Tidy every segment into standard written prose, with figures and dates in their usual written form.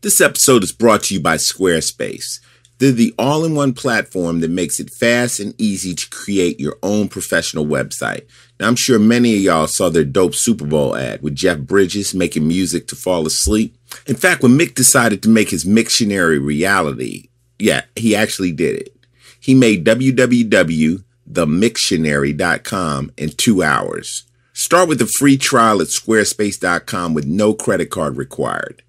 This episode is brought to you by Squarespace. They're the all-in-one platform that makes it fast and easy to create your own professional website. Now, I'm sure many of y'all saw their dope Super Bowl ad with Jeff Bridges making music to fall asleep. In fact, when Mick decided to make his Mictionary reality, he actually did it. He made www.themictionary.com in 2 hours. Start with a free trial at squarespace.com with no credit card required.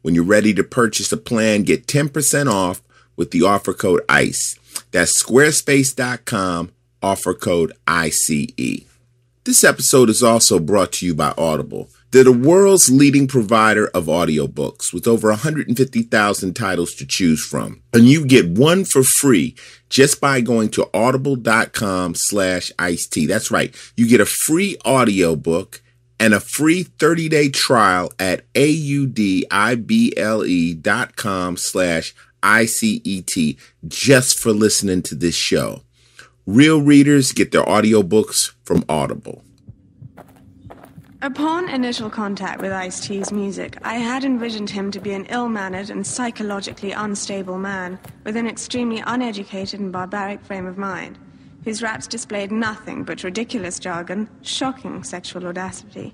When you're ready to purchase a plan, get 10% off with the offer code ICE. That's squarespace.com, offer code ICE. This episode is also brought to you by Audible. They're the world's leading provider of audiobooks with over 150,000 titles to choose from. And you get one for free just by going to audible.com/iced. That's right. You get a free audiobook and a free 30-day trial at audible.com/ICET just for listening to this show. Real readers get their audiobooks from Audible. Upon initial contact with Ice-T's music, I had envisioned him to be an ill-mannered and psychologically unstable man with an extremely uneducated and barbaric frame of mind, whose raps displayed nothing but ridiculous jargon, shocking sexual audacity,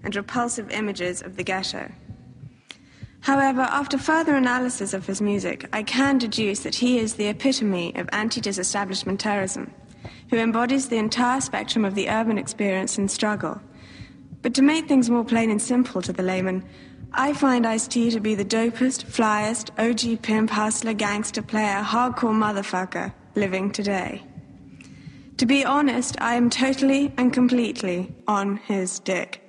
and repulsive images of the ghetto. However, after further analysis of his music, I can deduce that he is the epitome of anti-disestablishment terrorism, who embodies the entire spectrum of the urban experience and struggle. But to make things more plain and simple to the layman, I find Ice-T to be the dopest, flyest, OG pimp, hustler, gangster player, hardcore motherfucker living today. To be honest, I am totally and completely on his dick.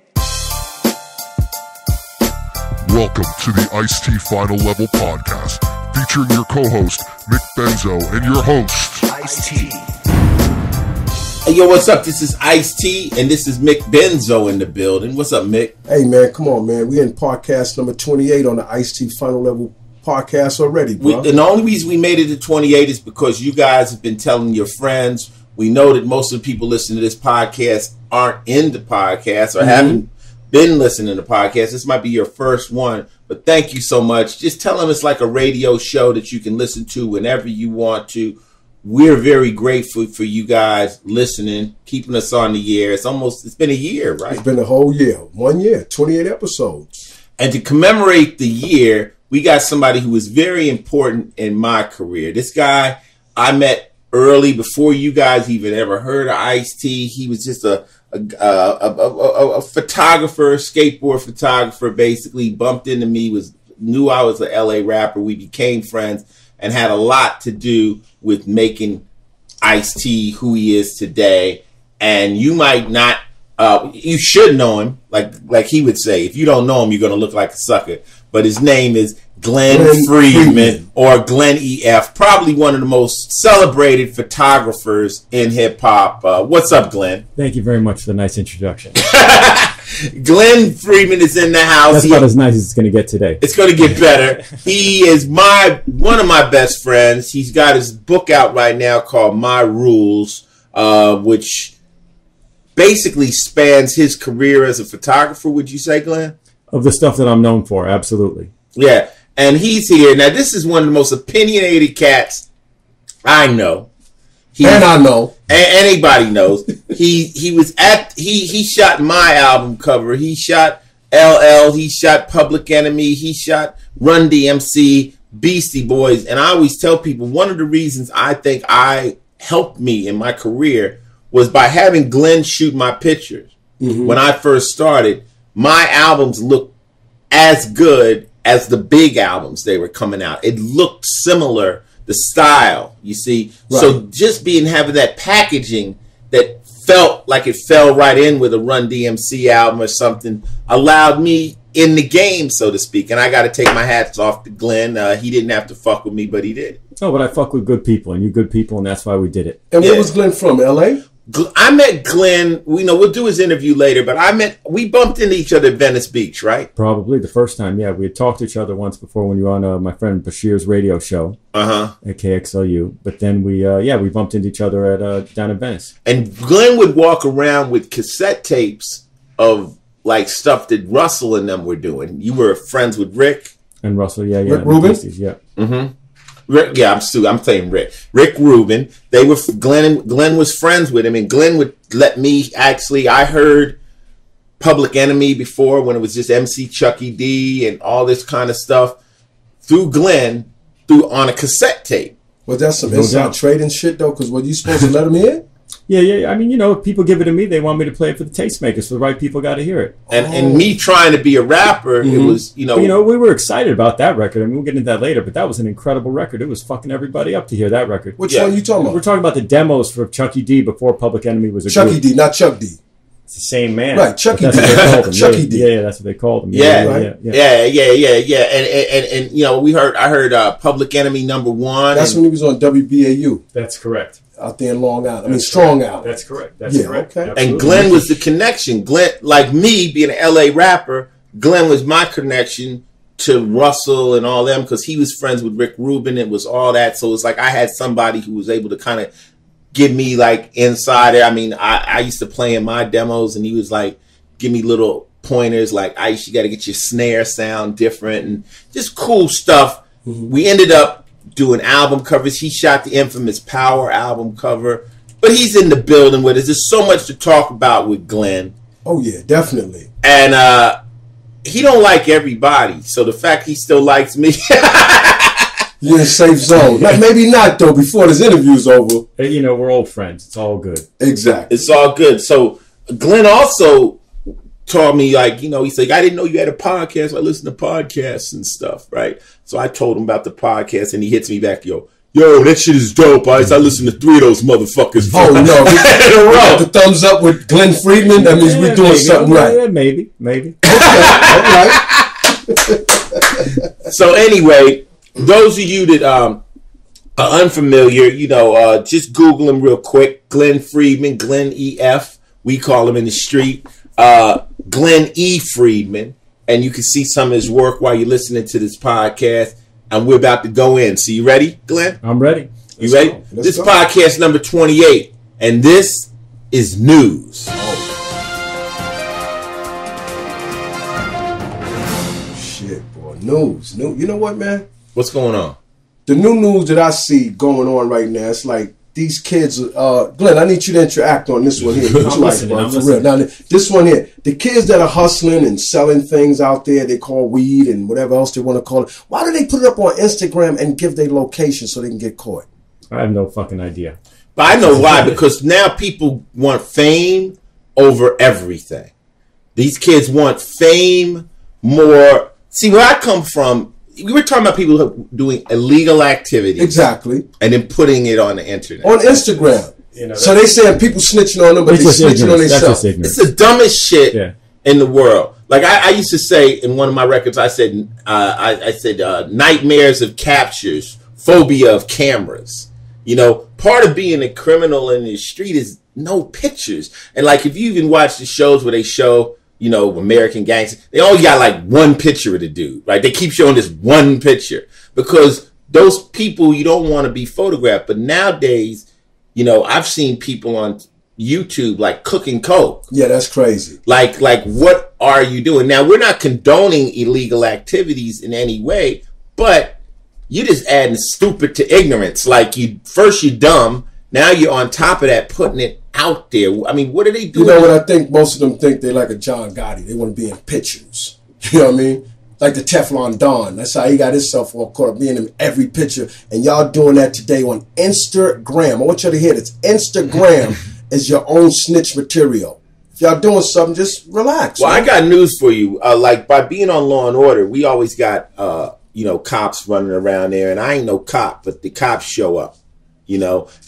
Welcome to the Ice-T Final Level Podcast, featuring your co-host, Mick Benzo, and your host, Ice-T. Hey, yo, what's up? This is Ice-T, and this is Mick Benzo in the building. What's up, Mick? Hey, man, come on, man. We in podcast number 28 on the Ice-T Final Level Podcast already, bro. And the only reason we made it to 28 is because you guys have been telling your friends. We know that most of the people listening to this podcast aren't into podcasts or haven't been listening to podcasts. This might be your first one, but thank you so much. Just tell them it's like a radio show that you can listen to whenever you want to. We're very grateful for you guys listening, keeping us on the air. It's been a year, right? It's been a whole year. 1 year, 28 episodes. And to commemorate the year, we got somebody who was very important in my career. This guy I met early, before you guys even ever heard of Ice-T. He was just a photographer, skateboard photographer, basically. Bumped into me, knew I was an LA rapper. We became friends and had a lot to do with making Ice-T who he is today. And you might not, you should know him, like he would say. If you don't know him, you're going to look like a sucker. But his name is Glenn Friedman, or Glenn EF, probably one of the most celebrated photographers in hip-hop. What's up, Glenn? Thank you very much for the nice introduction. Glenn Friedman is in the house. That's about as nice as it's going to get today. It's going to get better. He is one of my best friends. He's got his book out right now called My Rules, which basically spans his career as a photographer, would you say, Glenn? Of the stuff that I'm known for, absolutely. Yeah, and he's here. Now, this is one of the most opinionated cats I know. And I know. Anybody knows. He shot my album cover. He shot LL. He shot Public Enemy. He shot Run DMC, Beastie Boys. And I always tell people one of the reasons I think helped me in my career was by having Glenn shoot my pictures. Mm-hmm. When I first started, my albums looked as good as the big albums they were coming out. It looked similar. The style, you see. Right. So just having that packaging that felt like it fell right in with a Run DMC album or something allowed me in the game, so to speak. And I got to take my hats off to Glenn. He didn't have to fuck with me, but he did. Oh, but I fuck with good people, and you good people, and that's why we did it. And where was Glenn from, L.A.? I met Glenn, we'll do his interview later, but we bumped into each other at Venice Beach, right? Probably the first time, yeah. We had talked to each other once before when you were on my friend Bashir's radio show at KXLU. But then we bumped into each other at down in Venice. And Glenn would walk around with cassette tapes of like stuff that Russell and them were doing. You were friends with Rick? And Russell, yeah. Rick Rubin? Yeah. Mm-hmm. Rick, I'm saying Rick. Rick Rubin. They were Glenn was friends with him, and Glenn would let me I heard Public Enemy before when it was just MC Chucky D and all this kind of stuff through Glenn on a cassette tape. Well, that's some inside trading shit though, because were you supposed to let him in? Yeah. I mean, if people give it to me, they want me to play it for the tastemakers, so the right people got to hear it. And me trying to be a rapper, it was, we were excited about that record. I mean, we'll get into that later, but that was an incredible record. It was fucking everybody up to hear that record. Which one are you talking about? We're talking about the demos for Chucky D before Public Enemy was a Chucky group. D, not Chuck D. It's the same man. Right, Chucky D. Chucky D. Yeah, that's what they called him. Yeah. And I heard Public Enemy #1. That's when he was on WBAU. That's correct. Out there in Long Island. Strong Island. That's correct. That's correct. Okay. Absolutely. And Glenn was the connection. Glenn, like me being an LA rapper, Glenn was my connection to Russell and all them because he was friends with Rick Rubin. It was all that. So it's like I had somebody who was able to kind of give me like insider. I mean, I used to play in my demos and he was like, give me little pointers like, you got to get your snare sound different and just cool stuff. Mm-hmm. We ended up doing album covers. He shot the infamous Power album cover, but he's in the building with us. There's so much to talk about with Glenn. Oh yeah, definitely. And he don't like everybody, so the fact he still likes me. You're in a safe zone. Like, maybe not though. Before this interview's over, we're old friends. It's all good. Exactly. It's all good. So Glenn also taught me, like, he's like, I didn't know you had a podcast. I listen to podcasts and stuff, right? So I told him about the podcast, and he hits me back, yo, that shit is dope. I listened to 3 of those motherfuckers. Oh, no. We got the thumbs up with Glenn Friedman. That means we're doing something right. Yeah, maybe. Okay, all right. So anyway, those of you that are unfamiliar, just Google him real quick. Glenn Friedman, Glenn E.F., we call him in the street. Glenn E. Friedman, and you can see some of his work while you're listening to this podcast. And we're about to go in. So you ready, Glenn? I'm ready. You ready? This is podcast number 28, and this is news. Oh. Shit, boy. News. You know what, man? What's going on? The new news that I see going on right now, it's like, these kids, Glenn, I need you to interact on this one here. I'm listening. For real. Now, this one here, the kids that are hustling and selling things out there, they call weed and whatever else they want to call it. Why do they put it up on Instagram and give their location so they can get caught? I have no fucking idea. But I know why, because now people want fame over everything. These kids want fame more. See, where I come from, we were talking about people doing illegal activities. Exactly. And then putting it on the internet. On Instagram. So they saying people snitching on them, but they snitching on themselves. It's the dumbest shit in the world. Like I used to say in one of my records, I said nightmares of captures, phobia of cameras. Part of being a criminal in the street is no pictures. And like if you even watch the shows where they show, American Gangsters, they only got like one picture of the dude, right? They keep showing this one picture because those people, you don't want to be photographed. But nowadays, I've seen people on YouTube like cooking coke. Yeah, that's crazy. Like what are you doing? Now, we're not condoning illegal activities in any way, but you're just adding stupid to ignorance. Like you're dumb. Now you're on top of that, putting it out there. I mean, what are they doing? You know what I think? Most of them think they're like a John Gotti. They want to be in pictures. You know what I mean? Like the Teflon Don. That's how he got himself all caught up being in every picture. And y'all doing that today on Instagram. I want you to hear this. Instagram is your own snitch material. If y'all doing something, just relax. Well, man. I got news for you. Like by being on Law and Order, we always got, cops running around there. And I ain't no cop, but the cops show up.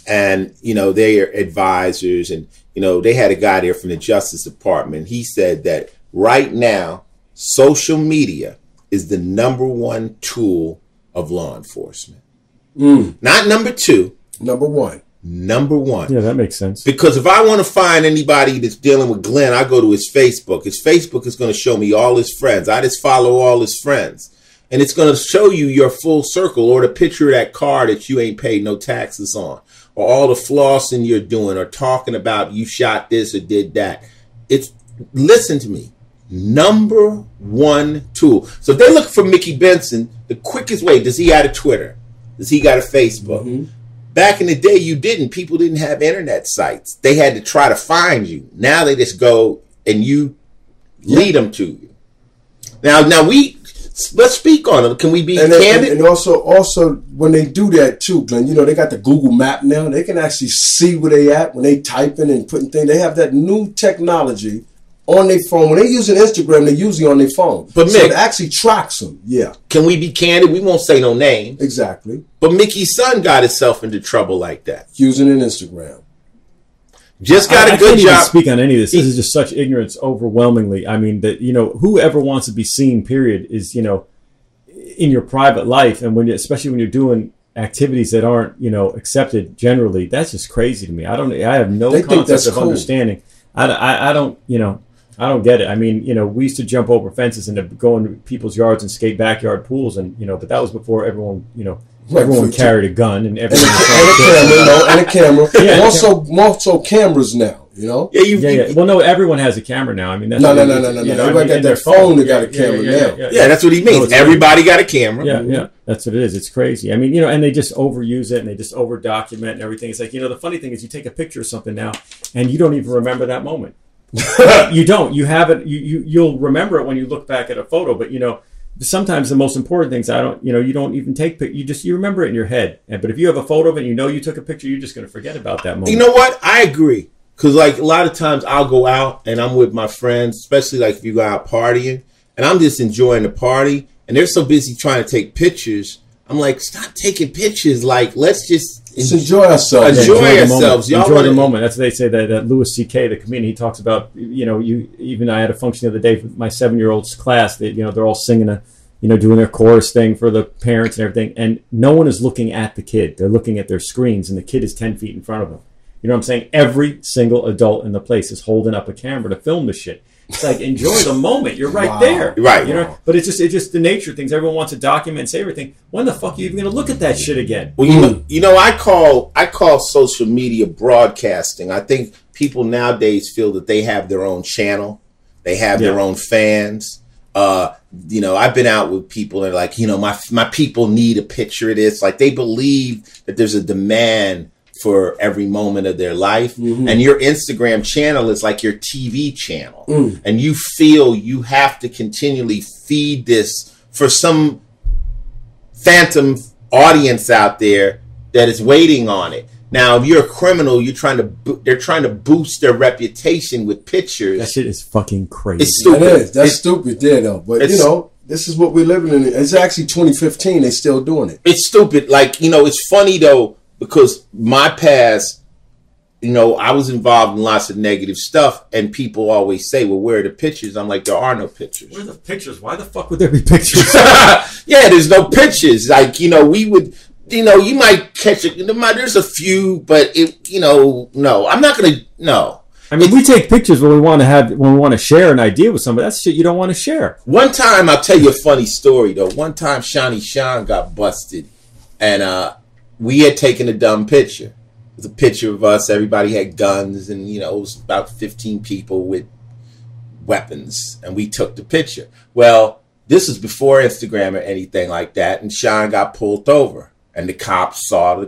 And they are advisors, and they had a guy there from the Justice Department. He said that right now, social media is the #1 tool of law enforcement. Not number 2. #1. #1. Yeah, that makes sense. Because if I want to find anybody that's dealing with Glenn, I go to his Facebook. His Facebook is going to show me all his friends. I just follow all his friends. And it's going to show you your full circle, or the picture of that car that you ain't paid no taxes on, or all the flossing you're doing, or talking about you shot this or did that. Listen to me. #1 tool. So if they look for Mickey Benson, the quickest way, does he have a Twitter? Does he got a Facebook? Mm-hmm. Back in the day, you didn't. People didn't have internet sites. They had to try to find you. Now they just go and you lead them to you. Now let's speak on them. Can we be candid? And also when they do that too, Glenn, you know, they got the Google map now. They can actually see where they at when they typing and putting things. They have that new technology on their phone. When they using Instagram, they're usually on their phone. But so Mick, it actually tracks them. Yeah. Can we be candid? We won't say no name. Exactly. But Mickey's son got himself into trouble like that. Using an Instagram. Just got a good job. I can't even speak on any of this. This is just such ignorance overwhelmingly. I mean, that, you know, whoever wants to be seen, period, is, you know, in your private life. And especially when you're doing activities that aren't, you know, accepted generally, that's just crazy to me. I have no concept of understanding. I don't, you know, I don't get it. I mean, you know, we used to jump over fences and go into people's yards and skate backyard pools. And, you know, but that was before everyone, you know, everyone carried a gun and everyone and a camera. Yeah, more so cameras now, you know? Yeah. Well, no, everyone has a camera now. I mean, that's no. Everybody got their phone that got a camera now. Yeah, that's what he means. Everybody got a camera. Yeah, that's what it is. It's crazy. I mean, you know, and they just overuse it and they just over document and everything. It's like, you know, the funny thing is you take a picture of something now and you don't even remember that moment. You don't. You have it. You'll remember it when you look back at a photo, but, you know, sometimes the most important things you don't even take pictures. You remember it in your head. But if you have a photo of it and you know you took a picture, you're just going to forget about that moment. You know what? I agree. Because like a lot of times I'll go out and I'm with my friends, especially like if you go out partying and I'm just enjoying the party and they're so busy trying to take pictures. I'm like, stop taking pictures. Like, let's just enjoy ourselves. Enjoy ourselves. Y'all enjoy the moment. That's what they say that Louis C.K., the comedian, he talks about, you know, I had a function the other day with my 7-year-old's class that, you know, they're all singing doing their chorus thing for the parents and everything. And no one is looking at the kid. They're looking at their screens and the kid is 10 feet in front of them. You know what I'm saying? Every single adult in the place is holding up a camera to film the shit. It's like, enjoy the moment. You're right there. Right. You know, but it's just the nature of things. Everyone wants to document and say everything. When the fuck are you even going to look at that shit again? Well, you know, I call social media broadcasting. I think people nowadays feel that they have their own channel. They have their own fans. You know, I've been out with people and like, you know, my people need a picture of this. Like they believe that there's a demand for every moment of their life. Mm-hmm. And your Instagram channel is like your TV channel. And you feel you have to continually feed this for some phantom audience out there that is waiting on it. Now, if you're a criminal, they're trying to boost their reputation with pictures. That shit is fucking crazy. It's stupid. It is. That's stupid, yeah, though. But, you know, this is what we're living in. It's actually 2015. They're still doing it. It's stupid. Like, you know, it's funny, though, because my past, you know, I was involved in lots of negative stuff, and people always say, well, where are the pictures? I'm like, there are no pictures. Where are the pictures? Why the fuck would there be pictures? Yeah, there's no pictures. Like, you know, we would... You know, you might catch it. There's a few, but it, you know, no, I'm not going to, no. I mean, we take pictures when we want to share an idea with somebody. That's shit you don't want to share. One time, I'll tell you a funny story, though. One time, Shawnee Sean got busted, and we had taken a dumb picture. It was a picture of us. Everybody had guns, and, you know, it was about 15 people with weapons, and we took the picture. Well, this was before Instagram or anything like that, and Sean got pulled over. And the cops saw the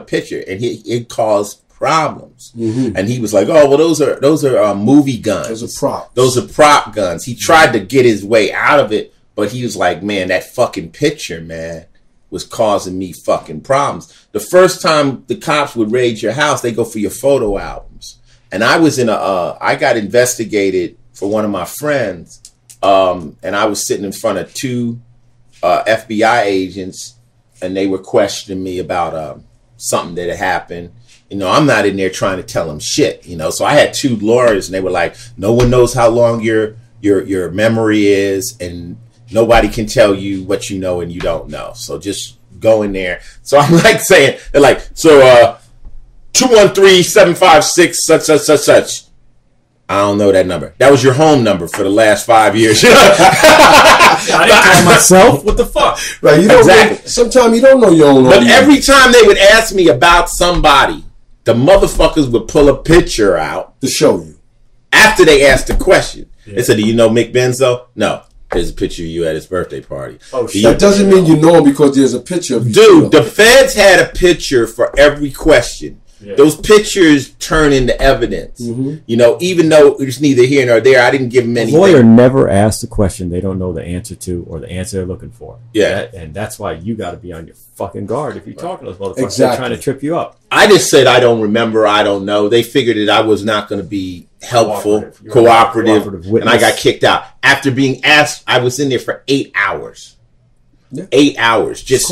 picture, and it caused problems. Mm-hmm. And he was like, "Oh, well, those are movie guns. Those are props. Those are prop guns." He tried to get his way out of it, but he was like, "Man, that fucking picture, man, was causing me fucking problems." The first time the cops would raid your house, they go for your photo albums. And I was I got investigated for one of my friends, and I was sitting in front of two FBI agents. And they were questioning me about something that had happened. You know, I'm not in there trying to tell them shit, you know. So I had two lawyers, and they were like, no one knows how long your memory is, and nobody can tell you what you know and you don't know. So just go in there. So I'm like saying, they're like, so 213-756 such. I don't know that number. That was your home number for the last 5 years. I didn't call myself. What the fuck? Right. You don't exactly. Sometimes you don't know your own. But every time they would ask me about somebody, the motherfuckers would pull a picture out to show you. After they asked the question. They said, do you know Mick Benzo? No. Here's a picture of you at his birthday party. Oh, shit. That doesn't mean you know him because there's a picture of you. Dude, the feds had a picture for every question. Yeah. Those pictures turn into evidence. Mm-hmm. You know, even though it's neither here nor there, I didn't give them anything. A lawyer never asks a question they don't know the answer to or the answer they're looking for. Yeah. And that's why you got to be on your fucking guard if you're talking to those motherfuckers. Exactly. They're trying to trip you up. I just said I don't remember, I don't know. They figured that I was not going to be helpful, cooperative, and I got kicked out. After being asked, I was in there for 8 hours. Yeah. 8 hours. Just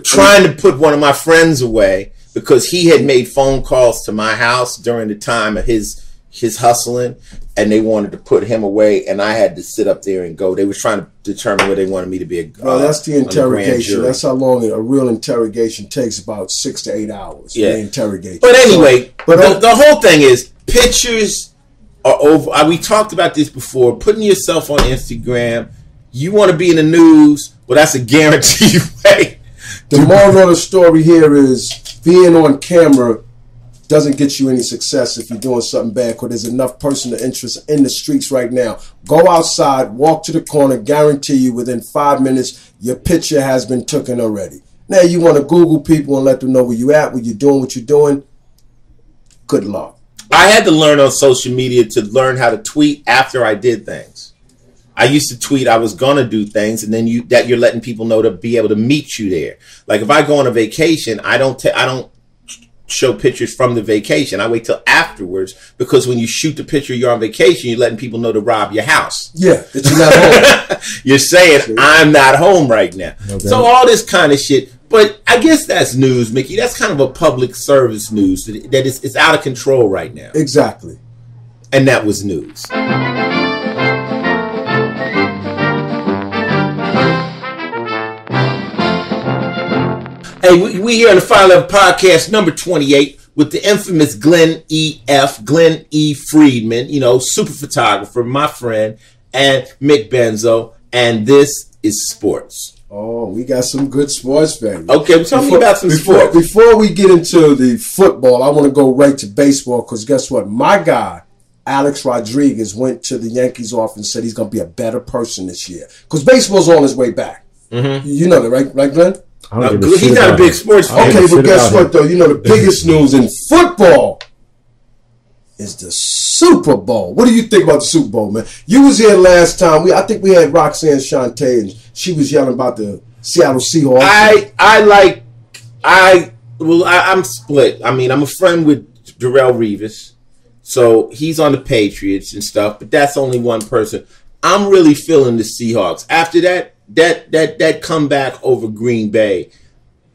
trying to put one of my friends away because he had made phone calls to my house during the time of his hustling, and they wanted to put him away, and I had to sit up there and go. They were trying to determine where they wanted me to be. Well, that's the interrogation. That's how long a real interrogation takes, about 6 to 8 hours. Yeah. Interrogation. But anyway, the whole thing is pictures are over. We talked about this before. Putting yourself on Instagram. You want to be in the news, well, that's a guaranteed way. The moral of the story here is being on camera doesn't get you any success if you're doing something bad, because there's enough personal interest in the streets right now. Go outside, walk to the corner, guarantee you within 5 minutes your picture has been taken already. Now you want to Google people and let them know where you at, what you're doing, what you're doing. Good luck. I had to learn on social media to learn how to tweet after I did things. I used to tweet I was gonna do things, and then you're letting people know to be able to meet you there. Like if I go on a vacation, I don't show pictures from the vacation. I wait till afterwards, because when you shoot the picture you're on vacation, you're letting people know to rob your house. Yeah, that you're not home. You're saying I'm not home right now. Okay. So all this kind of shit. But I guess that's news, Mickey. That's kind of a public service news that is out of control right now. Exactly. And that was news. Hey, we here on the Final Level Podcast number 28 with the infamous Glenn E. Friedman, you know, super photographer, my friend, and Mick Benzo, and this is sports. Oh, we got some good sports, baby. Okay, tell me about some sports. Before we get into the football, I want to go right to baseball, because guess what? My guy, Alex Rodriguez, went to the Yankees office and said he's going to be a better person this year, because baseball's on his way back. Mm-hmm. You know that, right, Glenn? He's not a big sports fan. Okay, but guess what, though? You know, the biggest news in football is the Super Bowl. What do you think about the Super Bowl, man? You was here last time. I think we had Roxanne Shante, and she was yelling about the Seattle Seahawks. I'm split. I mean, I'm a friend with Darrelle Revis, so he's on the Patriots and stuff, but that's only one person. I'm really feeling the Seahawks. After that comeback over Green Bay,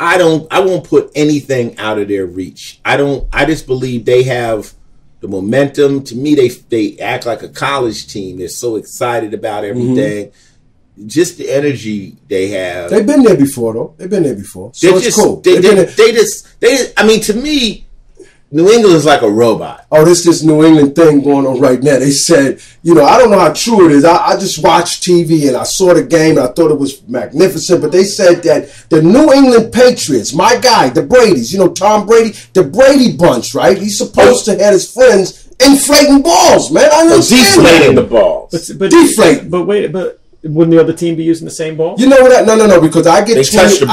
I won't put anything out of their reach. I just believe they have the momentum. To me, they act like a college team. They're so excited about everything. Mm-hmm. Just the energy they have. They've been there before, though. So it's cool. I mean, to me, New England is like a robot. Oh, this New England thing going on right now. They said, you know, I don't know how true it is. I just watched TV and I saw the game and I thought it was magnificent. But they said that the New England Patriots, my guy, the Bradys, you know, Tom Brady, the Brady bunch, right? He's supposed to have his friends inflating balls, man. I understand deflating the balls. Deflating. But wouldn't the other team be using the same ball? You know what? No, because I get 20.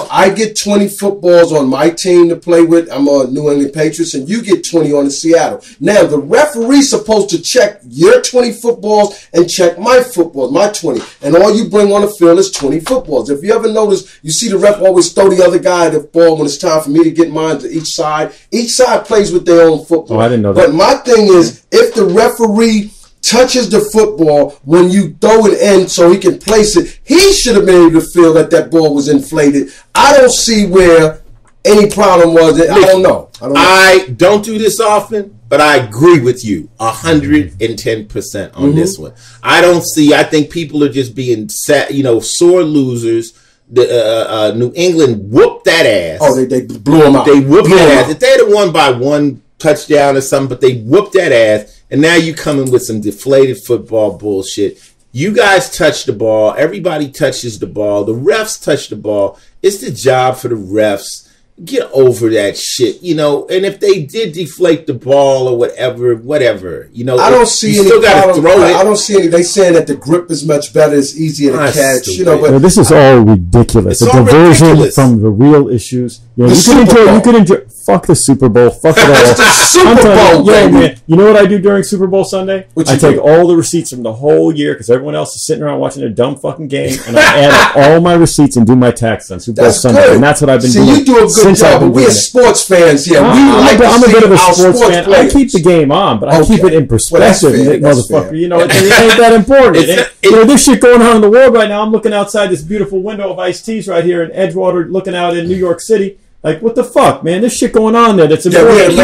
I get 20 footballs on my team to play with. I'm on New England Patriots, and you get 20 on the Seattle. Now, the referee's supposed to check your 20 footballs and check my footballs, my 20. And all you bring on the field is 20 footballs. If you ever notice, you see the ref always throw the other guy the ball when it's time for me to get mine to each side. Each side plays with their own football. Oh, I didn't know that. But my thing is, if the referee touches the football when you throw it in so he can place it, he should have been able to feel that ball was inflated. I don't see where any problem was. I don't know. I don't do this often, but I agree with you 110% on this one. I think people are just being sore losers. New England whooped that ass. Oh, they blew them out. They whooped that ass. If they had won by one touchdown or something, but they whooped that ass. And now you come in with some deflated football bullshit. You guys touch the ball. Everybody touches the ball. The refs touch the ball. It's the job for the refs get over that shit, you know. And if they did deflate the ball or whatever, you know, I don't see any. Still gotta throw it. I don't see any. They saying that the grip is much better. It's easier to catch, you know. But this is all ridiculous. It's a all diversion ridiculous. from the real issues. You know, You could enjoy. Fuck the Super Bowl. Fuck it all. It's the Super Bowl, baby. Man, you know what I do during Super Bowl Sunday? I take all the receipts from the whole year because everyone else is sitting around watching a dumb fucking game, and I add up all my receipts and do my taxes on Super Bowl Sunday. Good. And that's what I've been doing. See, you do a good job, but we're sports fans here. I'm a bit of a sports fan. Players. I keep the game on, but I keep it in perspective, motherfucker. Fair. You know, it ain't that important. You know, there's shit going on in the world right now. I'm looking outside this beautiful window of iced teas right here in Edgewater, looking out in New York City. Like, what the fuck, man? There's shit going on there that's important.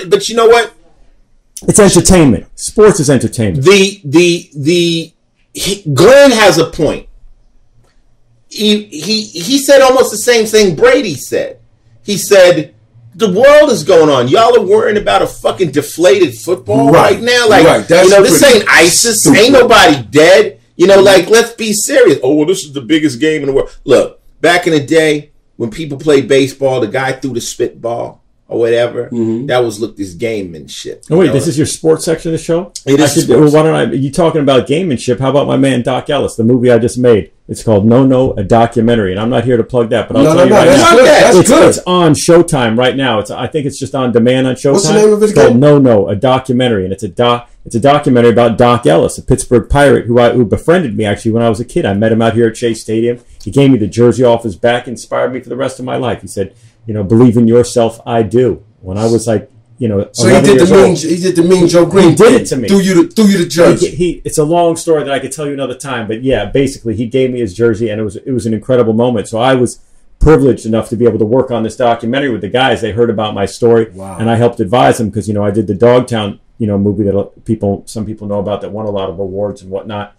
But you know what? It's entertainment. Sports is entertainment. Glenn has a point. He said almost the same thing Brady said. He said, the world is going on. Y'all are worrying about a fucking deflated football right now. Like, you know, this ain't ISIS. Stupid. Ain't nobody dead. You know, like, let's be serious. Oh, well, this is the biggest game in the world. Look. Back in the day, when people played baseball, the guy threw the spitball or whatever. That was this gamemanship. Oh wait, this is your sports section of the show? It is. Why don't I? You talking about gamemanship? How about my man Doc Ellis, the movie I just made? It's called No, a documentary, and I'm not here to plug that, but I'll tell you right now, it's on Showtime right now. I think it's just on demand on Showtime. What's the name of it again? It's called No, a documentary, and it's a documentary about Doc Ellis, a Pittsburgh Pirate who befriended me actually when I was a kid. I met him out here at Chase Stadium. He gave me the jersey off his back, inspired me for the rest of my life. He said, you know, believe in yourself, I do. When I was like, you know, so he did the mean Joe Green. He did it to me. Threw you the jersey. It's a long story that I could tell you another time, but yeah, basically he gave me his jersey, and it was an incredible moment. So I was privileged enough to be able to work on this documentary with the guys. They heard about my story, and I helped advise them because, you know, I did the Dogtown, you know, movie that some people know about that won a lot of awards and whatnot.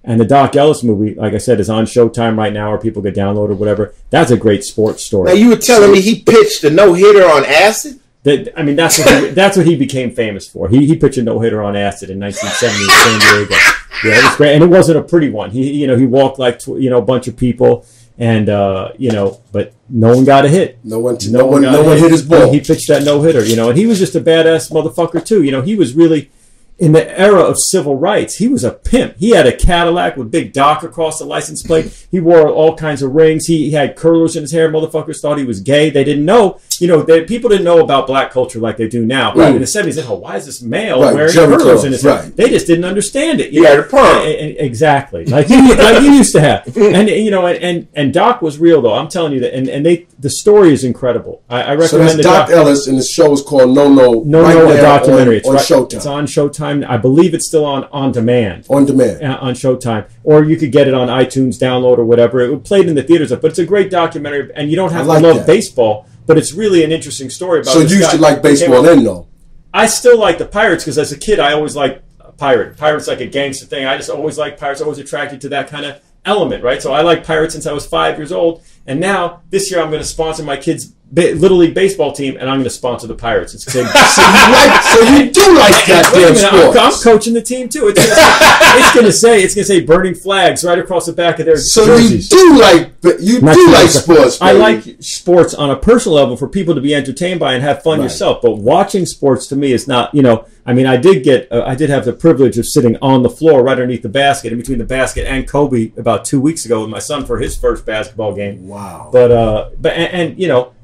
And the Doc Ellis movie, like I said, is on Showtime right now, or people could download or whatever. That's a great sports story. Now, you were telling me he pitched a no-hitter on acid? That's what he became famous for. He pitched a no-hitter on acid in 1970 in San Diego. Yeah, it was great, and it wasn't a pretty one. He walked like a bunch of people, and but no one got a hit. No one hit his ball. He pitched that no-hitter, and he was just a badass motherfucker too. He was really. In the era of civil rights, he was a pimp. He had a Cadillac with big Doc across the license plate. He wore all kinds of rings. He had curlers in his hair. Motherfuckers thought he was gay. They didn't know. People didn't know about black culture like they do now. Right. In the 70s, they thought, why is this male wearing curlers in his hair? They just didn't understand it. Yeah, the perm. Exactly. Like he used to have. And Doc was real, though. I'm telling you that. And the story is incredible. I recommend so that's Doc Ellis, and the show is called No, a documentary. On Showtime. It's on Showtime. I believe it's still on demand. On demand. On Showtime. Or you could get it on iTunes, download or whatever. It played in the theaters. But it's a great documentary, and you don't have to love baseball, but it's really an interesting story about this guy. So you used to like baseball then, though? I still like the Pirates, because as a kid, I always liked Pirates like a gangster thing. I just always liked Pirates. Always attracted to that kind of element, right? So I like Pirates since I was 5 years old. And now, this year, I'm going to sponsor my kids' Little League baseball team, and I'm going to sponsor the Pirates. So you do like that damn sport. I'm coaching the team too. It's going to say burning flags right across the back of their jerseys. So you do like sports. Baby. I like sports on a personal level for people to be entertained by and have fun yourself. But watching sports to me is not, I did have the privilege of sitting on the floor right underneath the basket, in between the basket and Kobe, about 2 weeks ago with my son for his first basketball game. Wow.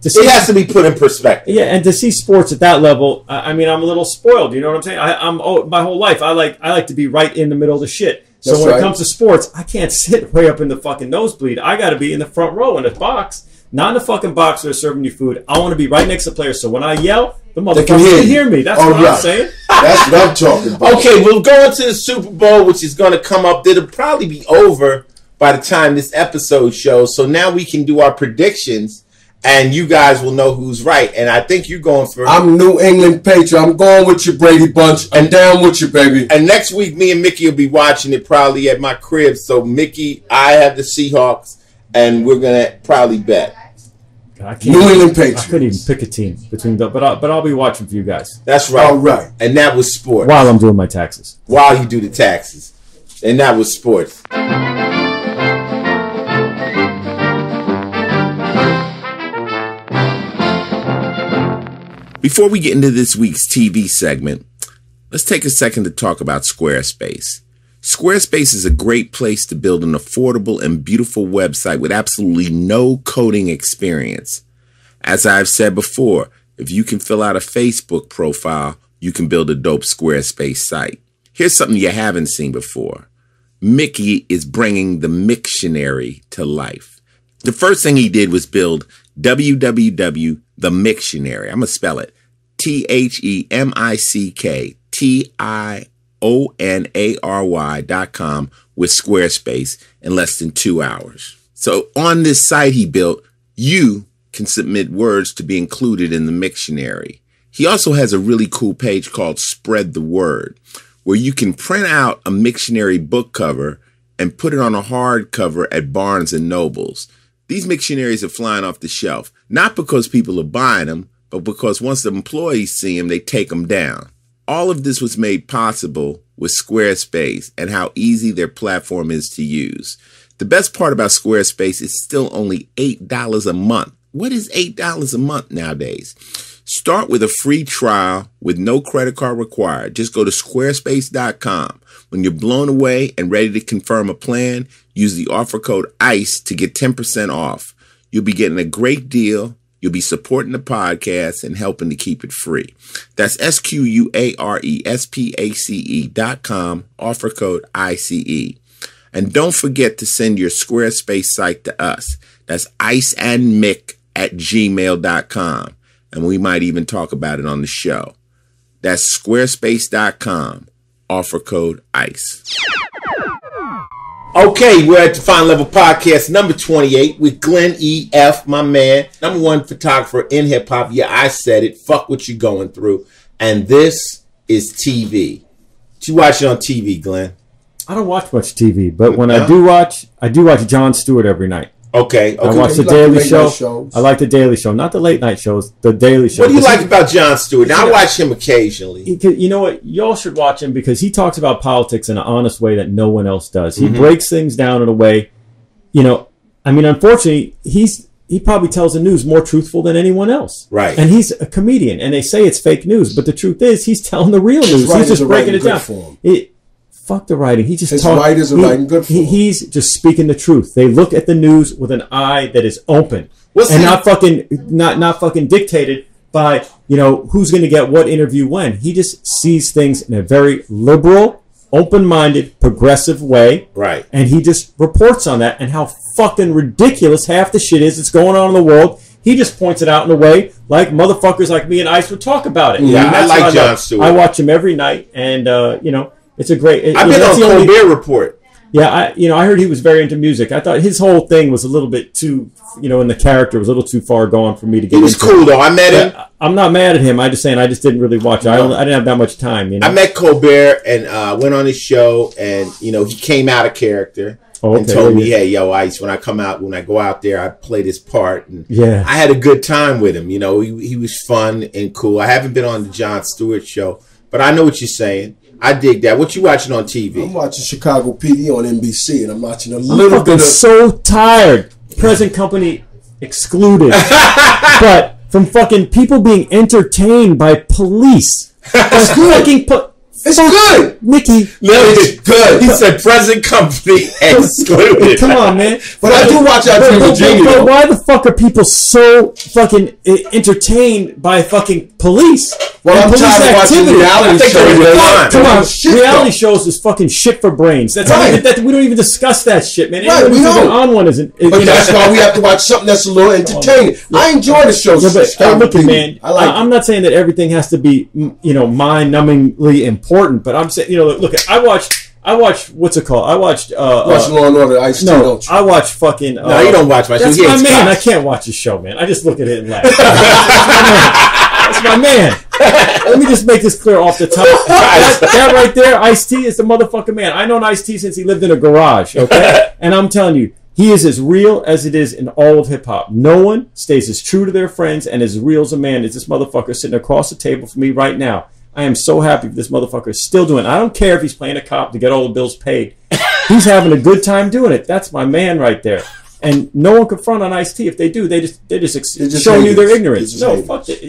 It has to be put in perspective. Yeah, and to see sports at that level, I'm a little spoiled. You know what I'm saying? My whole life, I like to be right in the middle of the shit. So when it comes to sports, I can't sit way up in the fucking nosebleed. I got to be in the front row in the box, not in the fucking box where they're serving you food. I want to be right next to players, so when I yell, the motherfuckers can hear me. That's what I'm saying. That's what I'm talking about. Okay, we'll go into the Super Bowl, which is going to come up. It'll probably be over by the time this episode shows. So now we can do our predictions. And you guys will know who's right. And I think you're going for... I'm New England Patriot. I'm going with you, Brady Bunch. I'm down with you, baby. And next week, me and Mickey will be watching it probably at my crib. So, Mickey, I have the Seahawks, and we're going to probably bet. New England Patriots. I couldn't even pick a team between but I'll be watching for you guys. That's right. All right. And that was sports. While I'm doing my taxes. While you do the taxes. And that was sports. Before we get into this week's TV segment, let's take a second to talk about Squarespace. Squarespace is a great place to build an affordable and beautiful website with absolutely no coding experience. As I've said before, if you can fill out a Facebook profile, you can build a dope Squarespace site. Here's something you haven't seen before. Mickey is bringing the Mictionary to life. The first thing he did was build The Mictionary. I'm going to spell it. TheMicktionary.com with Squarespace in less than 2 hours. So on this site he built, you can submit words to be included in the Mictionary. He also has a really cool page called Spread the Word, where you can print out a Mictionary book cover and put it on a hardcover at Barnes and Nobles. These Mictionaries are flying off the shelf, not because people are buying them, but because once the employees see them, they take them down. All of this was made possible with Squarespace and how easy their platform is to use. The best part about Squarespace is still only $8 a month. What is $8 a month nowadays? Start with a free trial with no credit card required. Just go to squarespace.com. When you're blown away and ready to confirm a plan, use the offer code ICE to get 10% off. You'll be getting a great deal. You'll be supporting the podcast and helping to keep it free. That's SQUARESPACE.com, offer code ICE. And don't forget to send your Squarespace site to us. That's iceandmick@gmail.com. And we might even talk about it on the show. That's squarespace.com, offer code ICE. Okay, we're at the Final Level Podcast number 28 with Glenn E.F., my man, number one photographer in hip-hop. Yeah, I said it. Fuck what you're going through. And this is TV. What you watching on TV, Glenn? I don't watch much TV, but when I do watch Jon Stewart every night. Okay. I watch the Daily Show. I like the Daily Show, not the late night shows. The Daily Show. What do you like about Jon Stewart? Now I watch him occasionally. You know what? Y'all should watch him because he talks about politics in an honest way that no one else does. He breaks things down in a way, unfortunately, he probably tells the news more truthful than anyone else. Right. And he's a comedian, and they say it's fake news, but the truth is he's telling the real news. He's just breaking it down. Fuck the writing. He just his writers are writing good for him. He's just speaking the truth. They look at the news with an eye that is open not fucking dictated by who's going to get what interview when. He just sees things in a very liberal, open-minded, progressive way. Right. And he just reports on that and how fucking ridiculous half the shit is that's going on in the world. He just points it out in a way like motherfuckers like me and Ice would talk about it. Yeah, I like Jon Stewart. I watch him every night, and it's a great. I've been on Colbert Report. Yeah, I heard he was very into music. I thought his whole thing was a little bit too, in the character was a little too far gone for me to get. He was into. Cool though. I met him. I'm not mad at him. I just didn't really watch it. I didn't have that much time. I met Colbert and went on his show, and he came out of character. And told me, hey, yo, Ice, when I go out there, I play this part. And I had a good time with him. He was fun and cool. I haven't been on the Jon Stewart show, but I know what you're saying. I dig that. What you watching on TV? I'm watching Chicago PD on NBC, and I'm watching a little bit of... so tired. Present company excluded. But from fucking people being entertained by police. It's good. It's good. Mickey. No, it's good. He said present company excluded. Come on, man. But I do watch out in Virginia. But why the fuck are people so fucking entertained by fucking police? Well, I'm tired of watching reality shows. Come on, reality shows is fucking shit for brains. That's right. We don't even discuss that shit, man. Right, we don't. On one isn't. But that's why we have to watch something that's a little entertaining. I enjoy the shows. Look, man, I'm not saying that everything has to be, mind-numbingly important, but I'm saying, look, I watched what's it called? I watched watch Law and Order. Ice no, don't you? I watch fucking. No, you don't watch my show. That's my man. I can't watch his show, man. I just look at it and laugh. That's my man. Let me just make this clear off the top. That right there, Ice-T is the motherfucking man. I known Ice-T since he lived in a garage, okay? And I'm telling you, he is as real as it is in all of hip-hop. No one stays as true to their friends and as real as a man as this motherfucker sitting across the table from me right now. I am so happy this motherfucker is still doing it. I don't care if he's playing a cop to get all the bills paid. He's having a good time doing it. That's my man right there. And no one can front on Ice-T. If they do, they're just showing you their ignorance. No, fuck it,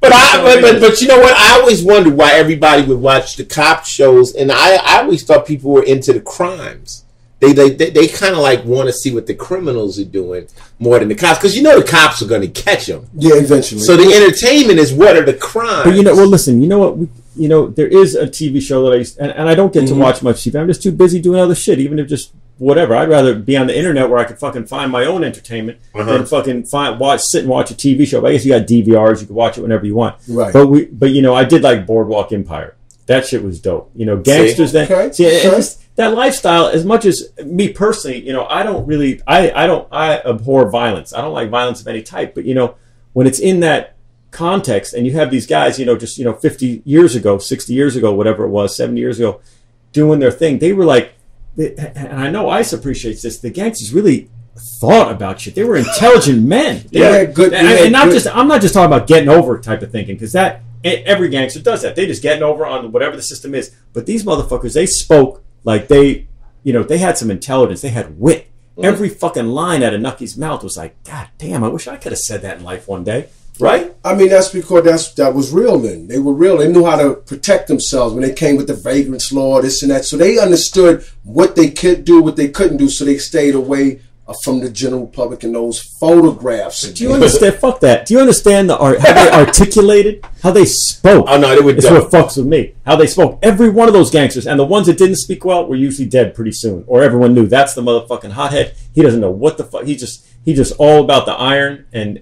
But you know what? I always wondered why everybody would watch the cop shows, and I always thought people were into the crimes. They kind of like want to see what the criminals are doing more than the cops, because you know the cops are going to catch them. Yeah, eventually. So the entertainment is what are the crimes. But well, listen. You know what? There is a TV show that I used, and I don't get to watch much TV. I'm just too busy doing other shit, even if just whatever. I'd rather be on the internet where I can fucking find my own entertainment than fucking sit and watch a TV show. But I guess you got DVRs, you can watch it whenever you want. Right. But I did like Boardwalk Empire. That shit was dope. Gangsters. That lifestyle. As much as me personally, I abhor violence. I don't like violence of any type. But when it's in that context, and you have these guys, 50 years ago, 60 years ago, whatever it was, 70 years ago, doing their thing, they were like. And I know ICE appreciates this. The gangsters really thought about shit. They were intelligent men. Good. I'm not just talking about getting over type of thinking, because that every gangster does that. They just getting over on whatever the system is. But these motherfuckers, they spoke like they had some intelligence. They had wit. Every fucking line out of Nucky's mouth was like, God damn, I wish I could have said that in life one day. Right? I mean, that's because that was real then. They were real. They knew how to protect themselves when they came with the vagrants law, this and that. So they understood what they could do, what they couldn't do, so they stayed away from the general public and those photographs. Do you understand? Fuck that. Do you understand how they articulated, how they spoke? Oh, no, they would. It's what fucks with me. How they spoke. Every one of those gangsters, and the ones that didn't speak well were usually dead pretty soon, or everyone knew that's the motherfucking hothead. He doesn't know what the fuck. He just all about the iron, and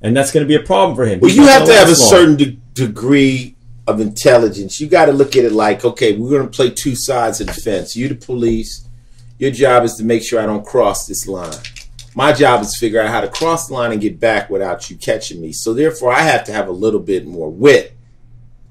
and that's going to be a problem for him. Well, you have to have a certain degree of intelligence. You got to look at it like, okay, we're going to play two sides of the fence. You the police. Your job is to make sure I don't cross this line. My job is to figure out how to cross the line and get back without you catching me. So therefore, I have to have a little bit more wit.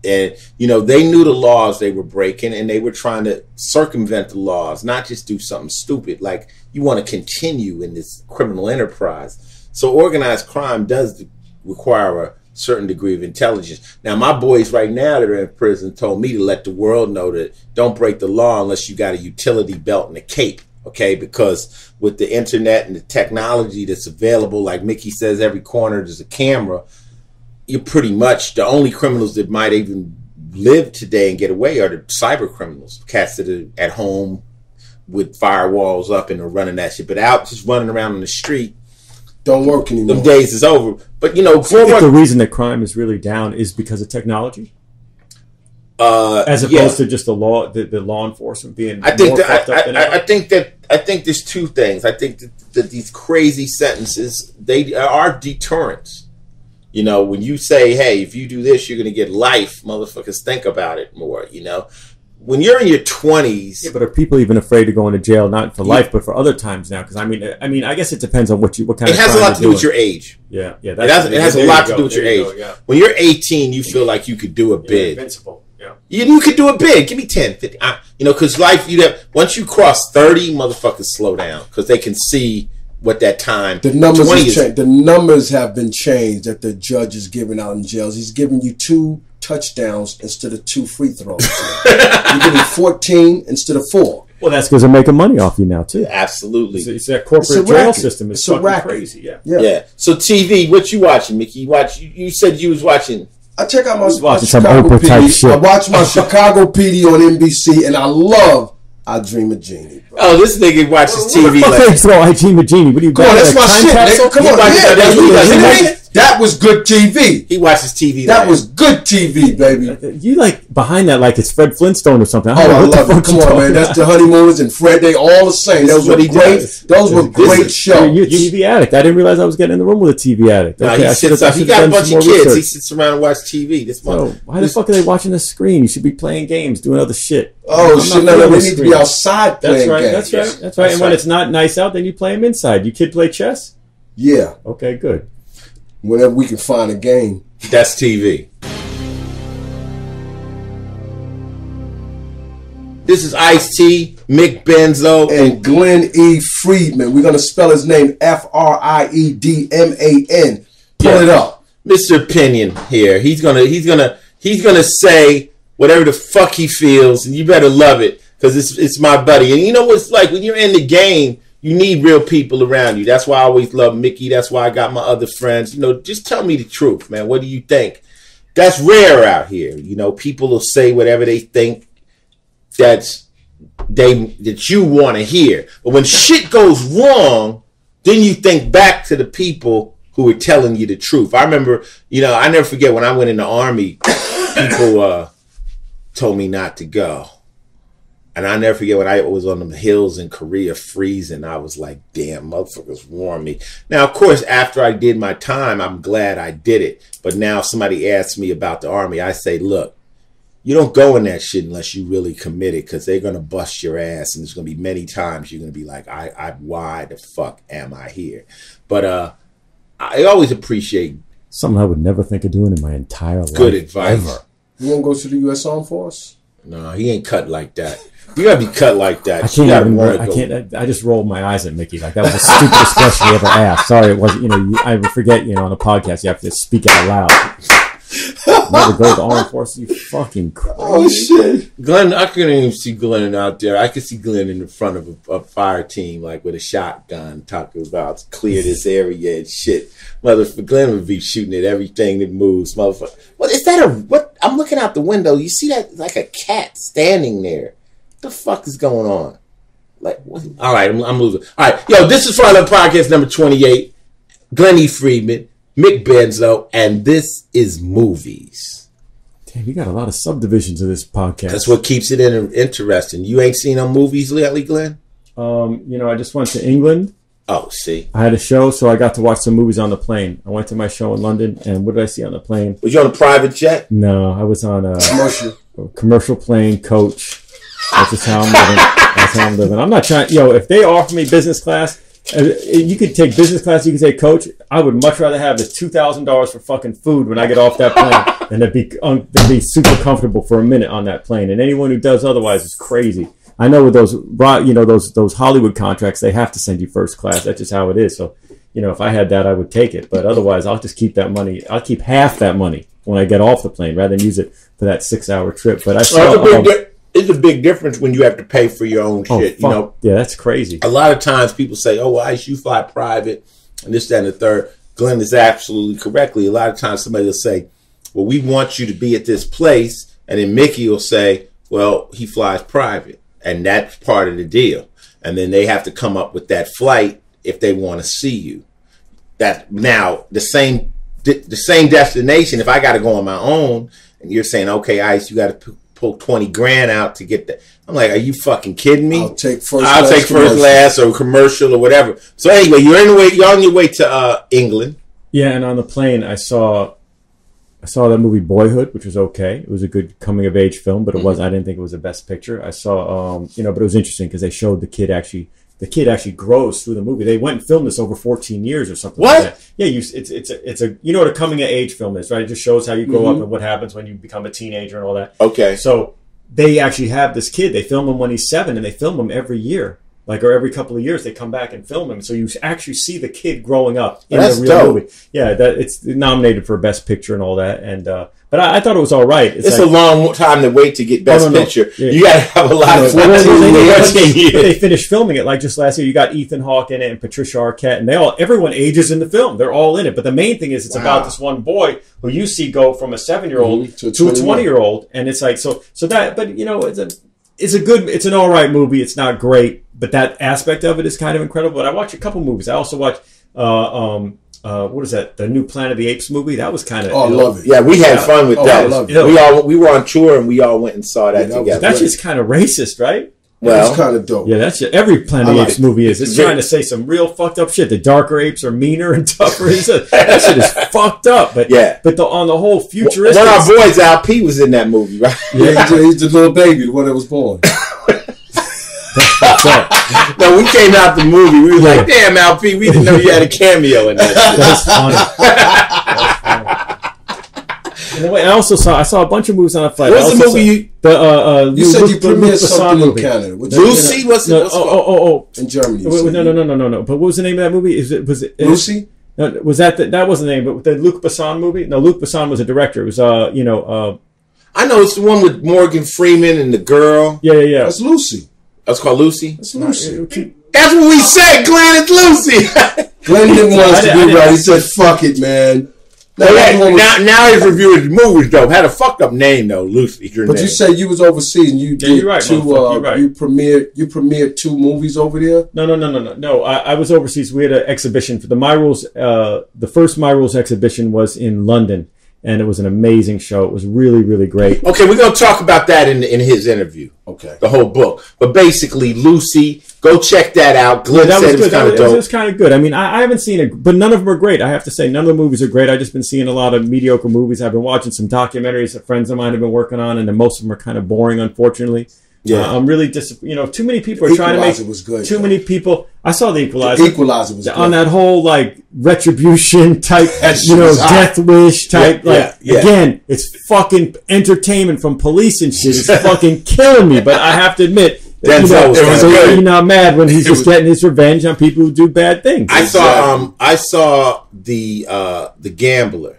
And, they knew the laws they were breaking, and they were trying to circumvent the laws, not just do something stupid. Like, you want to continue in this criminal enterprise. So organized crime does require a certain degree of intelligence. Now, my boys right now that are in prison told me to let the world know that don't break the law unless you got a utility belt and a cape, okay? Because with the internet and the technology that's available, like Mickey says, every corner there's a camera, you're pretty much the only criminals that might even live today and get away are the cyber criminals, cats that are at home with firewalls up and are running that shit. But out just running around on the street, don't work anymore. Them days is over. But the reason that crime is really down is because of technology, as opposed to just the law enforcement being. I think there's two things. I think that these crazy sentences, they are deterrents. When you say, "Hey, if you do this, you're going to get life," motherfuckers think about it more. When you're in your 20s, yeah, but are people even afraid of going to jail, not for life, but for other times now? Because I mean, I guess it depends on what kind of. It has a lot to do with your age. Yeah. It has a lot to do with your age. When you're 18, you feel like you could do a bid. Invincible. Yeah. You could do a bid. Give me 10, 50. Because life, once you cross 30, motherfuckers slow down because they can see what that time. The numbers the numbers have been changed that the judge is giving out in jails. He's giving you 2 touchdowns instead of 2 free throws. You're getting 14 instead of 4. Well, that's because they're making money off you now too. Absolutely. It's that corporate jail system is fucking crazy. Yeah. So TV, what you watching, Mickey? You said you was watching. I check out my Chicago PD. I watch my Chicago PD on NBC, and I love I Dream of Jeannie. Bro. Oh, this nigga watches TV. I Dream of Jeannie. What are you? Come on, that's my shit. Nigga. Come on, that was good TV. He watches TV. That was good TV, baby. You like behind that like it's Fred Flintstone or something. I love it. Come on, man. That's the Honeymooners and Fred. They all the same. Those were great. Those were great shows. You're a TV addict. I didn't realize I was getting in the room with a TV addict. Okay, he got a bunch of kids. He sits around and watches TV. Why the fuck are they watching the screen? You should be playing games, doing other shit. Oh shit! No, we need to be outside playing games. That's right. And when it's not nice out, then you play them inside. You kid play chess? Yeah. Okay, good. Whenever we can find a game. That's TV. This is Ice-T, Mick Benzo, and Glenn E. Friedman. We're gonna spell his name Friedman. Pull it up. Mr. Opinion here. He's gonna say whatever the fuck he feels, and you better love it because it's my buddy. And you know what it's like when you're in the game. You need real people around you. That's why I always love Mickey. That's why I got my other friends. You know, just tell me the truth, man. What do you think? That's rare out here. You know, people will say whatever they think that you want to hear. But when shit goes wrong, then you think back to the people who were telling you the truth. I remember, you know, I never forget when I went in the Army, people told me not to go. And I never forget when I was on the hills in Korea freezing, I was like, damn, motherfuckers warned me. Now, of course, after I did my time, I'm glad I did it. But now if somebody asks me about the Army, I say, look, you don't go in that shit unless you really committed, because they're going to bust your ass. And there's going to be many times you're going to be like, why the fuck am I here? But I always appreciate something I would never think of doing in my entire life. Good advice. Ever. You want to go to the U.S. Armed Force? No, he ain't cut like that. You gotta be cut like that. I can't. I just rolled my eyes at Mickey like that was the stupidest question he ever asked. Sorry, it wasn't. You know, I forget. You know, on a podcast, you have to speak out loud. Never go to the Armed Forces. You fucking crazy. Oh shit, Glenn! I couldn't even see Glenn out there. I could see Glenn in the front of a fire team, like with a shotgun, talking about clear this area and shit. Motherfucker, Glenn would be shooting at everything that moves. Motherfucker, what is that? What? I'm looking out the window. You see that? Like a cat standing there. What the fuck is going on? Like, what? All right, I'm losing. All right, yo, this is FinalLevelPodcast number 28. Glenn E. Friedman, Mick Benzo, and this is movies. Damn, you got a lot of subdivisions of this podcast. That's what keeps it interesting. You ain't seen no movies lately, Glenn? You know, I just went to England. Oh, see. I had a show, so I got to watch some movies on the plane. I went to my show in London, and what did I see on the plane? Was you on a private jet? No, I was on a commercial plane, coach. That's just how I'm living. That's how I'm living. I'm not trying. Yo, if they offer me business class, you could take business class. You could take coach. I would much rather have this $2,000 for fucking food when I get off that plane than to be super comfortable for a minute on that plane. And anyone who does otherwise is crazy. I know with those, you know, those Hollywood contracts, they have to send you first class. That's just how it is. So, you know, if I had that, I would take it. But otherwise, I'll just keep that money. I'll keep half that money when I get off the plane rather than use it for that 6-hour trip. But I saw. It's a big difference when you have to pay for your own shit. Fuck. You know, yeah, that's crazy. A lot of times people say, "Oh, why should you fly private?" and this, that, and the third. Glenn is absolutely correctly. A lot of times somebody will say, "Well, we want you to be at this place," and then Mickey will say, "Well, he flies private," and that's part of the deal. And then they have to come up with that flight if they want to see you. That now the same destination. If I got to go on my own, and you're saying, "Okay, Ice, you got to pull 20 grand out to get that." I'm like, are you fucking kidding me? I'll take first class or commercial or whatever. So anyway, you're on your way to England. Yeah, and on the plane I saw that movie Boyhood, which was okay. It was a good coming of age film, but I didn't think it was the best picture. I saw but it was interesting because they showed the kid actually grows through the movie. They went and filmed this over 14 years or something like that. Yeah, it's a you know what a coming of age film is, right? It just shows how you grow up and what happens when you become a teenager and all that. Okay. So they actually have this kid. They film him when he's 7, and they film him every year. Or every couple of years, they come back and film him. So you actually see the kid growing up in the real movie. Yeah, it's nominated for Best Picture and all that. And but I thought it was all right. It's like, a long time to wait to get Best Picture. Yeah. You got to have a lot of time. They finished filming it like just last year. You got Ethan Hawke in it and Patricia Arquette, and everyone ages in the film. They're all in it. But the main thing is it's about this one boy who you see go from a 7-year-old to a 20-year-old, and it's like so that. But you know, it's an all right movie. It's not great, but that aspect of it is kind of incredible. But I watch a couple movies. I also watch what is that? The new Planet of the Apes movie. That was kind of. Oh, I love it. Yeah, we had fun with that. I love it. We were on tour and we all went and saw that together. That's just kind of racist, right? Well, it's kind of dope. Yeah, that's every Planet of the Apes movie is. It's trying to say some real fucked up shit. The darker apes are meaner and tougher. That shit is fucked up. But on the whole futuristic. One of our boys, Al P, was in that movie, right? Yeah, he's the little baby, the one that was born. No, we came out the movie. We were like, "Damn, Al P, we didn't know you had a cameo in that." That's funny. I also saw a bunch of movies on a flight. What's the movie you said you premiered something in Canada? Lucy? What's it? In Germany. No. But what was the name of that movie? Was it Lucy? No, was that wasn't the name? But the Luc Besson movie? No, Luc Besson was a director. It was I know it's the one with Morgan Freeman and the girl. Yeah. That's Lucy. That's called Lucy. That's Lucy. That's what we said, Glenn. It's Lucy. Glenn didn't want us to be right. He said, fuck it, man. Now he's reviewing movies, though. Had a fucked up name, though, Lucy. But you said you was overseas and you did you're right, two. You premiered 2 movies over there. No. I was overseas. We had an exhibition for the My Rules. The first My Rules exhibition was in London, and it was an amazing show. It was really, really great. Okay, we're gonna talk about that in his interview. Okay, the whole book. But basically, Lucy, go check that out. Glenn said it was kind of dope. It was kind of good. I mean, I haven't seen it, but none of them are great. I have to say, none of the movies are great. I've just been seeing a lot of mediocre movies. I've been watching some documentaries that friends of mine have been working on, and then most of them are kind of boring, unfortunately. Yeah, I'm really disappointed. Too many people are trying to make was good, too many people. I saw the Equalizer. The Equalizer was good. On that whole like retribution type, Death Wish type. Again, it's fucking entertainment from police and shit. It's fucking killing me. But I have to admit, you're not mad when he's just getting his revenge on people who do bad things. I saw the Gambler.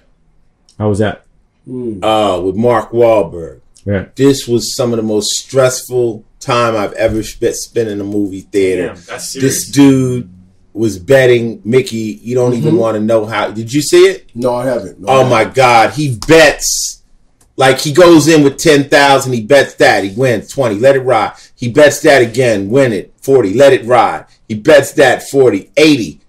How was that? With Mark Wahlberg. Yeah. This was some of the most stressful time I've ever spent in a movie theater. Damn, that's serious. This dude was betting Mickey. You don't even want to know how. Did you see it? No, I haven't. My God, he bets like he goes in with 10,000. He bets that he wins 20. Let it ride. He bets that again. Win it 40. Let it ride. He bets that 40. 80.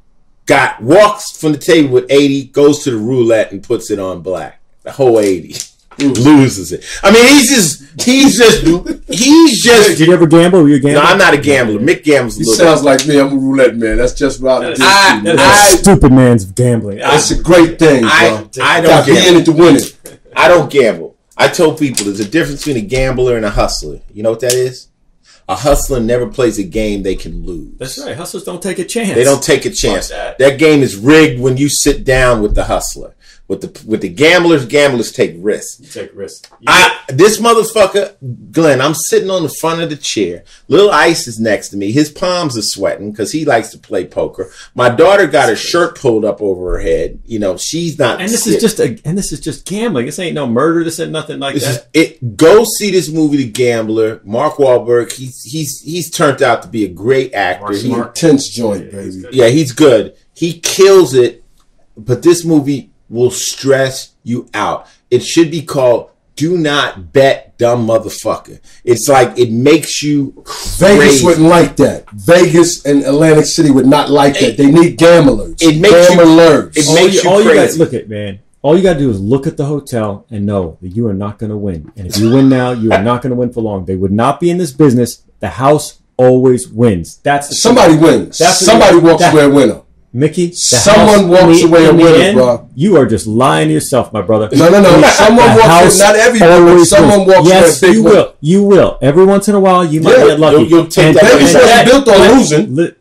Walks from the table with 80. Goes to the roulette and puts it on black. The whole 80. Loses it. I mean, he's just. Did you ever gamble? Were you a gambler? No, I'm not a gambler. Mick gambles a little. He sounds like me. I'm a roulette man. That's just what I stupid man's gambling. It's a great thing, bro. I don't be in it to win it. I don't gamble. I told people there's a difference between a gambler and a hustler. You know what that is? A hustler never plays a game they can lose. That's right. Hustlers don't take a chance. They don't take a chance. That game is rigged when you sit down with the hustler. With the gamblers take risks. You take risks. This motherfucker, Glenn, I'm sitting on the front of the chair. Little Ice is next to me. His palms are sweating because he likes to play poker. My daughter got her shirt pulled up over her head. She's not. And this is just gambling. This ain't no murder. This ain't nothing like that. Go see this movie, The Gambler. Mark Wahlberg. He's turned out to be a great actor. He's an intense joint, baby. Yeah, he's good. He kills it. But this movie will stress you out. It should be called Do Not Bet Dumb Motherfucker. It's like it makes you crazy. Vegas wouldn't like that. Vegas and Atlantic City would not like that. They need gamblers. It makes gamblers. It makes you crazy. You guys look at, man. All you got to do is look at the hotel and know that you are not going to win. And if you win now, you are not going to win for long. They would not be in this business. The house always wins. Somebody wins. Somebody walks away a winner. Mickey, someone walks away a winner, bro. You are just lying to yourself, my brother. No. Someone walks away. Not everybody, but someone walks away. Yes, you will. You will. Every once in a while, you might get lucky. You'll take that. Vegas wasn't built on losing.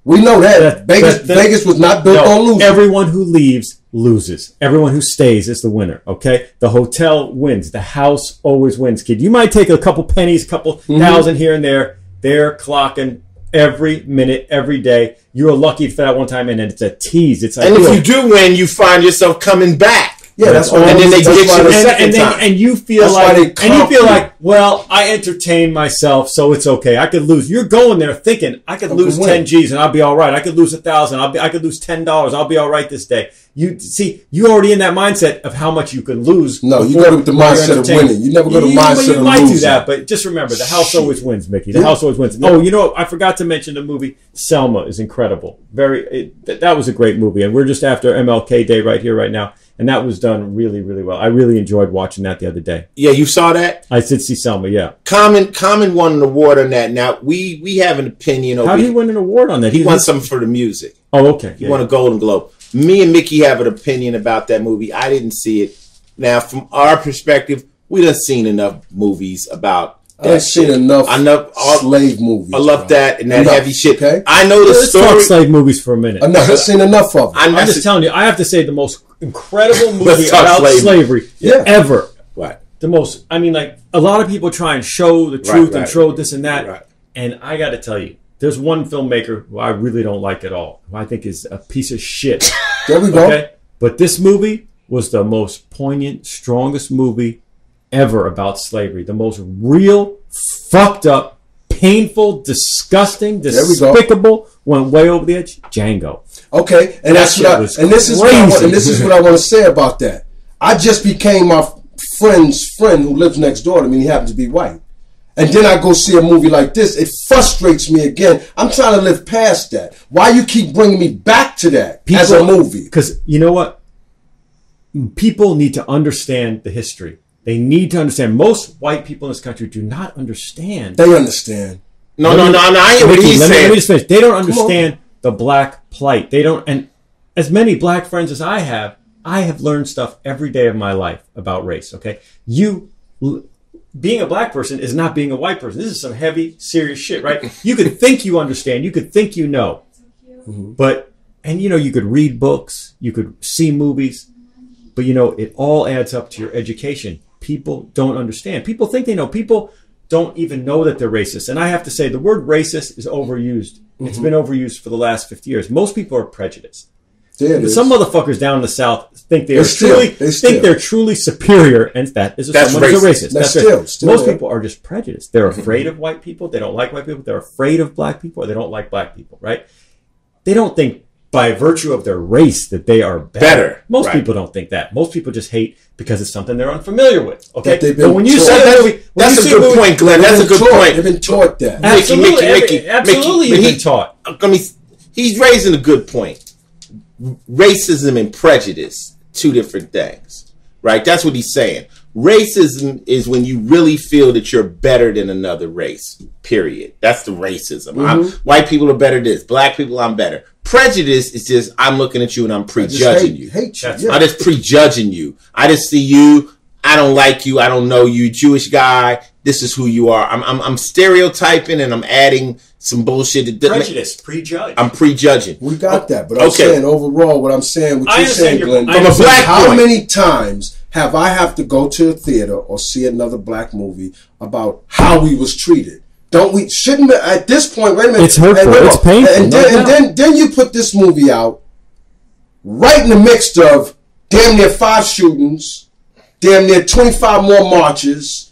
We know that. Vegas was not built on losing. Everyone who leaves loses. Everyone who stays is the winner. Okay, the hotel wins. The house always wins, kid. You might take a couple pennies, couple thousand here and there. They're clocking every minute, every day. You're lucky for that one time, and it's a tease. It's and if you do win, you find yourself coming back. Yeah, that's all. And then they get you the second time. And you feel like, well, I entertain myself, so it's okay. I could lose. You're going there thinking I could lose 10 G's and I'll be all right. I could lose 1,000. I could lose $10. I'll be all right this day. You're already in that mindset of how much you could lose. No, you go with the mindset of winning. You never go to the mindset of losing. You might do that, but just remember, the house always wins, Mickey. The house always wins. Oh, you know, I forgot to mention the movie Selma is incredible. That was a great movie, and we're just after MLK Day right here, right now. And that was done really, really well. I really enjoyed watching that the other day. Yeah, you saw that? I did see Selma, yeah. Common won an award on that. Now, we have an opinion. How did he win an award on that? He won something for the music. Oh, okay. He won a Golden Globe. Me and Mickey have an opinion about that movie. I didn't see it. Now, from our perspective, we done seen enough movies about I've seen enough slave movies. I love that and that heavy shit. Okay? I know the story. Let's talk slave movies for a minute. I've seen enough of them. I'm just telling you, I have to say the most incredible movie about slavery ever. Right. The most, I mean, like, a lot of people try and show the truth and show this and that. Right. And I got to tell you, there's one filmmaker who I really don't like at all, who I think is a piece of shit. There we go. Okay? But this movie was the most poignant, strongest movie ever about slavery. The most real, fucked up, painful, disgusting, There we go. despicable, went way over the edge. Django. Okay, and this is what I want to say about that. I just became my friend's friend who lives next door to me. He happens to be white. And then I go see a movie like this. It frustrates me again. I'm trying to live past that. Why you keep bringing me back to that as a movie? Because you know what? People need to understand the history. They need to understand. Most white people in this country do not understand. They understand. No. I hear what he's saying. Let me just finish. They don't understand the black plight. They don't. And as many black friends as I have learned stuff every day of my life about race. Okay, being a black person is not being a white person. This is some heavy, serious shit, right? You could think you understand. You could think you know. But, and you could read books. You could see movies. But, it all adds up to your education. People don't understand. People think they know. People don't even know that they're racist. And I have to say, the word racist is overused. It's been overused for the last 50 years. Most people are prejudiced. But some motherfuckers down in the South think they're truly superior, and that is someone who's a racist. That's still most people are just prejudiced. They're afraid of white people. They don't like white people. They're afraid of black people. Or they don't like black people. Right? They don't think by virtue of their race that they are better. Most people don't think that. Most people just hate because it's something they're unfamiliar with. Okay, but when you see a movie, that's a good point, Glenn. That's a good point. They've been taught that. Absolutely, you've been taught. He's raising a good point. Racism and prejudice, two different things, right? That's what he's saying. Racism is when you really feel that you're better than another race, period. That's the racism. White people are better than this. Black people, I'm better. Prejudice is just, I'm looking at you and I'm prejudging you. Hate you. I'm just prejudging you. I just see you. I don't like you. I don't know you. Jewish guy. This is who you are. I'm stereotyping and I'm adding some bullshit. Prejudice, prejudge. I'm prejudging. We got that, but I'm saying overall, what I'm saying, what you're saying, Glenn, from a black how many times have I have to go to a theater or see another black movie about how we was treated? Don't we? Shouldn't at this point? Wait a minute. It's hurtful. It's painful. And then you put this movie out right in the midst of damn near 5 shootings, damn near 25 more marches.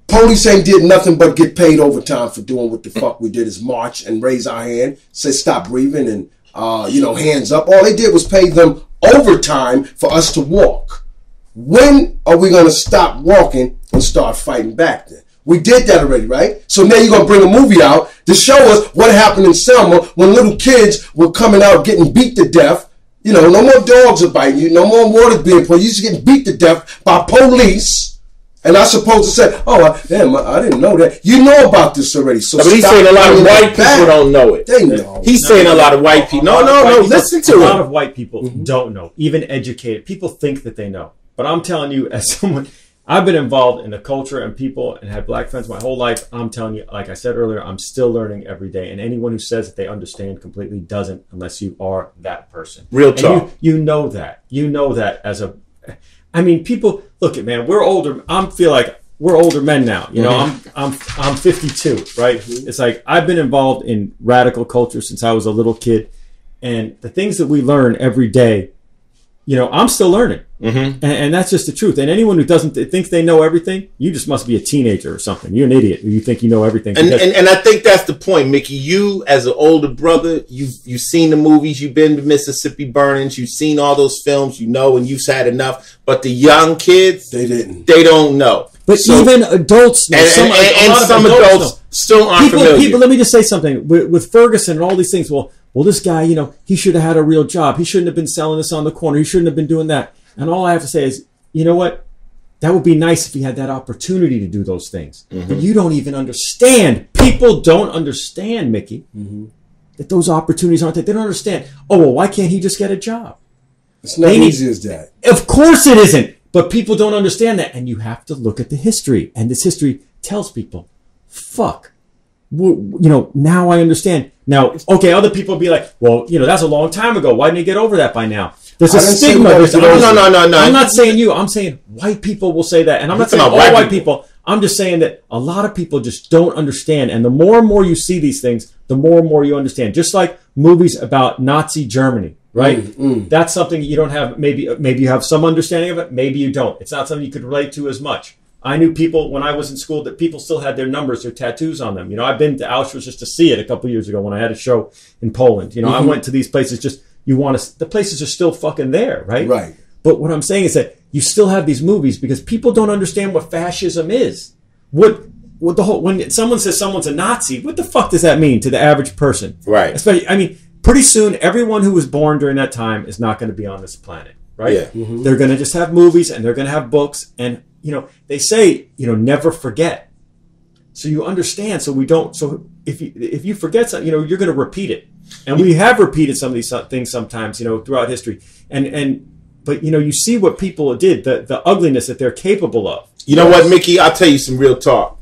Police ain't did nothing but get paid overtime for doing what the fuck we did is march and raise our hand, say stop breathing and hands up. All they did was pay them overtime for us to walk. When are we going to stop walking and start fighting back then? We did that already, right? So now you're going to bring a movie out to show us what happened in Selma when little kids were coming out getting beat to death. No more dogs are biting you. No more water being poured. You're just getting beat to death by police. And I'm supposed to say, I didn't know that. You know about this already. So but he's saying a lot of white people don't know it. They know. He's saying a lot of white people. No. Listen to him. A lot of white people don't know. Even educated people think that they know. But I'm telling you, as someone, I've been involved in the culture and people and had black friends my whole life. I'm telling you, like I said earlier, I'm still learning every day. And anyone who says that they understand completely doesn't unless you are that person. Real talk. You know that. You know that as a... people look at, man, we're older. I feel like we're older men now. I'm 52, right? It's like I've been involved in radical culture since I was a little kid, and the things that we learn every day, I'm still learning, and that's just the truth. And anyone who thinks they know everything, you just must be a teenager or something. You're an idiot. You think you know everything. And I think that's the point, Mickey. You, as an older brother, you've seen the movies. You've been to Mississippi Burnings. You've seen all those films. And you've had enough. But the young kids, they don't know. But even adults know. Some adults still aren't familiar. Let me just say something. With Ferguson and all these things, well, this guy, he should have had a real job. He shouldn't have been selling this on the corner. He shouldn't have been doing that. And all I have to say is, you know what? That would be nice if he had that opportunity to do those things. But you don't even understand. People don't understand, Mickey, that those opportunities aren't there. They don't understand. Oh, well, why can't he just get a job? It's not easy as that. Of course it isn't. But people don't understand that. And you have to look at the history. And this history tells people, fuck. Now I understand. Now, okay, other people be like, well, that's a long time ago. Why didn't you get over that by now? There's a stigma. No. I'm not saying you. I'm saying white people will say that. And I'm not saying all white people. I'm just saying that a lot of people just don't understand. And the more and more you see these things, the more and more you understand. Just like movies about Nazi Germany, right? That's something you don't have. Maybe you have some understanding of it. Maybe you don't. It's not something you could relate to as much. I knew people when I was in school that people still had their numbers, their tattoos on them. You know, I've been to Auschwitz just to see it a couple of years ago when I had a show in Poland. You know, I went to these places just, the places are still fucking there, right? Right. But what I'm saying is that you still have these movies because people don't understand what fascism is. What the whole, when someone says someone's a Nazi, what the fuck does that mean to the average person? Right. Especially, I mean, pretty soon everyone who was born during that time is not going to be on this planet, right? Yeah. Mm-hmm. They're going to just have movies and they're going to have books, and you know, they say, you know, never forget. So you understand. So we don't. So if you forget something, you know, you're going to repeat it, and we have repeated some of these things sometimes, you know, throughout history. But you know, you see what people did, the ugliness that they're capable of. You know what, Mickey? I'll tell you some real talk.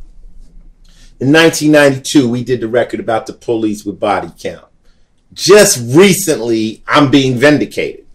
In 1992, we did the record about the police with body count. Just recently, I'm being vindicated.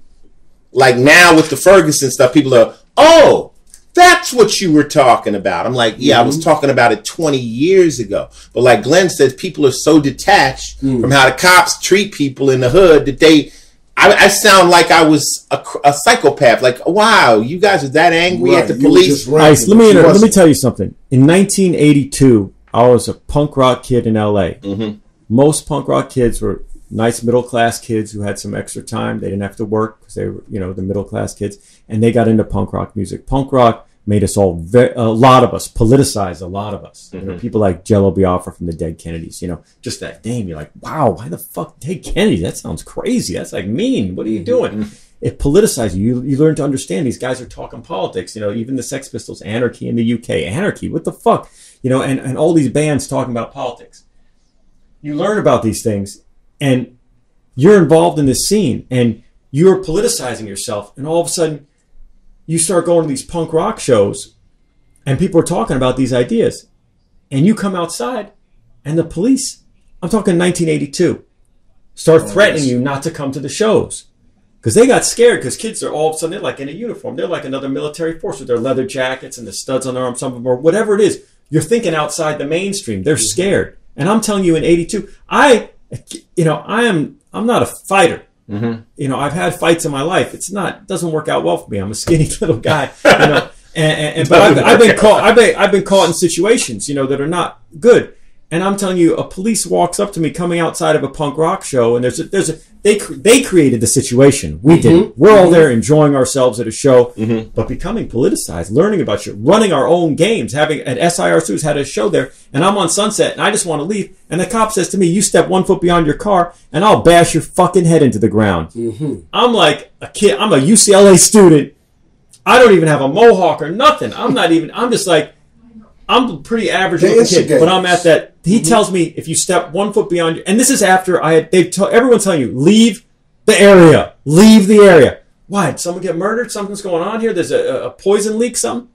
Like now with the Ferguson stuff, people are, oh, that's what you were talking about. I'm like, yeah, I was talking about it 20 years ago. But like Glenn says, people are so detached from how the cops treat people in the hood that I sound like I was a psychopath. Like, wow, you guys are that angry at the police? Ice, let me tell you something. In 1982, I was a punk rock kid in L.A. Mm-hmm. Most punk rock kids were nice middle-class kids who had some extra time. They didn't have to work because they were, you know, the middle-class kids. And they got into punk rock music. Punk rock made us all, a lot of us, politicized a lot of us. Mm-hmm. You know, people like Jello Biafra from the Dead Kennedys, you know, just that name. You're like, wow, why the fuck Dead Kennedy? That sounds crazy. That's like mean. What are you doing? Mm-hmm. It politicized you. You learn to understand these guys are talking politics. You know, even the Sex Pistols, Anarchy in the UK. Anarchy, what the fuck? You know, and all these bands talking about politics. You learn about these things, and you're involved in this scene, and you're politicizing yourself, and all of a sudden, you start going to these punk rock shows, and people are talking about these ideas, and you come outside, and the police, I'm talking 1982, start threatening you not to come to the shows. Because they got scared, because kids are all of a sudden, they're like in a uniform. They're like another military force with their leather jackets and the studs on their arms, some of them, or whatever it is. You're thinking outside the mainstream. They're scared. And I'm telling you, in 82, I'm not a fighter. Mm-hmm. You know, I've had fights in my life. It doesn't work out well for me. I'm a skinny little guy, you know, but I've been caught in situations, you know, that are not good. And I'm telling you, a police walks up to me coming outside of a punk rock show, and they created the situation. We didn't. We're all there enjoying ourselves at a show, but becoming politicized, learning about shit, running our own games, having at SIR2's had a show there, and I'm on Sunset, and I just want to leave, and the cop says to me, you step 1 foot beyond your car, and I'll bash your fucking head into the ground. I'm like a kid. I'm a UCLA student. I don't even have a mohawk or nothing. I'm just like, I'm a pretty average looking kid, but I'm at that. He tells me if you step 1 foot beyond, and this is after everyone's telling you, leave the area. Leave the area. Why? Did someone get murdered? Something's going on here? There's a poison leak, something?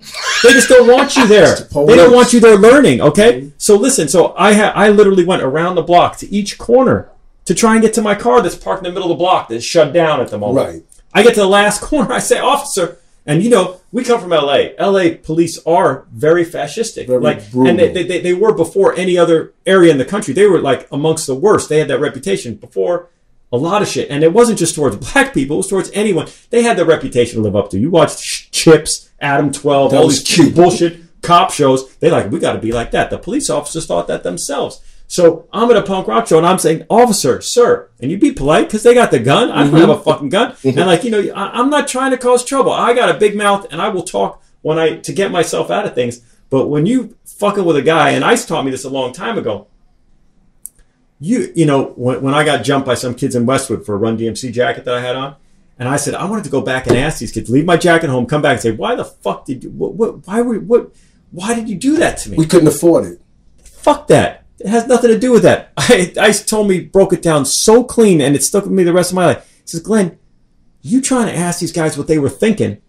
They just don't want you there. They don't want you there learning, okay? So listen, I literally went around the block to each corner to try and get to my car that's parked in the middle of the block that's shut down at the moment. Right. I get to the last corner. I say, officer, and you know, we come from LA. LA police are very fascistic. Brutal. And they were before any other area in the country. They were like amongst the worst. They had that reputation before a lot of shit. And it wasn't just towards black people, it was towards anyone. They had the reputation to live up to. You watched Chips, Adam 12, all these bullshit cop shows. They like, we got to be like that. The police officers thought that themselves. So I'm at a punk rock show and I'm saying, officer, sir, and you be polite because they got the gun. I don't have a fucking gun. And like, you know, I'm not trying to cause trouble. I got a big mouth and I will talk to get myself out of things. But when you fucking with a guy, and Ice taught me this a long time ago, you know, when I got jumped by some kids in Westwood for a Run DMC jacket that I had on, and I said, I wanted to go back and ask these kids, leave my jacket home, come back and say, why the fuck did you, why did you do that to me? We couldn't afford it. Fuck that. It has nothing to do with that. Ice told me, broke it down so clean, and it stuck with me the rest of my life. He says, Glenn, you trying to ask these guys what they were thinking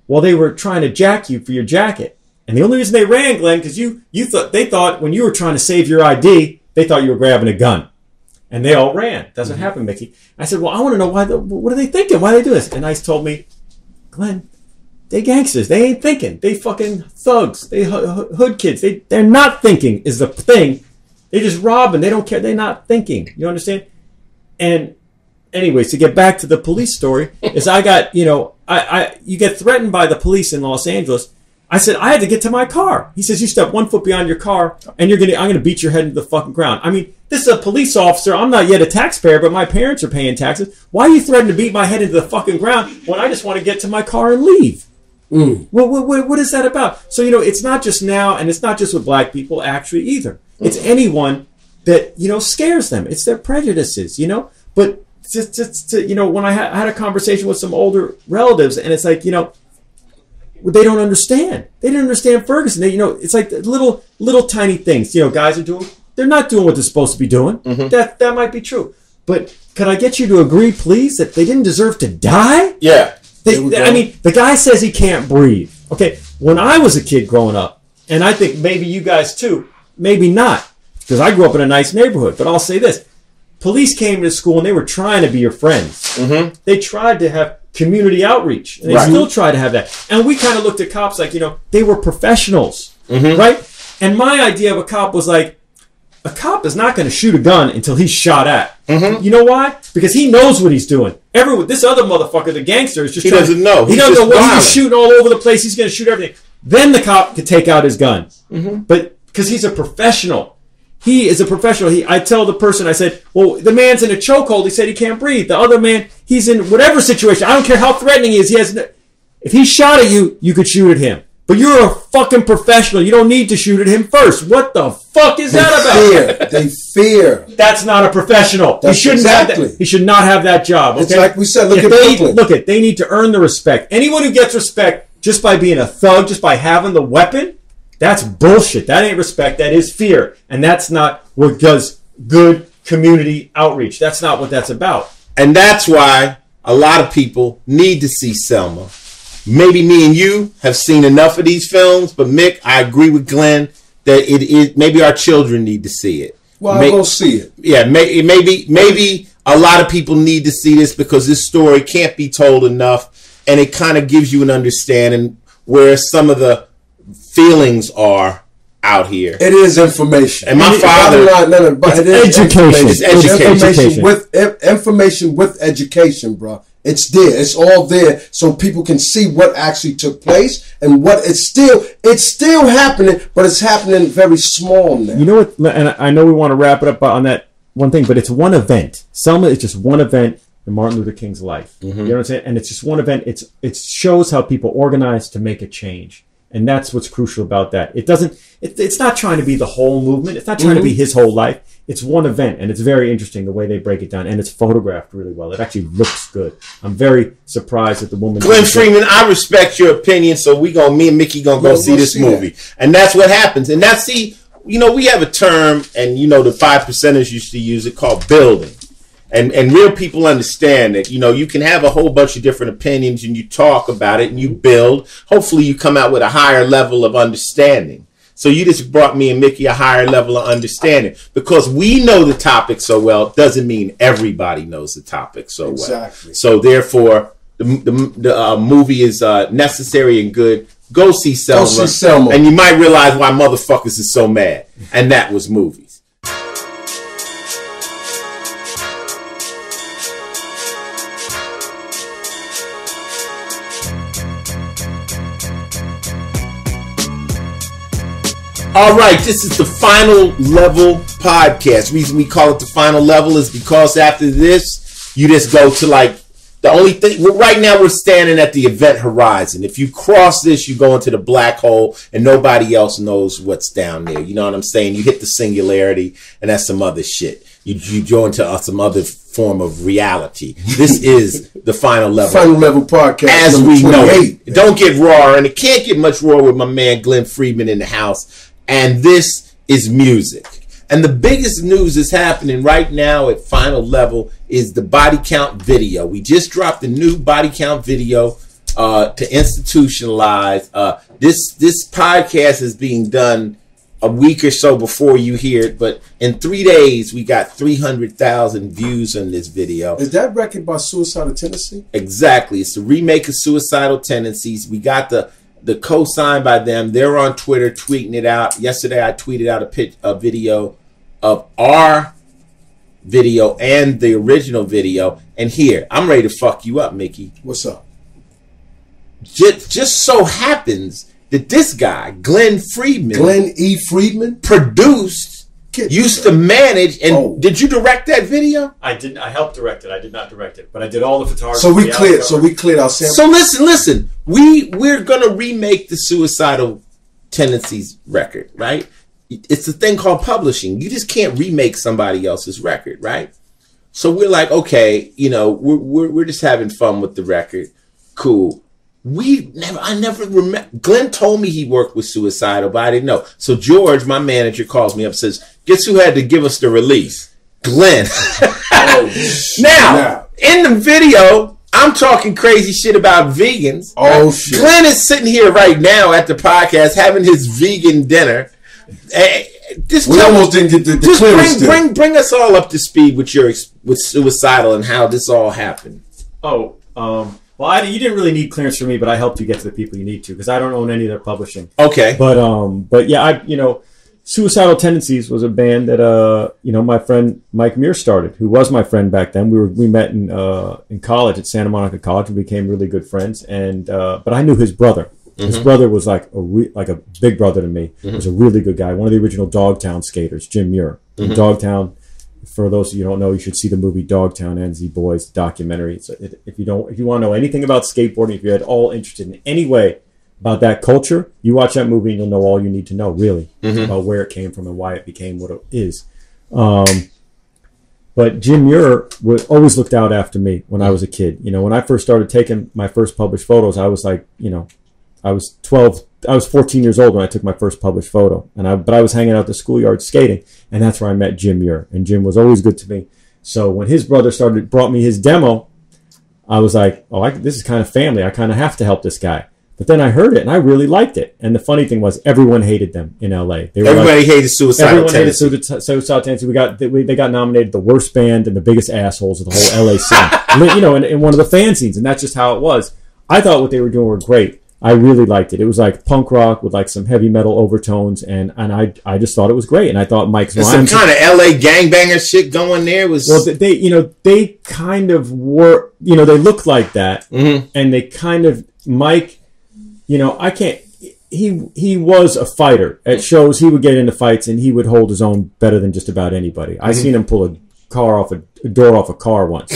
while they were trying to jack you for your jacket. And the only reason they ran, Glenn, because they thought when you were trying to save your ID, they thought you were grabbing a gun. And they all ran. Doesn't happen, Mickey. I said, well, I want to know what are they thinking? Why do they do this? And Ice told me, Glenn, they gangsters. They ain't thinking. They fucking thugs. They hood kids. They're not thinking is the thing. They just robbing. They don't care. They're not thinking. You understand? And anyways, to get back to the police story, is I got, you know, you get threatened by the police in Los Angeles, I said, I had to get to my car. He says, you step 1 foot beyond your car and I'm going to beat your head into the fucking ground. I mean, this is a police officer. I'm not yet a taxpayer, but my parents are paying taxes. Why are you threatening to beat my head into the fucking ground when I just want to get to my car and leave? What is that about? So, it's not just now, and it's not just with black people actually either. It's anyone that, scares them. It's their prejudices, But just when I had a conversation with some older relatives, and it's like, they don't understand. They didn't understand Ferguson. It's like little tiny things. Guys are doing. They're not doing what they're supposed to be doing. Mm-hmm. That might be true. But could I get you to agree, please, that they didn't deserve to die? Yeah. The guy says he can't breathe. Okay. When I was a kid growing up, and I think maybe you guys too, maybe not, because I grew up in a nice neighborhood. But I'll say this: police came to school and they were trying to be your friends. Mm-hmm. They tried to have community outreach, and they still try to have that. And we kind of looked at cops like, they were professionals, right? And my idea of a cop was like, a cop is not going to shoot a gun until he's shot at. Mm-hmm. You know why? Because he knows what he's doing. This other motherfucker, the gangster, is just doesn't know. He doesn't know what he's shooting all over the place. He's going to shoot everything. Then the cop could take out his gun. Mm-hmm. But because he's a professional. He is a professional. I tell the person, I said, well, the man's in a chokehold. He said he can't breathe. The other man, he's in whatever situation. I don't care how threatening he is. If he shot at you, you could shoot at him. But you're a fucking professional. You don't need to shoot at him first. What the fuck is that about? They fear. That's not a professional. He shouldn't have that. He should not have that job. Okay? It's like we said, they need to earn the respect. Anyone who gets respect just by being a thug, just by having the weapon, that's bullshit. That ain't respect. That is fear. And that's not what does good community outreach. That's not what that's about. And that's why a lot of people need to see Selma. Maybe me and you have seen enough of these films, but Mick, I agree with Glenn that maybe our children need to see it. Well, I'll go see it. Yeah, maybe a lot of people need to see this because this story can't be told enough, and it kind of gives you an understanding where some of the feelings are out here. It is information. And my father, it's education. It's information with education, bro. It's there. It's all there, so people can see what actually took place and what it's still happening, but it's happening very small now. You know what? And I know we want to wrap it up on that one thing, but it's one event. Selma is just one event in Martin Luther King's life. Mm-hmm. You know what I'm saying? And it's just one event. It shows how people organize to make a change. And that's what's crucial about that. It's not trying to be the whole movement. It's not trying to be his whole life. It's one event, and it's very interesting the way they break it down, and it's photographed really well. It actually looks good. I'm very surprised that the woman... Glenn Freeman, I respect your opinion, so me and Mickey gonna go see this movie. That. And that's what happens. And that's, we have a term, and the 5%ers used to use it, called building. And real people understand that, you can have a whole bunch of different opinions, and you talk about it, and you build. Hopefully you come out with a higher level of understanding. So you just brought me and Mickey a higher level of understanding. Because we know the topic so well doesn't mean everybody knows the topic so well. Exactly. So therefore, the movie is necessary and good. Go see Selma. Go see Selma. And you might realize why motherfuckers is so mad. And that was movies. All right, this is the Final Level Podcast. The reason we call it the Final Level is because after this, you just go to the only thing. Right now, we're standing at the event horizon. If you cross this, you go into the black hole, and nobody else knows what's down there. You know what I'm saying? You hit the singularity, and that's some other shit. You go into some other form of reality. This is the Final Level. Final Level Podcast. As we know it. Don't get raw, and it can't get much raw with my man Glenn Freeman in the house. And this is music. And the biggest news that's happening right now at Final Level is the body count video. We just dropped a new body count video to institutionalize. This podcast is being done a week or so before you hear it, but in 3 days we got 300,000 views on this video. Is that record by Suicidal Tendency? Exactly. It's a remake of Suicidal Tendencies. We got the co-signed by them. They're on Twitter tweeting it out. Yesterday I tweeted out a video of our video and the original video. And here, I'm ready to fuck you up, Mickey. What's up? Just so happens that this guy, Glenn E. Friedman, produced, used to manage, and did you direct that video? I didn't. I helped direct it. I did not direct it, but I did all the photography. So we cleared our sample. So listen. We're gonna remake the Suicidal Tendencies record, right? It's a thing called publishing. You just can't remake somebody else's record, right? So we're like, okay, we're just having fun with the record. Cool. I never remember. Glenn told me he worked with Suicidal, but I didn't know. So George, my manager, calls me up and says, guess who had to give us the release? Glenn. Now, in the video, I'm talking crazy shit about vegans. Oh, shit. Glenn is sitting here right now at the podcast having his vegan dinner. We almost didn't get the clearance. Bring us all up to speed with Suicidal and how this all happened. Well, you didn't really need clearance from me, but I helped you get to the people you need to because I don't own any of their publishing. Okay. But yeah, Suicidal Tendencies was a band that my friend Mike Muir started, who was my friend back then. We met in college at Santa Monica College and became really good friends. And but I knew his brother. Mm-hmm. His brother was like a big brother to me. Mm-hmm. He was a really good guy. One of the original Dogtown skaters, Jim Muir. Mm-hmm. Dogtown. For those of you who don't know, you should see the movie Dogtown NZ Boys documentary. So if you want to know anything about skateboarding, if you're at all interested in any way about that culture, you watch that movie and you'll know all you need to know, really, about where it came from and why it became what it is. But Jim Muir always looked out after me when I was a kid. When I first started taking my first published photos, I was like, I was 14 years old when I took my first published photo, but I was hanging out at the schoolyard skating, and that's where I met Jim Muir. And Jim was always good to me. So when his brother brought me his demo, I was like, this is kind of family. I kind of have to help this guy. But then I heard it, and I really liked it. And the funny thing was, everyone hated them in L.A. Everybody hated Suicidal Tendencies. Everyone hated Suicidal Tendencies. They got nominated the worst band and the biggest assholes of the whole L.A. scene. In one of the fan scenes, and that's just how it was. I thought what they were doing were great. I really liked it. It was like punk rock with like some heavy metal overtones, and I just thought it was great. And I thought Mike's lines, some kind of LA gangbanger shit going there was. Well, they kind of were. They looked like that, and they kind of Mike. I can't. He was a fighter at shows. He would get into fights, and he would hold his own better than just about anybody. I seen him pull a door off a car once.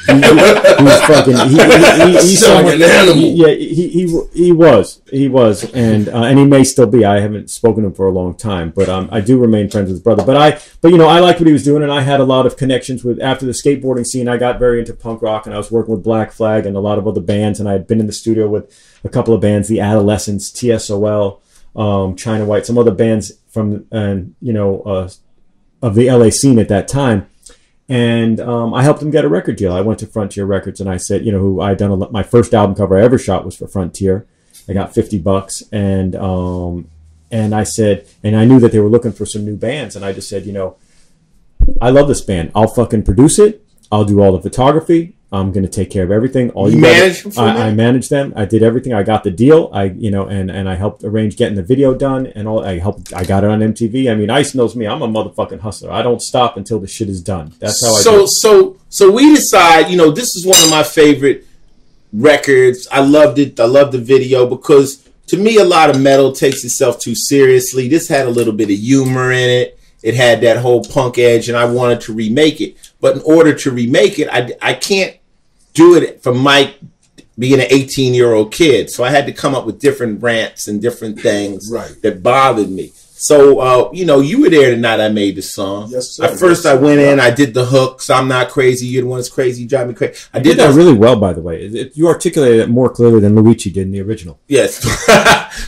He was fucking. He's like an animal. Yeah, he was, and he may still be. I haven't spoken to him for a long time, but I do remain friends with his brother. But I liked what he was doing, and I had a lot of connections with. After the skateboarding scene, I got very into punk rock, and I was working with Black Flag and a lot of other bands, and I had been in the studio with a couple of bands, the Adolescents, TSOL, China White, some other bands from of the LA scene at that time. And I helped him get a record deal. I went to Frontier Records and I said, who I had done my first album cover I ever shot was for Frontier. I got $50, and I said, and I knew that they were looking for some new bands, and I just said, I love this band. I'll fucking produce it. I'll do all the photography. I'm going to take care of everything. You managed them? I managed them. I did everything. I got the deal. And I helped arrange getting the video done and all. I got it on MTV. I mean, Ice knows me. I'm a motherfucking hustler. I don't stop until the shit is done. That's how I do it. So we decide, this is one of my favorite records. I loved it. I loved the video because to me, a lot of metal takes itself too seriously. This had a little bit of humor in it. It had that whole punk edge, and I wanted to remake it. But in order to remake it, I can't do it from Mike being an 18-year-old kid. So I had to come up with different rants and different things that bothered me. So, you were there the night I made the song. Yes, sir. At first, I went in, I did the hooks. I'm not crazy. You're the one that's crazy. You drive me crazy. I did that really well, by the way. You articulated it more clearly than Luigi did in the original. Yes.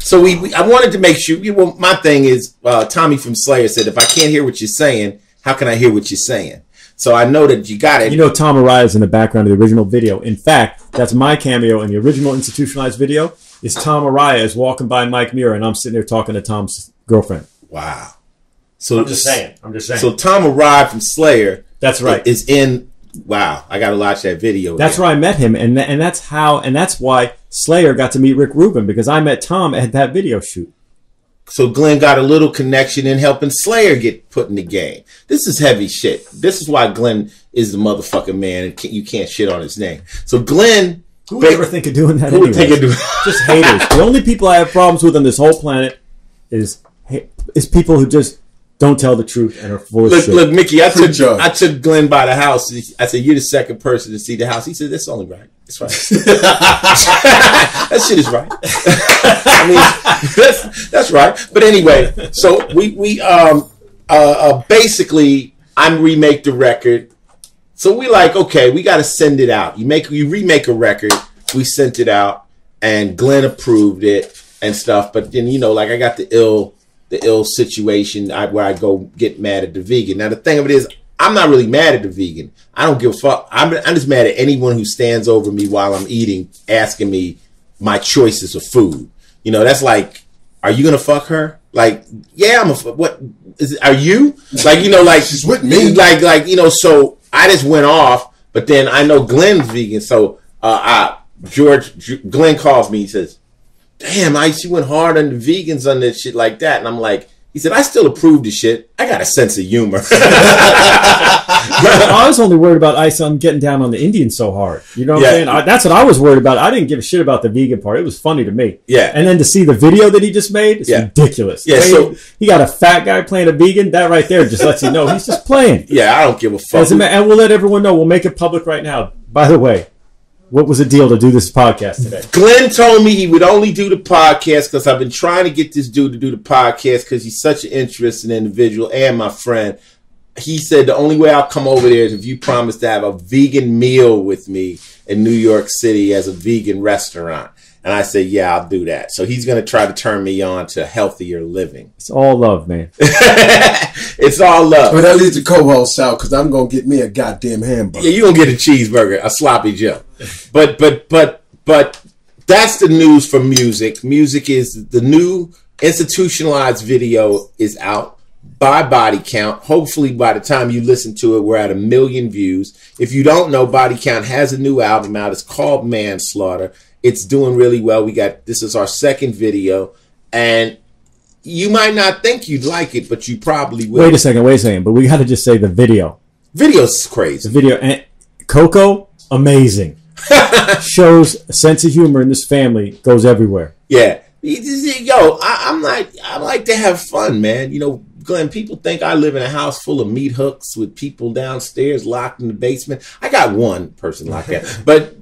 So I wanted to make sure, my thing is, Tommy from Slayer said, if I can't hear what you're saying, how can I hear what you're saying? So I know that you got it. Tom Araya's in the background of the original video. In fact, that's my cameo in the original institutionalized video. Is Tom Araya is walking by Mike Muir, and I'm sitting there talking to Tom's girlfriend. Wow. So I'm just saying. So Tom Araya from Slayer. That's right. Is in. Wow. I got to watch that video. That's where I met him, and that's why Slayer got to meet Rick Rubin, because I met Tom at that video shoot. So Glenn got a little connection in helping Slayer get put in the game. This is heavy shit. This is why Glenn is the motherfucking man, and you can't shit on his name. So Glenn Who would ever think of doing that? Who would think of doing Just haters. The only people I have problems with on this whole planet is people who just don't tell the truth and are full of shit. Look, Mickey, I took Glenn by the house. I said, "You're the second person to see the house." He said, "That's only right. That's right. That shit is right." I mean, that's right. But anyway, so we basically I remake the record. So we like, okay, we got to send it out. You remake a record. We sent it out, and Glenn approved it and stuff. But then like I got the ill situation where I go get mad at the vegan. Now the thing of it is, I'm not really mad at the vegan. I don't give a fuck. I'm just mad at anyone who stands over me while I'm eating, asking me my choices of food. That's like, are you gonna fuck her? Like, yeah, what is it? Are you? Like, like she's with me. Like, so I just went off, but then I know Glenn's vegan, so Glenn calls me. He says, "Damn, she went hard on the vegans on this shit like that," and I'm like, he said, "I still approve the shit. I got a sense of humor." I was only worried about Ice on getting down on the Indians so hard. You know what I'm saying? That's what I was worried about. I didn't give a shit about the vegan part. It was funny to me. Yeah. And then to see the video that he just made, it's ridiculous. Yeah. So he got a fat guy playing a vegan. That right there just lets you know he's just playing. Yeah, I don't give a fuck. And we'll let everyone know. We'll make it public right now. By the way, what was the deal to do this podcast today? Glenn told me he would only do the podcast because I've been trying to get this dude to do the podcast because he's such an interesting individual and my friend. He said the only way I'll come over there is if you promise to have a vegan meal with me in New York City as a vegan restaurant. And I said, yeah, I'll do that. So he's going to try to turn me on to healthier living. It's all love, man. It's all love. But that leaves the co-host out because I'm going to get me a goddamn hamburger. Yeah, you're going to get a cheeseburger, a sloppy Joe. But that's the news for music. Music is the new institutionalized video is out by Body Count. Hopefully by the time you listen to it, we're at 1 million views. If you don't know, Body Count has a new album out. It's called Manslaughter. It's doing really well. This is our second video, and you might not think you'd like it, but you probably will. Wait a second. But we got to just say the video. Video's crazy. The video, and Coco, amazing. Shows a sense of humor in this family, goes everywhere. Yeah. Yo, I like to have fun, man. Glenn, people think I live in a house full of meat hooks with people downstairs locked in the basement. I got one person like that. But,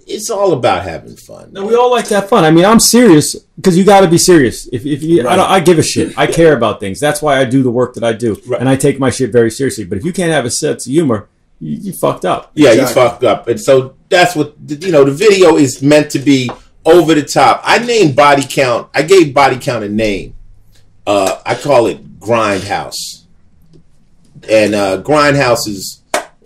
it's all about having fun. No, we all like to have fun. I mean, I'm serious because you got to be serious. If you, right. I give a shit. I care about things. That's why I do the work that I do, right. And I take my shit very seriously. But if you can't have a sense of humor, you fucked up. Yeah, exactly. You fucked up. And so that's what the video is meant to be over the top. I named Body Count. I gave Body Count a name. I call it Grindhouse, and Grindhouse is.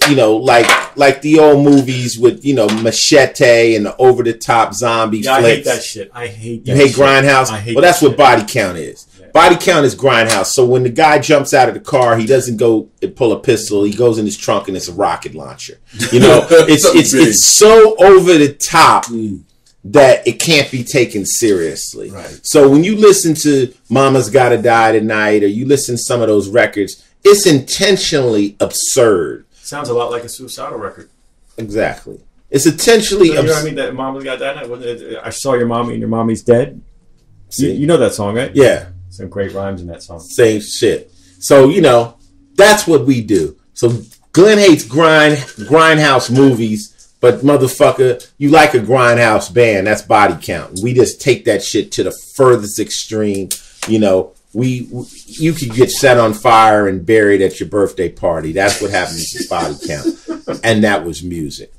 Like the old movies with, Machete and the over-the-top zombie flicks. I hate that shit. I hate that shit. You hate Grindhouse? I hate Well, that's that what Body Count is. Yeah. Body Count is Grindhouse. So when the guy jumps out of the car, he doesn't go and pull a pistol. He goes in his trunk and it's a rocket launcher. It's so over the top that it can't be taken seriously. Right. So when you listen to Mama's Gotta Die Tonight or you listen to some of those records, it's intentionally absurd. Sounds a lot like a suicidal record. Exactly. It's intentionally... You know what I mean? That Mama's Got That. I saw your mommy and your mommy's dead. You know that song, right? Yeah. Some great rhymes in that song. Same shit. So, that's what we do. So Glenn hates grindhouse movies, but motherfucker, you like a grindhouse band. That's Body Count. We just take that shit to the furthest extreme, You could get set on fire and buried at your birthday party. That's what happens to Body Count. And that was music.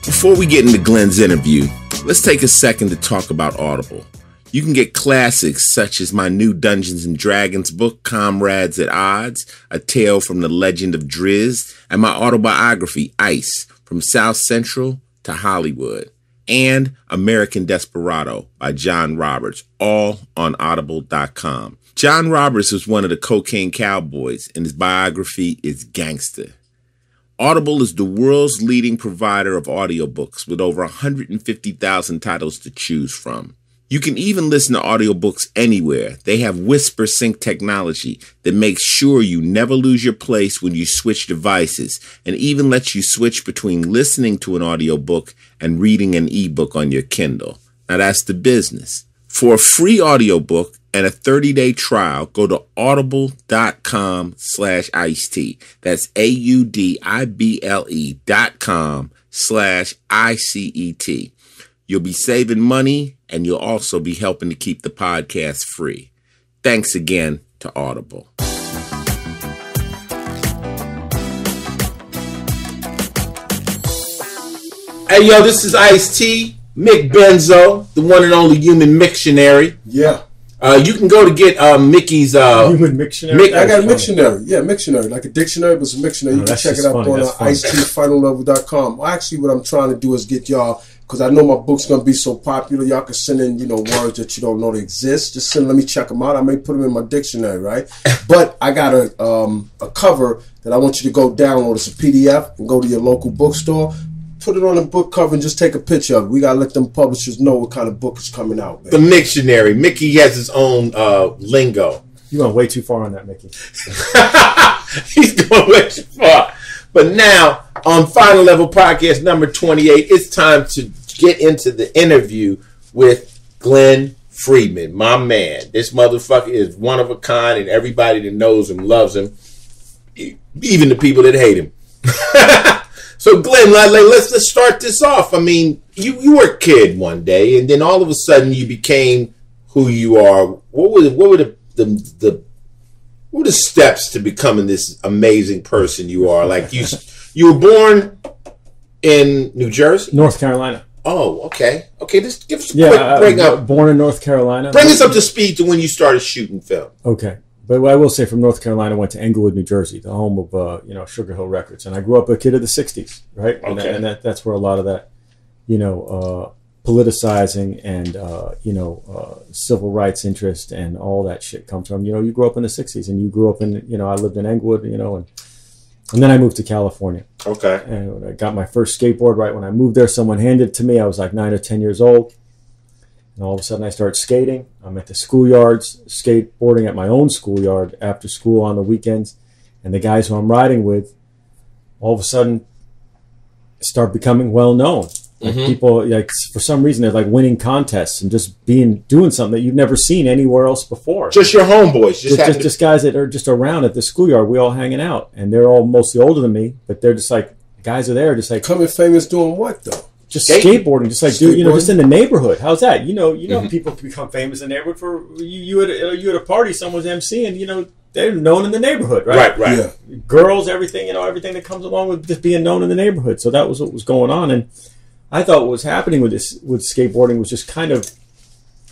Before we get into Glenn's interview, let's take a second to talk about Audible. You can get classics such as my new Dungeons & Dragons book, Comrades at Odds, A Tale from the Legend of Drizzt, and my autobiography, Ice, From South Central to Hollywood, and American Desperado by John Roberts, all on Audible.com. John Roberts was one of the cocaine cowboys, and his biography is gangster. Audible is the world's leading provider of audiobooks with over 150,000 titles to choose from. You can even listen to audiobooks anywhere. They have Whisper Sync technology that makes sure you never lose your place when you switch devices, and even lets you switch between listening to an audiobook and reading an ebook on your Kindle. Now that's the business. For a free audiobook and a 30-day trial, go to audible.com/iced. That's audible.com/ICET. You'll be saving money, and you'll also be helping to keep the podcast free. Thanks again to Audible. Hey, yo, this is Ice-T, Mick Benzo, the one and only human mictionary. Yeah. You can go to get Mickey's... human mictionary? I got a mictionary. Yeah, mictionary. Like a dictionary, but it's a mictionary. You can check it out on IceTFinalLevel.com. Well, actually, what I'm trying to do is get y'all... Because I know my book's going to be so popular, y'all can send in, words that you don't know they exist. Just let me check them out. I may put them in my dictionary, right? But I got a cover that I want you to go download. It's a PDF and go to your local bookstore. Put it on a book cover and just take a picture of it. We got to let them publishers know what kind of book is coming out, man. The Mictionary. Mickey has his own lingo. You're going way too far on that, Mickey. He's going way too far. But now, on Final Level Podcast number 28, it's time to get into the interview with Glenn Friedman, my man. This motherfucker is one of a kind, and everybody that knows him loves him, even the people that hate him. So, Glenn, let's start this off. I mean, you were a kid one day, and then all of a sudden you became who you are. What were the steps to becoming this amazing person you are? Like you were born in New Jersey? North Carolina. Oh, okay. Okay, just give us a quick bring up. Born in North Carolina. Bring us up to speed to when you started shooting film. Okay. But what I will say, from North Carolina, I went to Englewood, New Jersey, the home of Sugar Hill Records. And I grew up a kid of the 60s, right? Okay. And that's where a lot of that, politicizing and, civil rights interest and all that shit comes from. You grew up in the 60s, and you grew up in, I lived in Englewood, and then I moved to California. Okay. And I got my first skateboard right when I moved there. Someone handed it to me. I was like 9 or 10 years old. And all of a sudden I started skating. I'm at the schoolyards, skateboarding at my own schoolyard after school on the weekends. And the guys who I'm riding with, all of a sudden, start becoming well known. Like people, for some reason, they're like winning contests and just doing something that you've never seen anywhere else before. Just your homeboys, just guys that are just around at the schoolyard. We all hanging out, and they're all mostly older than me, but they're just like, guys are there, just like coming famous doing what though? Just skateboarding, just like just in the neighborhood. How's that? People can become famous in the neighborhood for you at a party, someone's emceeing. They're known in the neighborhood, right? Right. Yeah. Girls, everything that comes along with just being known in the neighborhood. So that was what was going on, and I thought what was happening with skateboarding was just kind of,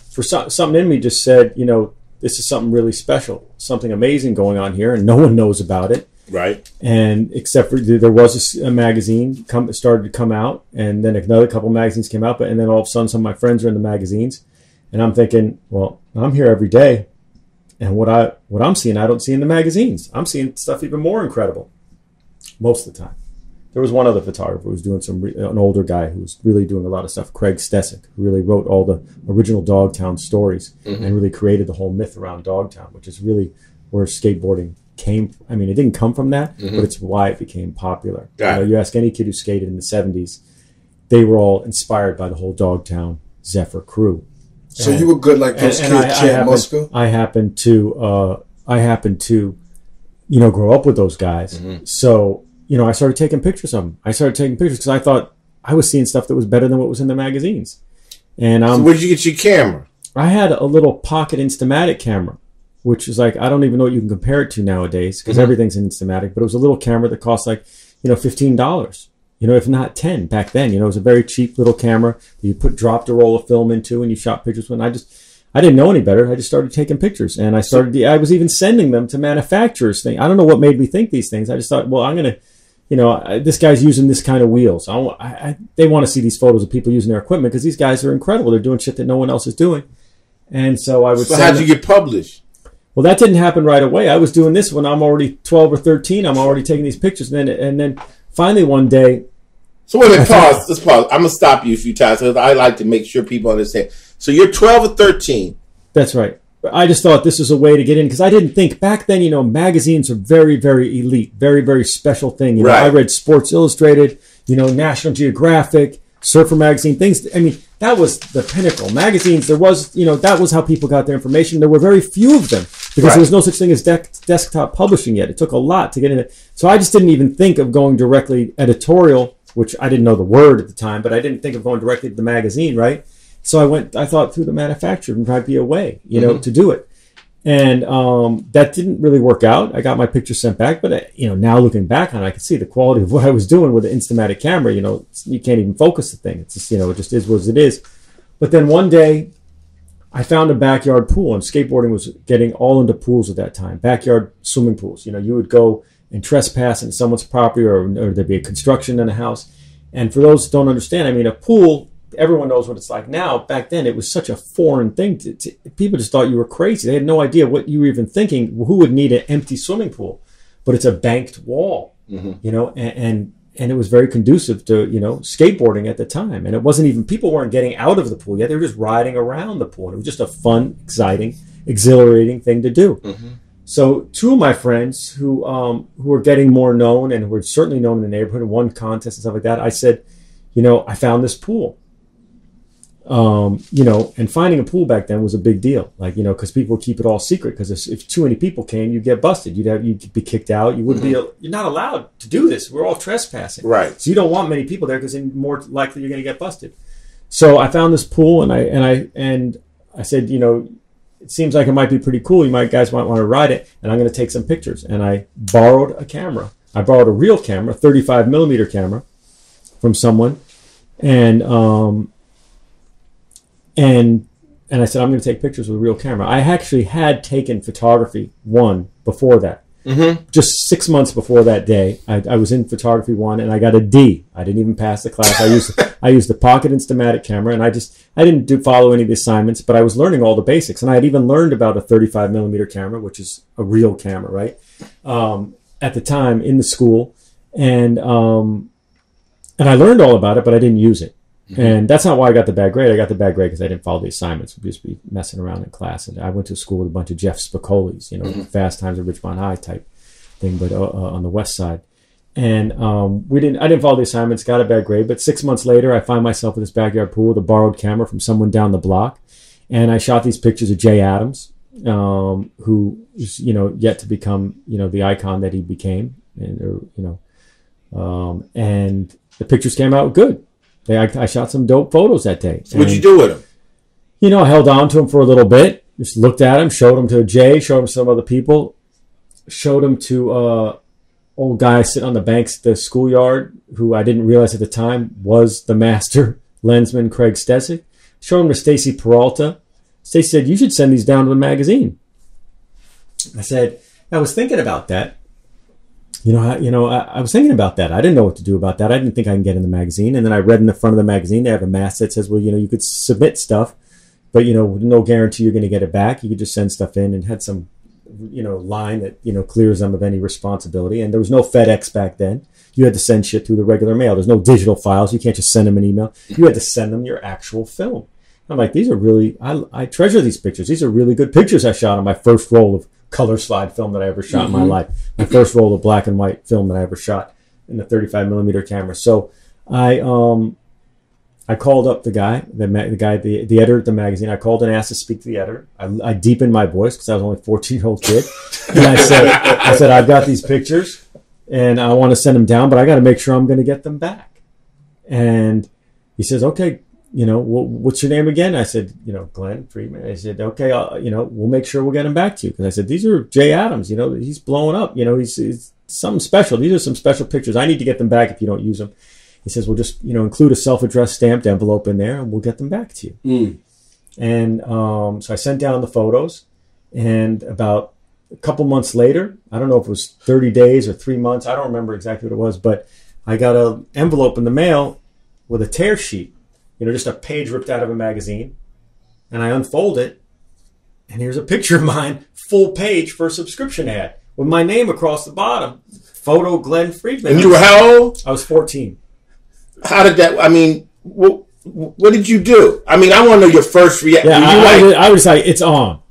for something in me just said, this is something really special, something amazing going on here, and no one knows about it. Right. And except for there was a magazine started to come out, and then another couple magazines came out, and then all of a sudden some of my friends are in the magazines, and I'm thinking, well, I'm here every day, and what I'm seeing, I don't see in the magazines. I'm seeing stuff even more incredible most of the time. There was one other photographer who was doing an older guy who was really doing a lot of stuff, Craig Stesick, who really wrote all the original Dogtown stories and really created the whole myth around Dogtown, which is really where skateboarding came. I mean, it didn't come from that, but it's why it became popular. You ask any kid who skated in the 70s, they were all inspired by the whole Dogtown Zephyr crew. So you were good like those kids, Chad Muska? I happened to, grow up with those guys. So, I started taking pictures of them. I started taking pictures because I thought I was seeing stuff that was better than what was in the magazines. And so where did you get your camera? I had a little pocket Instamatic camera, which is like, I don't even know what you can compare it to nowadays because everything's Instamatic. But it was a little camera that cost like, $15, if not 10 back then. It was a very cheap little camera that you dropped a roll of film into and you shot pictures with. I didn't know any better. I just started taking pictures, and I was even sending them to manufacturers. I don't know what made me think these things. I just thought, well, I'm going to, this guy's using this kind of wheels. They want to see these photos of people using their equipment because these guys are incredible. They're doing shit that no one else is doing. And so I would So how'd you get published? Well, that didn't happen right away. I was doing this when I'm already 12 or 13. I'm already taking these pictures. And then finally one day. So wait a minute, pause. Let's pause. I'm gonna stop you a few times because I like to make sure people understand. So you're 12 or 13. That's right. I just thought this was a way to get in because I didn't think back then. You know, magazines are very, very elite, very, very special thing. You know, I read Sports Illustrated, you know, National Geographic, Surfer Magazine, things. I mean, that was the pinnacle. Magazines, there was, you know, that was how people got their information. There were very few of them because there was no such thing as desktop publishing yet. It took a lot to get in it. So I just didn't even think of going directly editorial, which I didn't know the word at the time, but I didn't think of going directly to the magazine, right? So I thought through the manufacturer would probably be a way, you know, to do it. And that didn't really work out. I got my picture sent back, but you know, now looking back on it, I can see the quality of what I was doing with the Instamatic camera. You know, you can't even focus the thing. It's just, you know, it just is what it is. But then one day I found a backyard pool, and skateboarding was getting all into pools at that time. Backyard swimming pools. You know, you would go and trespass in someone's property, or there'd be a construction in a house. And for those who don't understand, I mean, a pool, everyone knows what it's like now. Back then, it was such a foreign thing. People just thought you were crazy. They had no idea what you were even thinking. Who would need an empty swimming pool? But it's a banked wall, you know, and it was very conducive to, you know, skateboarding at the time. And it wasn't even, people weren't getting out of the pool yet. They were just riding around the pool. It was just a fun, exciting, exhilarating thing to do. So two of my friends who were getting more known and were certainly known in the neighborhood, and won contests and stuff like that, I said, you know, I found this pool. You know, and finding a pool back then was a big deal. Like, you know, because people would keep it all secret. Because if too many people came, you'd get busted. You'd be kicked out. You wouldn't be. You're not allowed to do this. We're all trespassing. Right. So you don't want many people there because then more likely you're going to get busted. So I found this pool, and I said, you know, it seems like it might be pretty cool. Guys might want to ride it, and I'm going to take some pictures. And I borrowed a camera. I borrowed a real camera, 35 millimeter camera, from someone, and I said, I'm going to take pictures with a real camera. I actually had taken photography 1 before that. Just 6 months before that day, I was in photography 1, and I got a D. I didn't even pass the class. I used the pocket Instamatic camera, and I didn't follow any of the assignments, but I was learning all the basics. And I had even learned about a 35 millimeter camera, which is a real camera, right? At the time in the school. And I learned all about it, but I didn't use it. And that's not why I got the bad grade. I got the bad grade because I didn't follow the assignments. We'd just be messing around in class. And I went to school with a bunch of Jeff Spicolis, you know, Fast Times at Ridgemont High type thing, but on the west side. And I didn't follow the assignments, got a bad grade. But 6 months later, I find myself in this backyard pool with a borrowed camera from someone down the block. And I shot these pictures of Jay Adams, who is, you know, yet to become, you know, the icon that he became. And, you know, and the pictures came out good. I shot some dope photos that day. So what'd you do with them? You know, I held on to them for a little bit. Just looked at them, showed them to Jay, showed them to some other people, showed them to old guy sitting on the banks at the schoolyard, who I didn't realize at the time was the master lensman Craig Stesick. Showed them to Stacy Peralta. Stacy said, "You should send these down to the magazine." I said, I was thinking about that. I was thinking about that. I didn't know what to do about that. I didn't think I can get in the magazine. And then I read in the front of the magazine, they have a mask that says, well, you know, you could submit stuff, but, you know, no guarantee you're going to get it back. You could just send stuff in, and had some, you know, line that, you know, clears them of any responsibility. And there was no FedEx back then. You had to send shit through the regular mail. There's no digital files. You can't just send them an email. You had to send them your actual film. I'm like, these are really, I treasure these pictures. These are really good pictures I shot on my first roll of color slide film that I ever shot in my life. My first roll of black and white film that I ever shot in the 35 millimeter camera. So I called up the editor at the magazine. I called and asked to speak to the editor. I deepened my voice because I was only a 14-year-old kid. And I said, I've got these pictures and I want to send them down, but I got to make sure I'm going to get them back. And he says, okay, you know, what's your name again? I said, you know, Glenn Friedman. I said, okay, you know, we'll make sure we'll get him back to you. Because I said, these are Jay Adams, you know, he's blowing up. You know, he's something special. These are some special pictures. I need to get them back if you don't use them. He says, well, just, you know, include a self-addressed stamped envelope in there and we'll get them back to you. And so I sent down the photos, and about a couple months later, I don't know if it was 30 days or 3 months, I don't remember exactly what it was, but I got an envelope in the mail with a tear sheet. You know, just a page ripped out of a magazine. And I unfold it, and here's a picture of mine, full page for a subscription ad, with my name across the bottom. photo Glenn Friedman. And you were how old? I was 14. How did that? I mean, what did you do? I mean, I want to know your first reaction. Yeah, I was like, it's on.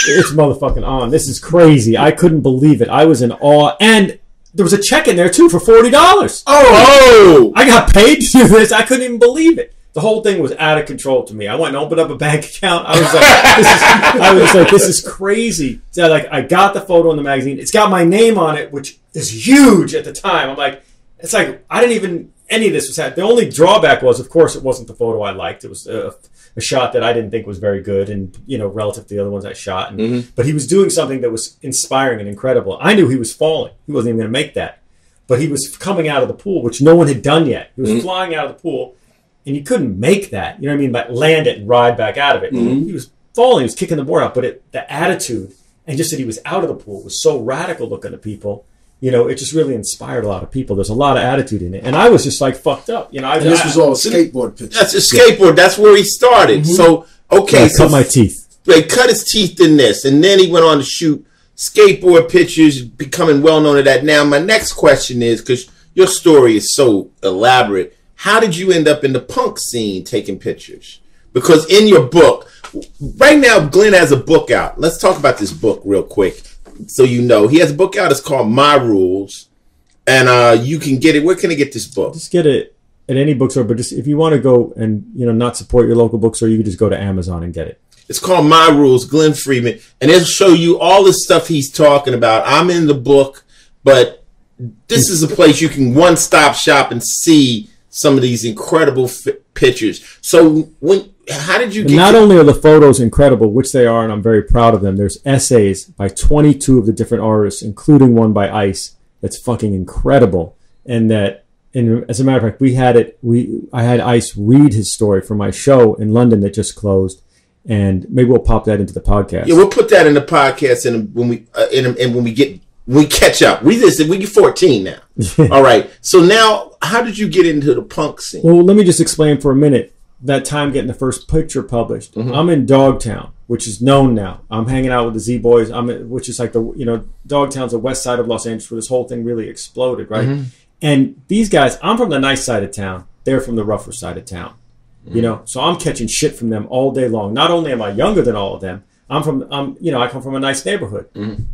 It's motherfucking on. This is crazy. I couldn't believe it. I was in awe. And there was a check in there, too, for $40. Oh! I got paid to do this. I couldn't even believe it. The whole thing was out of control to me. I went and opened up a bank account. I was like, this is crazy. So like, I got the photo in the magazine. It's got my name on it, which is huge at the time. I'm like, it's like, I didn't even, any of this was happening. The only drawback was, of course, it wasn't the photo I liked. It was a shot that I didn't think was very good and, you know, relative to the other ones I shot. And, But he was doing something that was inspiring and incredible. I knew he was falling. He wasn't even going to make that. But he was coming out of the pool, which no one had done yet. He was flying out of the pool. And you couldn't make that, you know what I mean? But land it and ride back out of it. He was falling, he was kicking the board out, but the attitude and just that he was out of the pool was so radical looking to people. You know, it just really inspired a lot of people. There's a lot of attitude in it, and I was just like fucked up. You know, and this was all a skateboard picture. That's a skateboard. That's where he started. So okay, cut my teeth. They cut his teeth in this, and then he went on to shoot skateboard pictures, becoming well known at that. Now, my next question is, because your story is so elaborate. How did you end up in the punk scene taking pictures? Because in your book, right now, Glenn has a book out. Let's talk about this book real quick so you know. He has a book out. It's called My Rules. And you can get it. Where can I get this book? Just get it at any bookstore. But just if you want to go and, you know, not support your local bookstore, you can just go to Amazon and get it. It's called My Rules, Glenn Friedman. And it'll show you all the stuff he's talking about. I'm in the book, but this is a place you can one-stop shop and see some of these incredible pictures. So how did you get... Not only are the photos incredible, which they are, and I'm very proud of them, there's essays by 22 of the different artists, including one by Ice, that's fucking incredible. And that, and as a matter of fact, I had Ice read his story for my show in London that just closed, and maybe we'll pop that into the podcast. Yeah, we'll put that in the podcast, and when we catch up. We get 14 now. All right. So now, how did you get into the punk scene? Well, let me just explain for a minute. That time getting the first picture published. I'm in Dogtown, which is known now. I'm hanging out with the Z-Boys. Which is like Dogtown's the west side of Los Angeles, where this whole thing really exploded, right? And these guys, I'm from the nice side of town. They're from the rougher side of town. You know, so I'm catching shit from them all day long. Not only am I younger than all of them, I come from a nice neighborhood,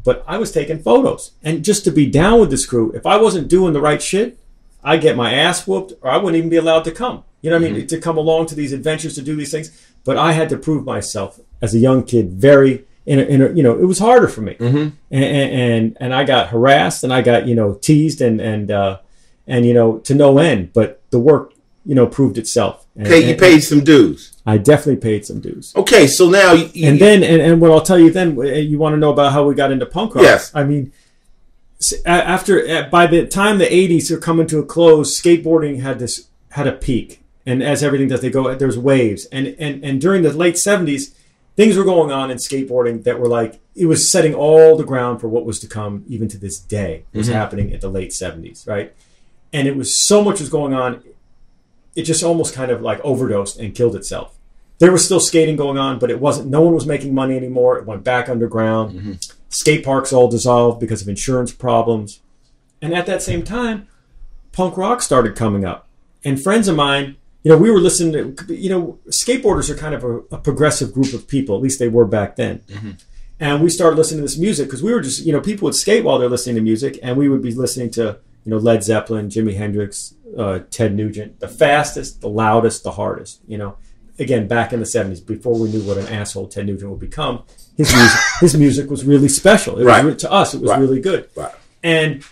but I was taking photos. And just to be down with this crew, if I wasn't doing the right shit, I'd get my ass whooped, or I wouldn't even be allowed to come. You know what I mean? To come along to these adventures, to do these things. But I had to prove myself as a young kid. It was harder for me. And I got harassed, and I got, teased and to no end. But the work, proved itself. You paid some dues. I definitely paid some dues. Okay, so now... And what I'll tell you then, you want to know about how we got into punk rock? Yes. I mean, by the time the 80s are coming to a close, skateboarding had a peak. And as everything does, there's waves. And during the late 70s, things were going on in skateboarding that were like, it was setting all the ground for what was to come, even to this day. It was happening at the late 70s, right? And it was so much was going on, it just almost kind of like overdosed and killed itself. There was still skating going on, but no one was making money anymore. It went back underground. Skate parks all dissolved because of insurance problems. And at that same time, punk rock started coming up. And friends of mine, we were listening to, skateboarders are kind of a progressive group of people. At least they were back then. And we started listening to this music because we were just, people would skate while they're listening to music. And we would be listening to, Led Zeppelin, Jimi Hendrix, Ted Nugent, the fastest, the loudest, the hardest, Again, back in the 70s, before we knew what an asshole Ted Nugent would become, his music was really special. To us, it was really good. Right. And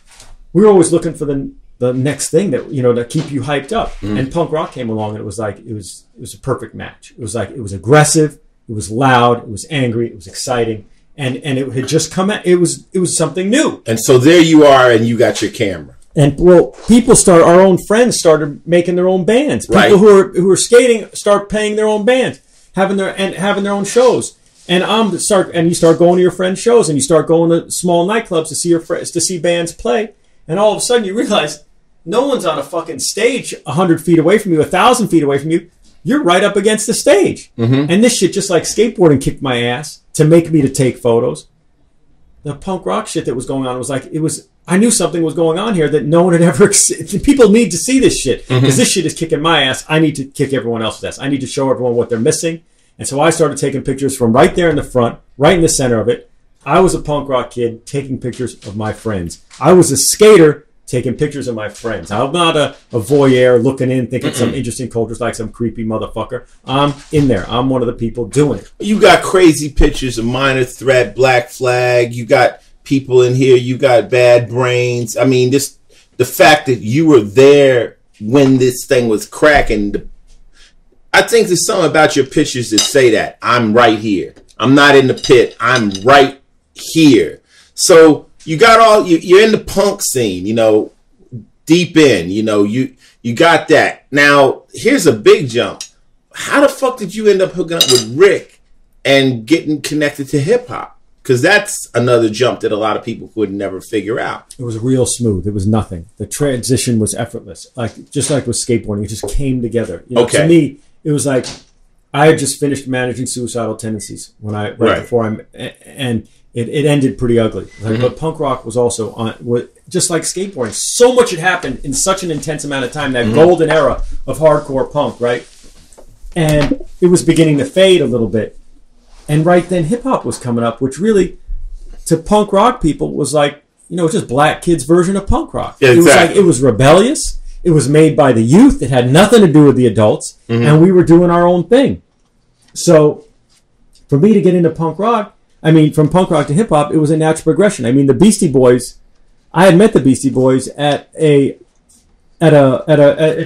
we were always looking for the next thing that, to keep you hyped up. And punk rock came along, and it was like, it was a perfect match. It was like, it was aggressive, it was loud, it was angry, it was exciting. And it had just come out. It was something new. And so there you are, and you got your camera. And our own friends started making their own bands. People who are skating start paying their own bands, having their own shows. And you start going to your friends' shows, and you start going to small nightclubs to see bands play. And all of a sudden you realize no one's on a fucking stage 100 feet away from you, 1,000 feet away from you. You're right up against the stage. And this shit, just like skateboarding, kicked my ass to make me to take photos. The punk rock shit that was going on was like, I knew something was going on here that no one had ever. People need to see this shit because this shit is kicking my ass. I need to kick everyone else's ass. I need to show everyone what they're missing. And so I started taking pictures from right there in the front, right in the center of it. I was a punk rock kid taking pictures of my friends. I was a skater taking pictures of my friends. I'm not a voyeur looking in, thinking some interesting cultures like some creepy motherfucker. I'm in there. I'm one of the people doing it. You got crazy pictures of Minor Threat, Black Flag. You got people in here. You got Bad Brains. I mean, the fact that you were there when this thing was cracking. I think there's something about your pictures that say that. I'm right here. I'm not in the pit. I'm right here. So you got you're in the punk scene, deep in, you got that. Now, here's a big jump. How the fuck did you end up hooking up with Rick and getting connected to hip hop? Because that's another jump that a lot of people would never figure out. It was real smooth. It was nothing. The transition was effortless. Just like with skateboarding, it just came together. To me, it was like I had just finished managing Suicidal Tendencies before and it ended pretty ugly. But punk rock was also just like skateboarding. So much had happened in such an intense amount of time. That golden era of hardcore punk, right? And it was beginning to fade a little bit. And right then, hip hop was coming up, which really, to punk rock people, was like just black kids' version of punk rock. Yeah, exactly. It was rebellious. It was made by the youth. It had nothing to do with the adults, and we were doing our own thing. So, for me to get into punk rock, from punk rock to hip hop, it was a natural progression. The Beastie Boys, I had met the Beastie Boys at in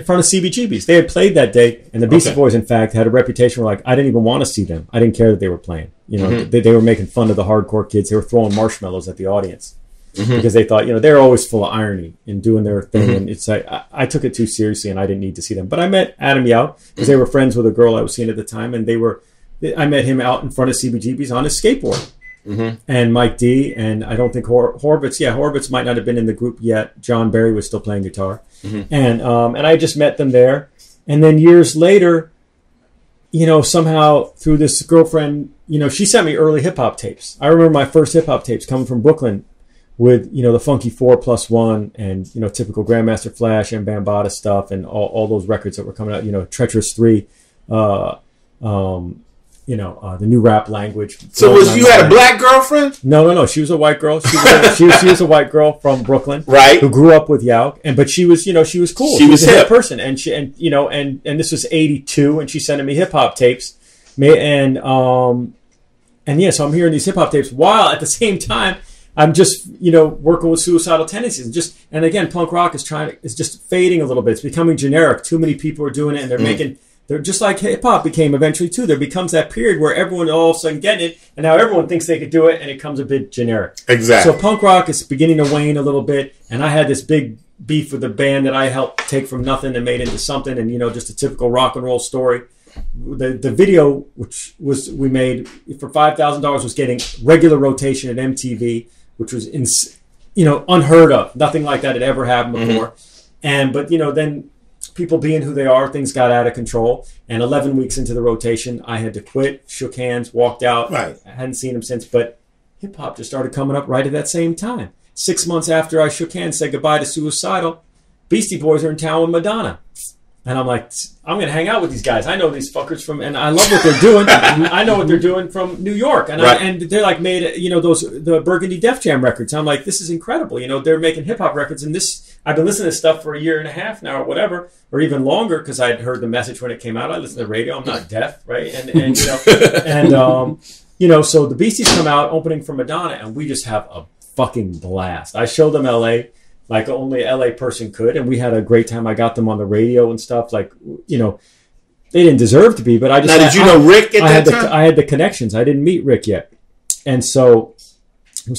front of CBGB's. They had played that day, and the Beastie Boys, in fact, had a reputation where I didn't even want to see them. I didn't care that they were playing. They were making fun of the hardcore kids. They were throwing marshmallows at the audience because they thought they're always full of irony in doing their thing. And it's like I took it too seriously, and I didn't need to see them. But I met Adam Yao because they were friends with a girl I was seeing at the time, and I met him out in front of CBGB's on his skateboard. And Mike D, and I don't think Horvitz. Yeah, Horvitz might not have been in the group yet. John Barry was still playing guitar, and I just met them there. And then years later, somehow through this girlfriend, she sent me early hip hop tapes. I remember my first hip hop tapes coming from Brooklyn with the funky 4+1 and typical Grandmaster Flash and Bambaataa stuff and all those records that were coming out. Treacherous 3. The new rap language. So you had a black girlfriend? No. She was a white girl. She was a white girl from Brooklyn, right? Who grew up with Yao, but she was cool. She was a hip person, and this was '82, and she's sending me hip hop tapes, so I'm hearing these hip hop tapes while at the same time I'm just working with Suicidal Tendencies, and again, punk rock is just fading a little bit. It's becoming generic. Too many people are doing it, and they're making. They're just like hip-hop became eventually, too. There becomes that period where everyone all of a sudden getting it, and now everyone thinks they could do it, and it becomes a bit generic. Exactly. So punk rock is beginning to wane a little bit, and I had this big beef with the band that I helped take from nothing and made into something, and, just a typical rock and roll story. The video, which we made for $5,000, was getting regular rotation at MTV, which was, unheard of. Nothing like that had ever happened before. But then people being who they are, things got out of control. And 11 weeks into the rotation, I had to quit, shook hands, walked out. Right. I hadn't seen him since, but hip-hop just started coming up right at that same time. 6 months after I shook hands, said goodbye to Suicidal, Beastie Boys are in town with Madonna. And I'm like, I'm going to hang out with these guys. I know these fuckers and I love what they're doing. I know what they're doing from New York. And and they're like made, the Burgundy Def Jam records. I'm like, this is incredible. They're making hip hop records. And I've been listening to stuff for a year and a half now or whatever, or even longer, because I'd heard the message when it came out. I listen to the radio. I'm not deaf, right? So the Beasties come out opening for Madonna, and we just have a fucking blast. I showed them LA. Like only a LA person could, and we had a great time. I got them on the radio and stuff. They didn't deserve to be, but I just. Now, did you know Rick at that time? I had the connections. I didn't meet Rick yet, and so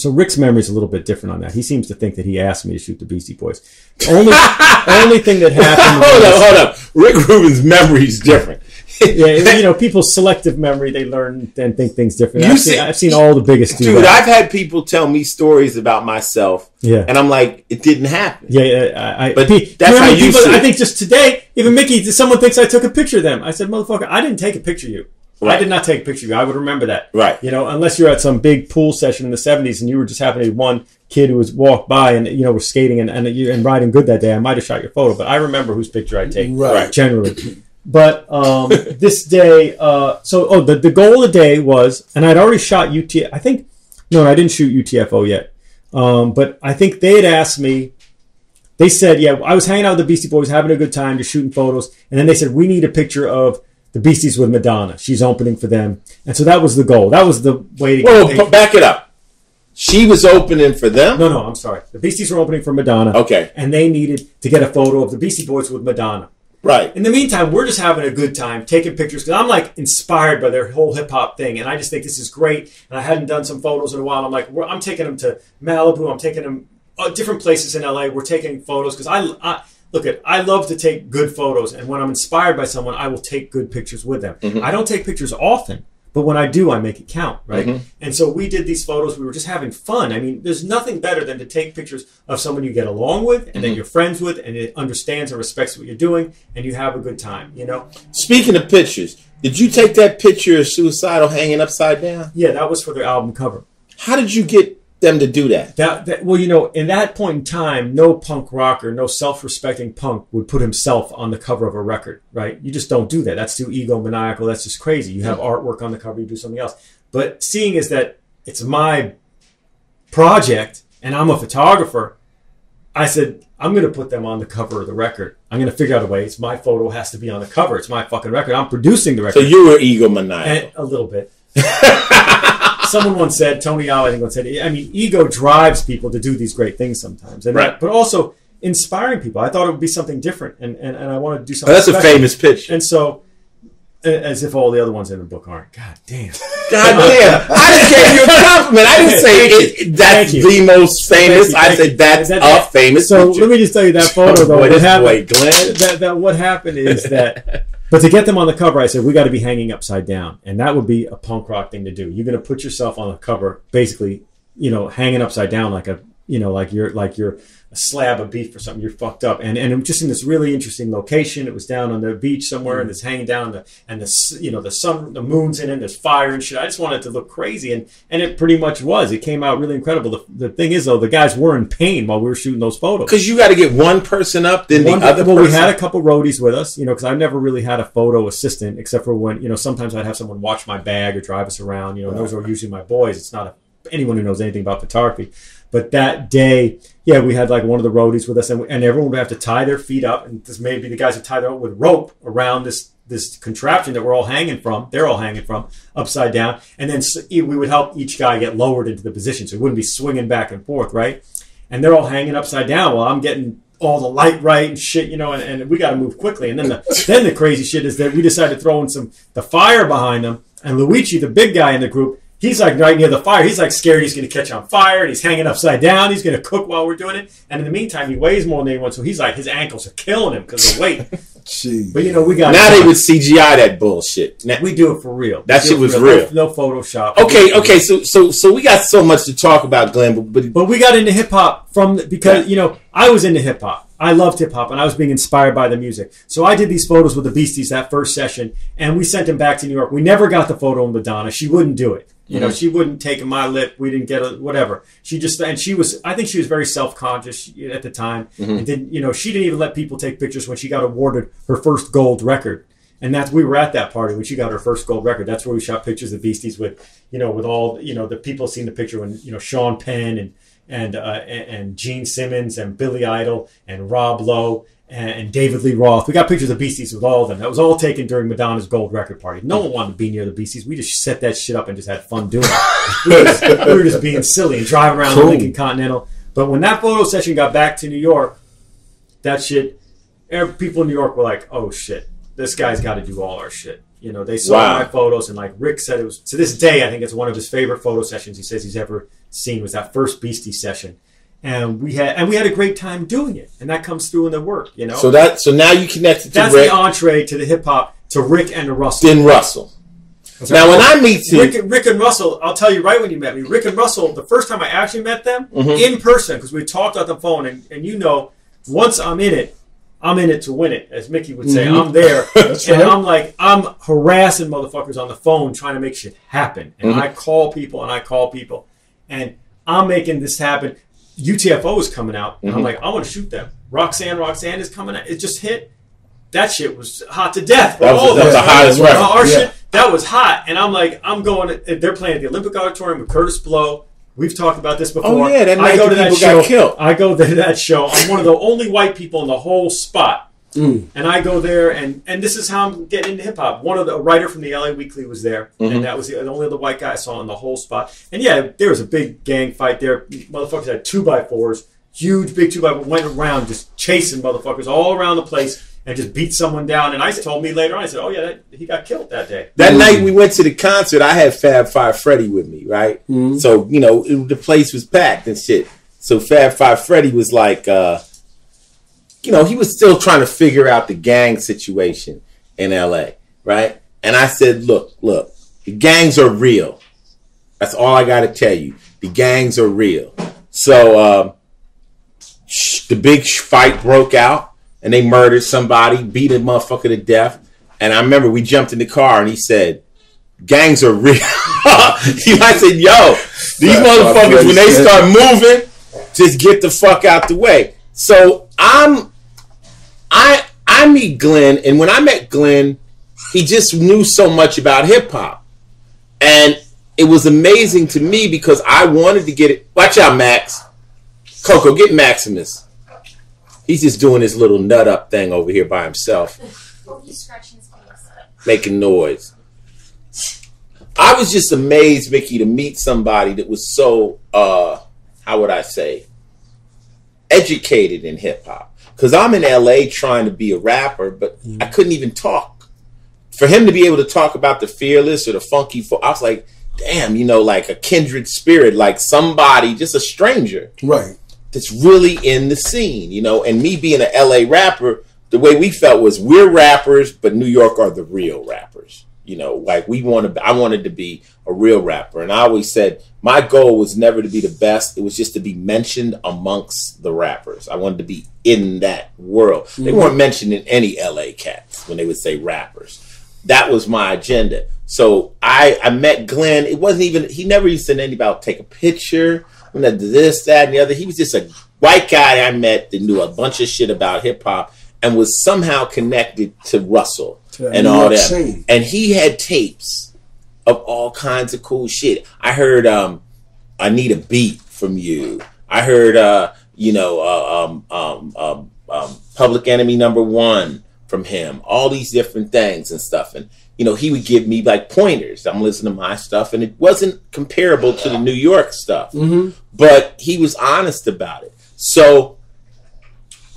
Rick's memory is a little bit different on that. He seems to think that he asked me to shoot the Beastie Boys. The only thing that happened. Hold up. Rick Rubin's memory is different. Yeah, people's selective memory, they learn and think things differently. I've seen all the biggest do Dude, that. I've had people tell me stories about myself, and I'm like, it didn't happen. But that's how you see it. I think just today, even Mickey, someone thinks I took a picture of them. I said, motherfucker, I didn't take a picture of you. Right. I did not take a picture of you. I would remember that. Right. Unless you're at some big pool session in the 70s and you were just happening to be one kid who was walked by and was skating and riding good that day, I might have shot your photo, but I remember whose picture I take generally. But this day, the goal of the day was, and I'd already shot UTF. I think I didn't shoot UTFO yet, but I think they had asked me. They said, yeah, I was hanging out with the Beastie Boys, having a good time, just shooting photos, and then they said we need a picture of the Beasties with Madonna. She's opening for them, and so that was the goal. That was the way to get. Back it up. She was opening for them? No, I'm sorry. The Beasties were opening for Madonna. Okay. And they needed to get a photo of the Beastie Boys with Madonna. Right. In the meantime, we're just having a good time, taking pictures, because I'm like inspired by their whole hip-hop thing, and I just think this is great, and I hadn't done some photos in a while. I'm like, I'm taking them to Malibu, I'm taking them different places in LA. We're taking photos, because I love to take good photos, and when I'm inspired by someone, I will take good pictures with them. I don't take pictures often, but when I do, I make it count, right? And so we did these photos. We were just having fun. I mean, there's nothing better than to take pictures of someone you get along with and that you're friends with and it understands and respects what you're doing and you have a good time, Speaking of pictures, did you take that picture of Suicidal hanging upside down? Yeah, that was for their album cover. How did you get them to do that? Well, in that point in time, no punk rocker, no self-respecting punk would put himself on the cover of a record, right? You just don't do that. That's too egomaniacal. That's just crazy. You have artwork on the cover, you do something else. But seeing is that it's my project and I'm a photographer, I said, I'm going to put them on the cover of the record. I'm going to figure out a way. It's my photo has to be on the cover. It's my fucking record. I'm producing the record. So you were egomaniacal. And a little bit. Someone once said, Tony Al, I think once said, I mean, ego drives people to do these great things sometimes. And but also inspiring people. I thought it would be something different. And I wanted to do something that's special. A famous pitch. And so, as if all the other ones in the book aren't. God damn. God damn. I just gave you a compliment. I didn't say that's the most famous. I said that's a famous So picture. Let me just tell you that photo, though. Glenn. What happened is that... But to get them on the cover, I said, we got to be hanging upside down. And that would be a punk rock thing to do. You're going to put yourself on the cover, basically, hanging upside down like you're a slab of beef or something. You're fucked up. And it was just in this really interesting location. It was down on the beach somewhere and it's hanging down the sun, the moon's in it, and there's fire and shit. I just wanted it to look crazy. And it pretty much was. It came out really incredible. The thing is, though, the guys were in pain while we were shooting those photos. Because you got to get one person up, then the other person. Well, we had a couple roadies with us, because I've never really had a photo assistant except for when, sometimes I'd have someone watch my bag or drive us around, and those are usually my boys. It's not anyone who knows anything about photography. But that day, yeah, we had like one of the roadies with us, and everyone would have to tie their feet up, and this maybe the guys would tie their own with rope around this contraption that we're all hanging from. They're all hanging from upside down, and then we would help each guy get lowered into the position, so he wouldn't be swinging back and forth, right? And they're all hanging upside down while I'm getting all the light right and shit, and we got to move quickly. And then the crazy shit is that we decided to throw in the fire behind them, and Luigi, the big guy in the group. He's like right near the fire. He's like scared he's going to catch on fire, and he's hanging upside down. He's going to cook while we're doing it. And in the meantime, he weighs more than anyone, so he's like his ankles are killing him because of weight. Jeez. But we got now they would CGI that bullshit. Now, we do it for real. That shit was real. No Photoshop. Okay. So we got so much to talk about, Glenn. But we got into hip hop because I was into hip hop. I loved hip hop, and I was being inspired by the music. So I did these photos with the Beasties that first session, and we sent them back to New York. We never got the photo of Madonna. She wouldn't do it. She wouldn't take my lip. We didn't get whatever. I think she was very self-conscious at the time. And she didn't even let people take pictures when she got awarded her first gold record. And we were at that party when she got her first gold record. That's where we shot pictures of Beasties with all, the people seen the picture when, Sean Penn and Gene Simmons and Billy Idol and Rob Lowe and David Lee Roth. We got pictures of Beasties with all of them. That was all taken during Madonna's gold record party. No one wanted to be near the Beasties. We just set that shit up and just had fun doing it. We were just being silly and driving around the Lincoln Continental. But when that photo session got back to New York, that shit, people in New York were like, oh shit, this guy's got to do all our shit. They saw my photos, and like Rick said, it was, to this day, I think it's one of his favorite photo sessions he says he's ever seen, was that first Beastie session. And we had a great time doing it, and that comes through in the work, So now you connected to that's Rick. the entree to the hip hop, to Rick and to Russell. Then Russell. Now when I meet Rick and Russell, I'll tell you right when you met me. Rick and Russell, the first time I actually met them in person, because we talked on the phone, and once I'm in it to win it, as Mickey would say. I'm there, and I'm harassing motherfuckers on the phone trying to make shit happen, and I call people, and I'm making this happen. UTFO is coming out, and I'm Mm-hmm. like, I want to shoot them. Roxanne is coming out. It just hit. That shit was hot to death. That was the hottest record. Our shit, that was hot. And I'm like, they're playing at the Olympic Auditorium with Curtis Blow. We've talked about this before. Oh, yeah, that night I go to that people show. got killed. I go to that show. I'm one of the only white people in the whole spot. And I go there, and this is how I'm getting into hip-hop. A writer from the LA Weekly was there, and that was the only other white guy I saw in the whole spot. And yeah, there was a big gang fight there. Motherfuckers had 2x4s, huge big 2x4s, went around just chasing motherfuckers all around the place and just beat someone down. And I told me later on, I said, oh yeah, he got killed that day. That night we went to the concert, I had Fab Five Freddy with me, right? So, the place was packed and shit. So Fab Five Freddy was like, he was still trying to figure out the gang situation in LA, right? And I said, look, the gangs are real. That's all I got to tell you. The gangs are real. So the big fight broke out, and they murdered somebody, beat a motherfucker to death. And I remember we jumped in the car, and he said, gangs are real. I said, yo, these motherfuckers, when they start moving, just get the fuck out the way. So I meet Glenn, and when I met Glenn, he just knew so much about hip hop. And it was amazing to me because I wanted to get it. Watch out, Max. Coco, get Maximus. He's just doing his little nut up thing over here by himself. He's scratching his face. Making noise. I was just amazed, Mickey, to meet somebody that was so, how would I say, educated in hip hop. Because I'm in LA trying to be a rapper, but I couldn't even talk. For him to be able to talk about the Fearless or the Funky, I was like, damn, like a kindred spirit, like somebody, just a stranger. Right. That's really in the scene, and me being an LA rapper, the way we felt was we're rappers, but New York are the real rappers. Like I wanted to be a real rapper. And I always said my goal was never to be the best. It was just to be mentioned amongst the rappers. I wanted to be in that world. They weren't mentioned in any LA cats when they would say rappers. That was my agenda. So I met Glenn. It wasn't even, he never even said anything about take a picture, this, that, and the other. He was just a white guy I met that knew a bunch of shit about hip hop and was somehow connected to Russell and all that. Scene. And he had tapes of all kinds of cool shit. I heard I Need a Beat from you. I heard Public Enemy #1 from him. All these different things and stuff. And he would give me like pointers. I'm listening to my stuff, and it wasn't comparable to the New York stuff. But he was honest about it. So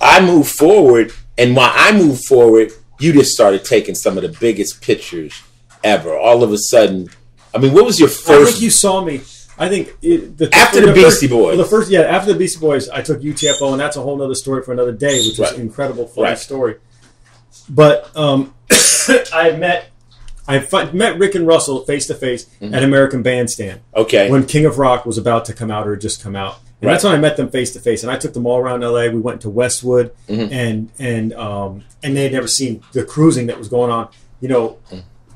I moved forward, and while I moved forward, you just started taking some of the biggest pictures ever. All of a sudden, I mean, what was your first? I think you saw me. I think after the Beastie Boys. After the Beastie Boys, I took UTFO, and that's a whole other story for another day, which was an incredible, funny story. But I met Rick and Russell face to face at American Bandstand. Okay. When King of Rock was about to come out or had just come out. And that's when I met them face to face. And I took them all around LA. We went to Westwood and they had never seen the cruising that was going on.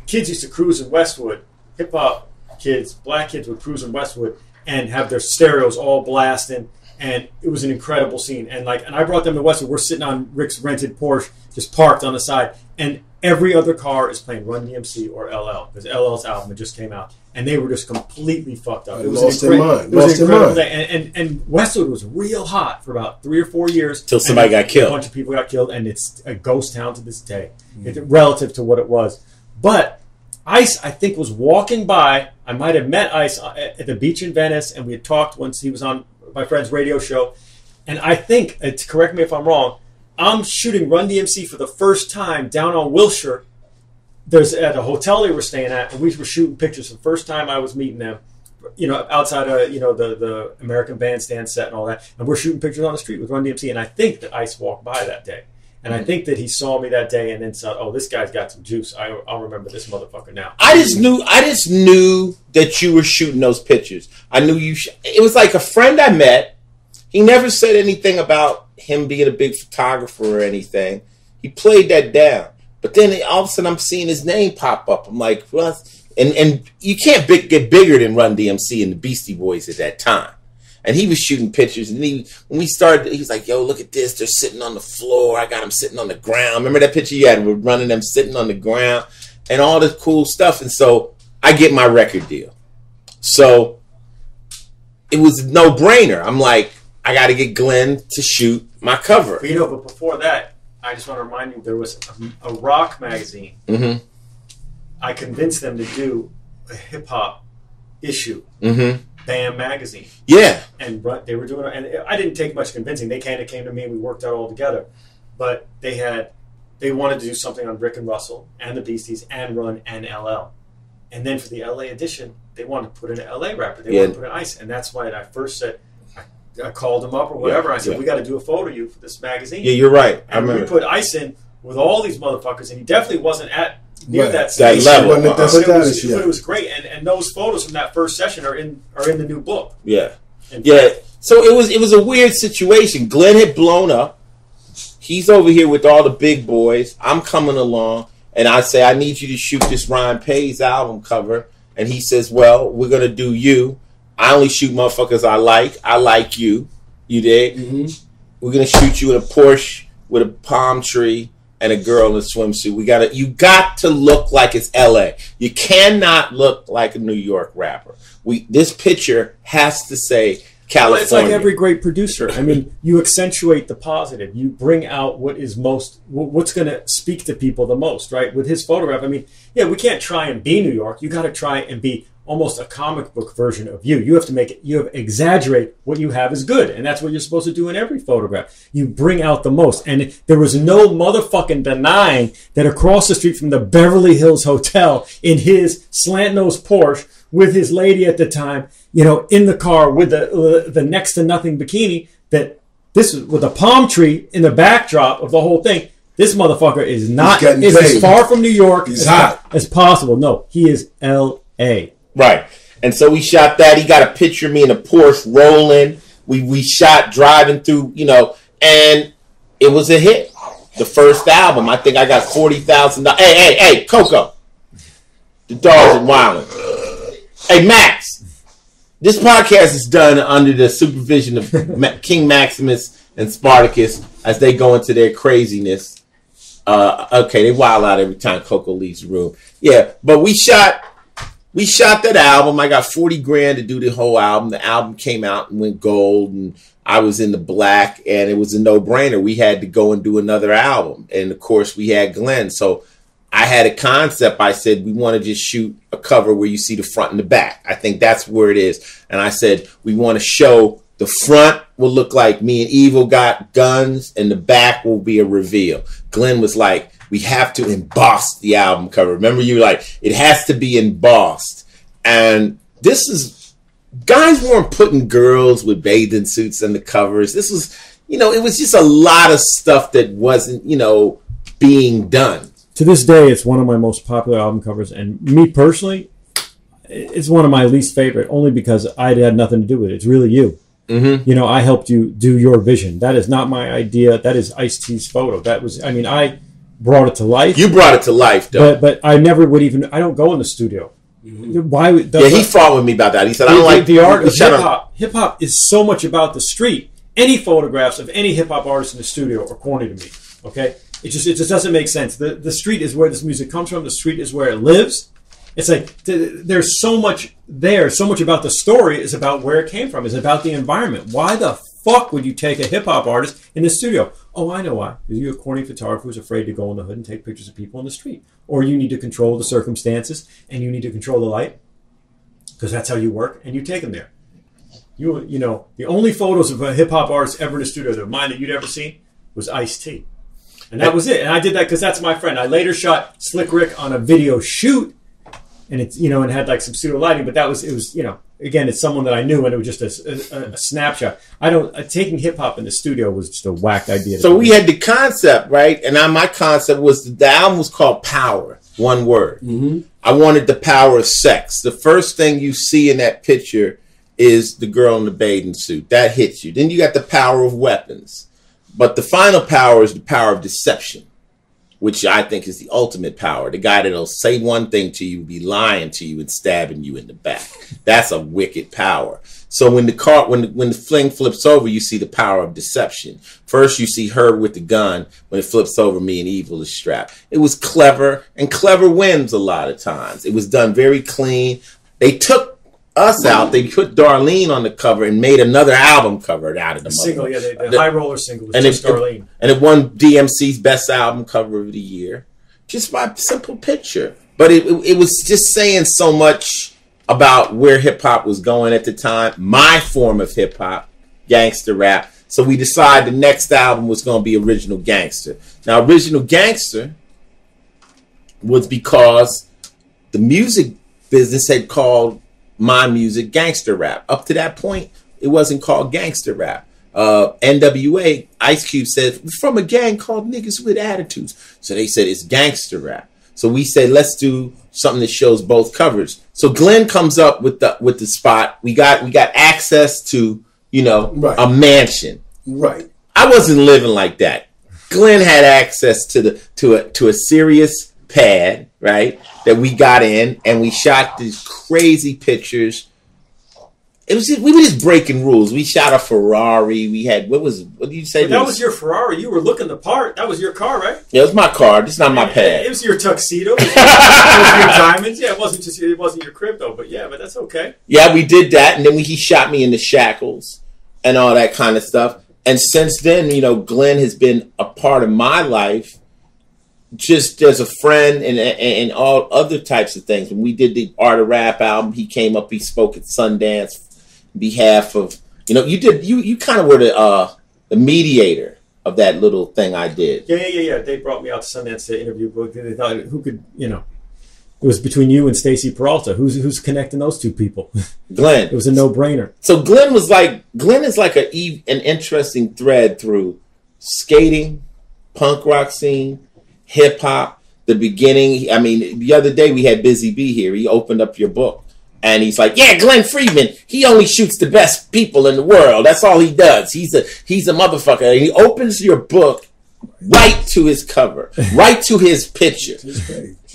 Kids used to cruise in Westwood. Hip hop kids, black kids would cruise in Westwood and have their stereos all blasting. And it was an incredible scene. And I brought them to Westwood. We're sitting on Rick's rented Porsche, just parked on the side. And every other car is playing Run DMC or LL, because LL's album had just came out. And they were just completely fucked up. It was lost their mind. It was an incredible day. And Westwood was real hot for about 3 or 4 years. Till somebody got killed. A bunch of people got killed, and it's a ghost town to this day, relative to what it was. But Ice, I think, was walking by. I might have met Ice at the beach in Venice, and we had talked once he was on my friend's radio show. And I think, correct me if I'm wrong, I'm shooting Run DMC for the first time down on Wilshire. There's at a hotel they were staying at, and we were shooting pictures for the first time I was meeting them, outside of, the American Bandstand set and all that. And we're shooting pictures on the street with Run DMC. And I think that Ice walked by that day. And I think that he saw me that day and then said, "Oh, this guy's got some juice. I'll remember this motherfucker now." I just knew that you were shooting those pictures. I knew you. It was like a friend I met. He never said anything about him being a big photographer or anything. He played that down. But then all of a sudden I'm seeing his name pop up. I'm like, well, and you can't get bigger than Run DMC and the Beastie Boys at that time. And he was shooting pictures. And when we started, he was like, yo, look at this. They're sitting on the floor. I got them sitting on the ground. Remember that picture you had? We're running them sitting on the ground and all this cool stuff. And so I get my record deal. So it was a no-brainer. I'm like, I got to get Glenn to shoot my cover. But, but before that, I just want to remind you, there was a rock magazine. Mm-hmm. I convinced them to do a hip-hop issue. Mm-hmm. BAM magazine. Yeah. And they were doing it, and I didn't take much convincing. They kind of came to me and we worked out all together. But they wanted to do something on Rick and Russell and the Beasties and Run and LL. And then for the LA edition, they wanted to put in an LA rapper. They wanted to put in Ice. And that's why I first said, I called them up or whatever. I said, we got to do a photo of you for this magazine. Yeah, you're right. And we put Ice in with all these motherfuckers, and he definitely wasn't near that stage. That level. But it was great. And those photos from that first session are in the new book. Yeah. So it was a weird situation. Glenn had blown up. He's over here with all the big boys. I'm coming along, and I say, I need you to shoot this Ryan Pay's album cover. And he says, well, we're going to do you. I only shoot motherfuckers I like. I like you. You dig? Mm-hmm. We're going to shoot you in a Porsche with a palm tree and a girl in a swimsuit. You got to look like it's LA. You cannot look like a New York rapper. This picture has to say California. Well, it's like every great producer. I mean, you accentuate the positive. You bring out what's going to speak to people the most, right? With his photograph, I mean, we can't try and be New York. You got to try and be almost a comic book version of you. You have to exaggerate what you have is good. And that's what you're supposed to do in every photograph. You bring out the most. And there was no motherfucking denying that across the street from the Beverly Hills Hotel in his slant-nosed Porsche with his lady at the time, in the car with the next to nothing bikini, that this was with a palm tree in the backdrop of the whole thing. This motherfucker is as far from New York as possible. No, he is L.A. Right. And so we shot that. He got a picture of me in a Porsche rolling. We shot driving through, and it was a hit. The first album. I think I got $40,000. Hey, Coco. The dogs are wilding. Hey, Max. This podcast is done under the supervision of King Maximus and Spartacus as they go into their craziness. Okay, they wild out every time Coco leaves the room. Yeah, but we shot that album. I got $40,000 to do the whole album. The album came out and went gold, and I was in the black, and it was a no-brainer. We had to go and do another album. And, of course, we had Glenn. So I had a concept. I said, we want to just shoot a cover where you see the front and the back. I think that's where it is. And I said, we want to show the front will look like me and Evil got guns, and the back will be a reveal. Glenn was like, we have to emboss the album cover. Remember, you were like, it has to be embossed. And guys weren't putting girls with bathing suits on the covers. This was, it was just a lot of stuff that wasn't, being done. To this day, it's one of my most popular album covers. And me personally, it's one of my least favorite, only because I had nothing to do with it. It's really you. Mm-hmm. I helped you do your vision. That is not my idea. That is Ice-T's photo. I brought it to life. You brought it to life, though. But I never would even. I don't go in the studio. Mm-hmm. Why? He fought with me about that. He said, "I don't like the art of hip hop. Hip hop is so much about the street. Any photographs of any hip hop artist in the studio are corny to me. Okay, it just doesn't make sense. The street is where this music comes from. The street is where it lives. It's like there's so much there. So much about the story is about where it came from. It's about the environment. Why the fuck would you take a hip hop artist in the studio? Oh, I know why. Because you're a corny photographer who's afraid to go in the hood and take pictures of people in the street. Or you need to control the circumstances and you need to control the light because that's how you work, and you take them there. The only photos of a hip hop artist ever in the studio that mine that you'd ever seen was Ice-T. And that was it. And I did that because that's my friend. I later shot Slick Rick on a video shoot, and it's and had like some pseudo lighting, but it was again, it's someone that I knew, and it was just a snapshot. Taking hip hop in the studio was just a whacked idea. So we had the concept, right? And my concept was the album was called Power, one word. Mm-hmm. I wanted the power of sex. The first thing you see in that picture is the girl in the bathing suit. That hits you. Then you got the power of weapons. But the final power is the power of deception, which I think is the ultimate power. The guy that'll say one thing to you, be lying to you, and stabbing you in the back. That's a wicked power. So when the fling flips over, you see the power of deception. First, you see her with the gun. When it flips over, me and Evil is strapped. It was clever, and clever wins a lot of times. It was done very clean. They took us out. They put Darlene on the cover and made another album cover out of the single. Yeah, the High Roller single was just Darlene. And it won DMC's best album cover of the year. Just by simple picture. But it was just saying so much about where hip-hop was going at the time. My form of hip-hop, gangster rap. So we decided the next album was going to be Original Gangster. Now, Original Gangster was because the music business had called my music gangster rap. Up to that point, it wasn't called gangster rap. NWA, Ice Cube said, we're from a gang called Niggas with Attitudes. So they said it's gangster rap. So we said, let's do something that shows both covers. So Glenn comes up with the spot. We got access to, a mansion. Right. I wasn't living like that. Glenn had access to a serious pad, right? That we got in, and we shot these crazy pictures. We were just breaking rules. We shot a Ferrari. We had what did you say? That was your Ferrari. You were looking the part. That was your car, right? Yeah, it was my car. It's not my pad. It was your tuxedo. It was your diamonds. Yeah, it wasn't your crypto, but that's okay. Yeah, we did that, and then he shot me in the shackles and all that kind of stuff. And since then, Glenn has been a part of my life, just as a friend and all other types of things. When we did the Art of Rap album, he came up. He spoke at Sundance. Behalf of you kind of were the mediator of that little thing I did. Yeah. They brought me out to Sundance to interview book. They thought who could it was between you and Stacey Peralta. Who's connecting those two people? Glenn. It was a no-brainer. So Glenn is like an interesting thread through skating, punk rock scene, hip hop, the beginning. I mean, the other day we had Busy B here. He opened up your book. And he's like, yeah, Glenn Friedman, he only shoots the best people in the world. That's all he does. He's a motherfucker. And he opens your book right to his cover, right to his picture.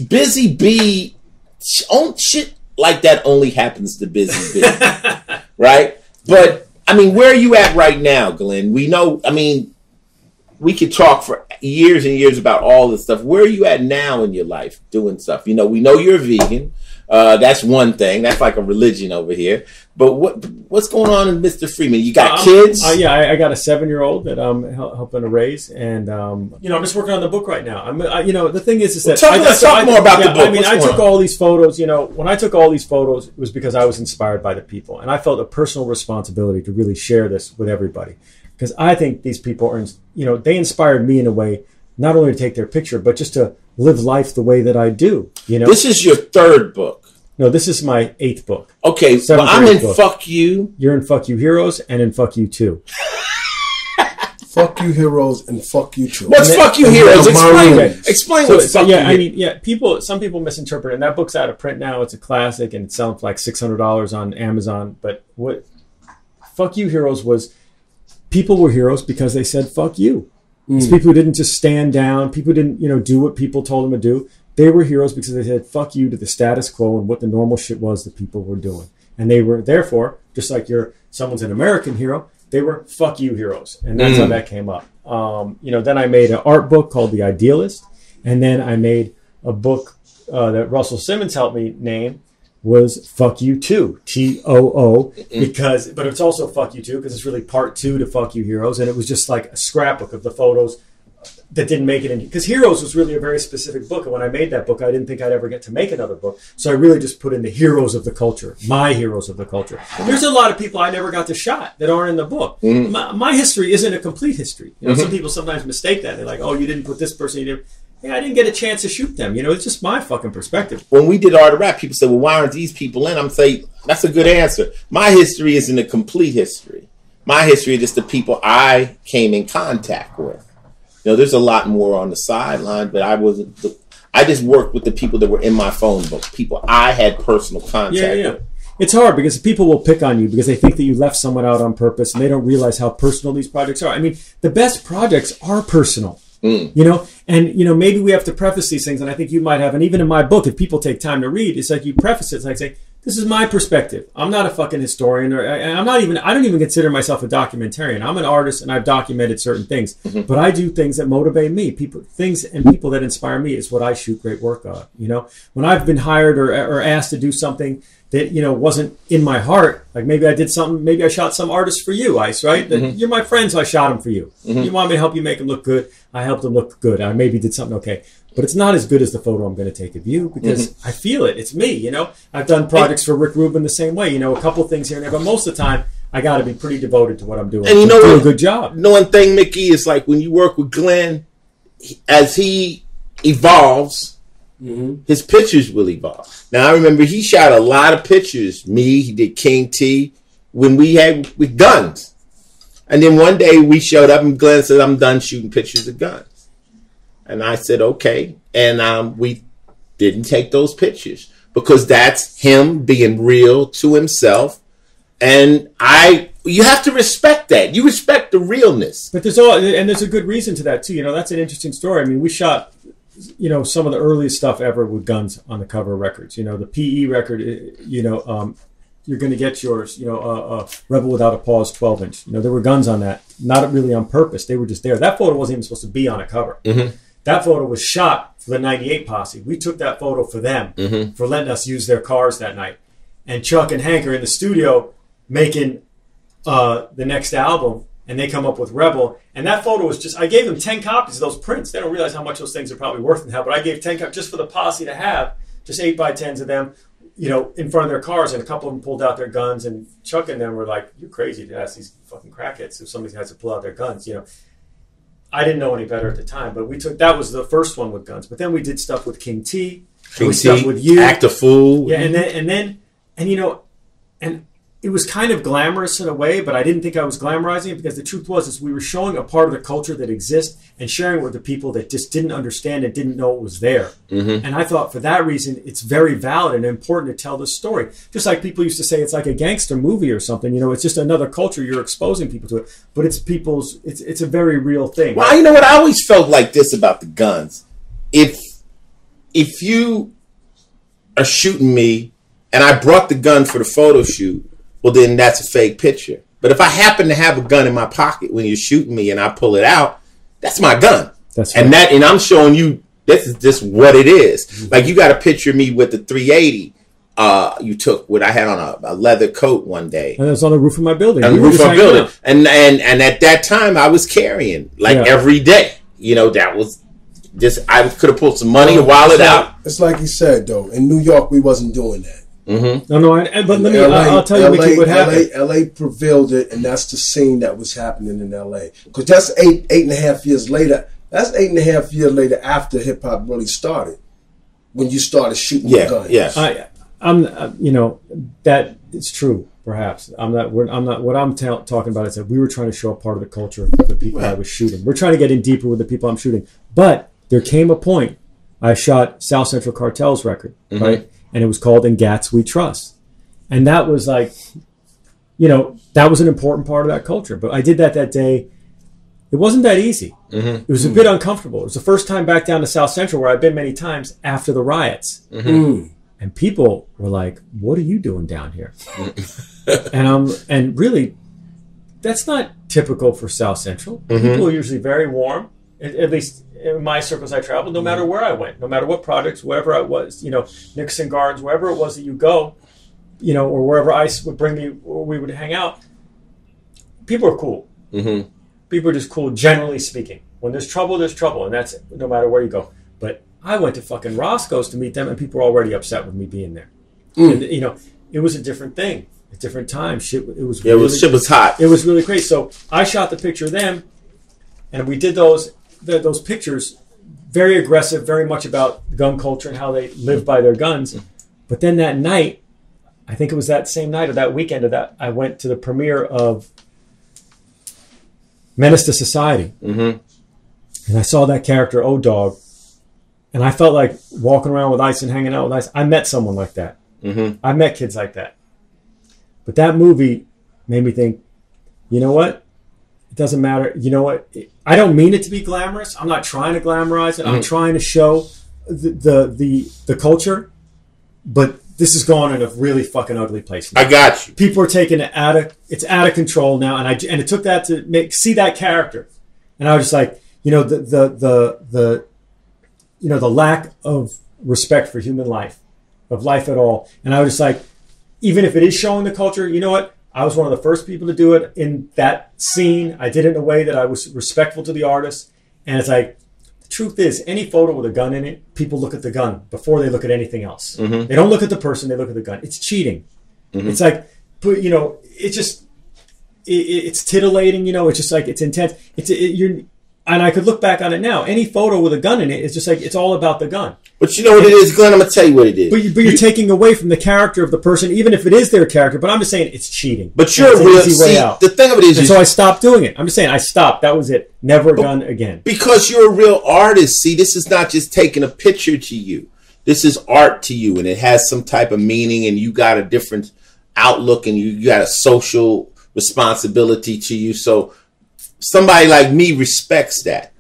Busy B, shit like that only happens to Busy B, right? But, I mean, where are you at right now, Glenn? We know, I mean, we could talk for years and years about all this stuff. Where are you at now in your life doing stuff? We know you're a vegan. That's one thing. That's like a religion over here. But what's going on in Mr. Freeman? You got kids? Yeah, I got a 7-year-old that I'm helping to raise, and I'm just working on the book right now. The thing is that let's talk more about the book. I mean, I took all these photos. When I took all these photos, it was because I was inspired by the people, and I felt a personal responsibility to really share this with everybody, because I think these people are, they inspired me in a way, not only to take their picture, but just to live life the way that I do. This is your 3rd book. No, this is my 8th book. Okay, so I'm in book. Fuck You. You're in Fuck You Heroes and in Fuck You 2. Fuck You Heroes and Fuck You 2. What's Fuck You Heroes? Explain what's Fuck You. Some people misinterpret it. And that book's out of print now. It's a classic and it's selling for like $600 on Amazon. But what Fuck You Heroes was, people were heroes because they said fuck you. It's people who didn't just stand down. People didn't, do what people told them to do. They were heroes because they said fuck you to the status quo and what the normal shit was that people were doing. And they were, therefore, just like someone's an American hero, they were fuck you heroes. And that's how that came up. Then I made an art book called The Idealist. And then I made a book that Russell Simmons helped me name, was Fuck You 2, TOO, but it's also Fuck You 2 because it's really part 2 to Fuck You Heroes, and it was just like a scrapbook of the photos that didn't make it in, because Heroes was really a very specific book, and when I made that book, I didn't think I'd ever get to make another book, so I really just put in the heroes of the culture, my heroes of the culture. There's a lot of people I never got to shot that aren't in the book. My history isn't a complete history. Some people sometimes mistake that. They're like, oh, you didn't put this person, you didn't. Yeah, I didn't get a chance to shoot them. It's just my fucking perspective. When we did Art of Rap, people said, well, why aren't these people in? I'm saying, that's a good answer. My history isn't a complete history. My history is just the people I came in contact with. There's a lot more on the sideline, but I just worked with the people that were in my phone book, people I had personal contact with. It's hard because people will pick on you because they think that you left someone out on purpose and they don't realize how personal these projects are. I mean, the best projects are personal. Maybe we have to preface these things, and I think you might have, and even in my book, if people take time to read, it's like you preface it, it's like say, this is my perspective. I'm not a fucking historian, or I don't even consider myself a documentarian. I'm an artist, and I've documented certain things. But I do things that motivate me. People that inspire me is what I shoot great work on. You know, when I've been hired or asked to do something that, you know, wasn't in my heart, like maybe I did something, maybe I shot some artist for you, Ice, right? You're my friend, so I shot him for you. You want me to help you make him look good, I helped him look good. I maybe did something okay. But it's not as good as the photo I'm going to take of you, because I feel it. It's me, you know? I've done projects for Rick Rubin the same way, you know, a couple things here and there, but most of the time, I got to be pretty devoted to what I'm doing. And you know do what? a good job. You know one thing, Mickey, is like when you work with Glenn, as he evolves, his pictures will evolve. Now, I remember he shot a lot of pictures. Me, he did King T, when we had with guns. And then one day we showed up and Glenn said, I'm done shooting pictures of guns. And I said, okay. And we didn't take those pictures because that's him being real to himself. And you have to respect that. You respect the realness. But there's a good reason to that too. You know, that's an interesting story. I mean, we shot, you know, some of the earliest stuff ever with guns on the cover of records. You know, the PE record, you know, you're going to get yours, you know, Rebel Without a Pause 12-inch. You know, there were guns on that, not really on purpose. They were just there. That photo wasn't even supposed to be on a cover. That photo was shot for the 98 posse. We took that photo for them, for letting us use their cars that night. And Chuck and Hank are in the studio making the next album, and they come up with Rebel. And that photo was just, I gave them 10 copies of those prints. They don't realize how much those things are probably worth now, but I gave 10 copies just for the posse to have, just 8x10s of them, you know, in front of their cars. And a couple of them pulled out their guns, and Chuck and them were like, you're crazy to ask these fucking crackheads if somebody has to pull out their guns, you know. I didn't know any better at the time, but that was the first one with guns. But then we did stuff with King T, stuff with you, Act a Fool, yeah, and you know, and it was kind of glamorous in a way, but I didn't think I was glamorizing it, because the truth was we were showing a part of the culture that exists and sharing it with the people that just didn't understand and didn't know it was there. And I thought for that reason, it's very valid and important to tell the story. Just like people used to say, it's like a gangster movie or something. You know, it's just another culture. You're exposing people to it, but it's a very real thing. Well, you know what? I always felt like this about the guns. If you are shooting me and I brought the gun for the photo shoot, well, then that's a fake picture. But if I happen to have a gun in my pocket when you're shooting me and I pull it out, that's my gun. That's right. And I'm showing you this is just what it is. Like you got a picture of me with the 380 you took what I had on a leather coat one day. And it was on the roof of my building. On the roof of my building. And at that time I was carrying every day. You know, that was just, I could have pulled some money, a wallet out. It's like he said though, in New York we wasn't doing that. But I'll tell you what happened. LA prevailed it, and that's the scene that was happening in LA. Because that's eight and a half years later. That's 8.5 years later after hip hop really started. When you started shooting guns. Yeah. You know, that it's true. Perhaps I'm not. What I'm talking about is that we were trying to show a part of the culture of the people I was shooting. We're trying to get in deeper with the people I'm shooting. But there came a point. I shot South Central Cartel's record, right? And it was called In Gats We Trust. And that was like, you know, that was an important part of that culture. But I did that day. It wasn't that easy. It was a bit uncomfortable. It was the first time back down to South Central, where I've been many times after the riots. And people were like, what are you doing down here? And really, that's not typical for South Central. People are usually very warm, at least in my circles I traveled, no matter where I went, no matter what projects, wherever I was, you know, Nixon Gardens, wherever it was that you go, you know, or wherever ICE would bring me, or we would hang out, people are cool. People are just cool, generally speaking. When there's trouble, and that's no matter where you go. But I went to fucking Roscoe's to meet them, and people were already upset with me being there. And, you know, it was a different thing, a different time. Shit was hot. It was really crazy. So I shot the picture of them, and we did those pictures, very aggressive, very much about gun culture and how they live by their guns. But then that night, I think it was that same night or that weekend of that, I went to the premiere of Menace to Society. And I saw that character, O-Dog, and I felt like walking around with Ice and hanging out with Ice. I met someone like that. I met kids like that. But that movie made me think, you know what? It doesn't matter. You know what? I don't mean it to be glamorous. I'm not trying to glamorize it. I'm trying to show the culture. But this is going in a really fucking ugly place now. I got you. People are taking it it's out of control now, and it took that to see that character, and I was just like, the lack of respect for human life, of life at all, and I was just like, even if it is showing the culture, you know what? I was one of the first people to do it in that scene. I did it in a way that I was respectful to the artist, and it's like, the truth is, any photo with a gun in it, people look at the gun before they look at anything else. Mm-hmm. They don't look at the person; they look at the gun. It's cheating. Mm-hmm. It's like, it's just, it's titillating. It's just like, it's intense. And I could look back on it now. Any photo with a gun in it is just like, it's all about the gun. But you know what it is, Glenn? I'm going to tell you what it is. But you're taking away from the character of the person, even if it is their character. But I'm just saying it's cheating. But you're real. See, the thing of it is... And so I stopped doing it. I'm just saying I stopped. That was it. Never a gun again. Because you're a real artist. See, this is not just taking a picture to you. This is art to you. And it has some type of meaning. And you got a different outlook. And you got a social responsibility to you. So somebody like me respects that.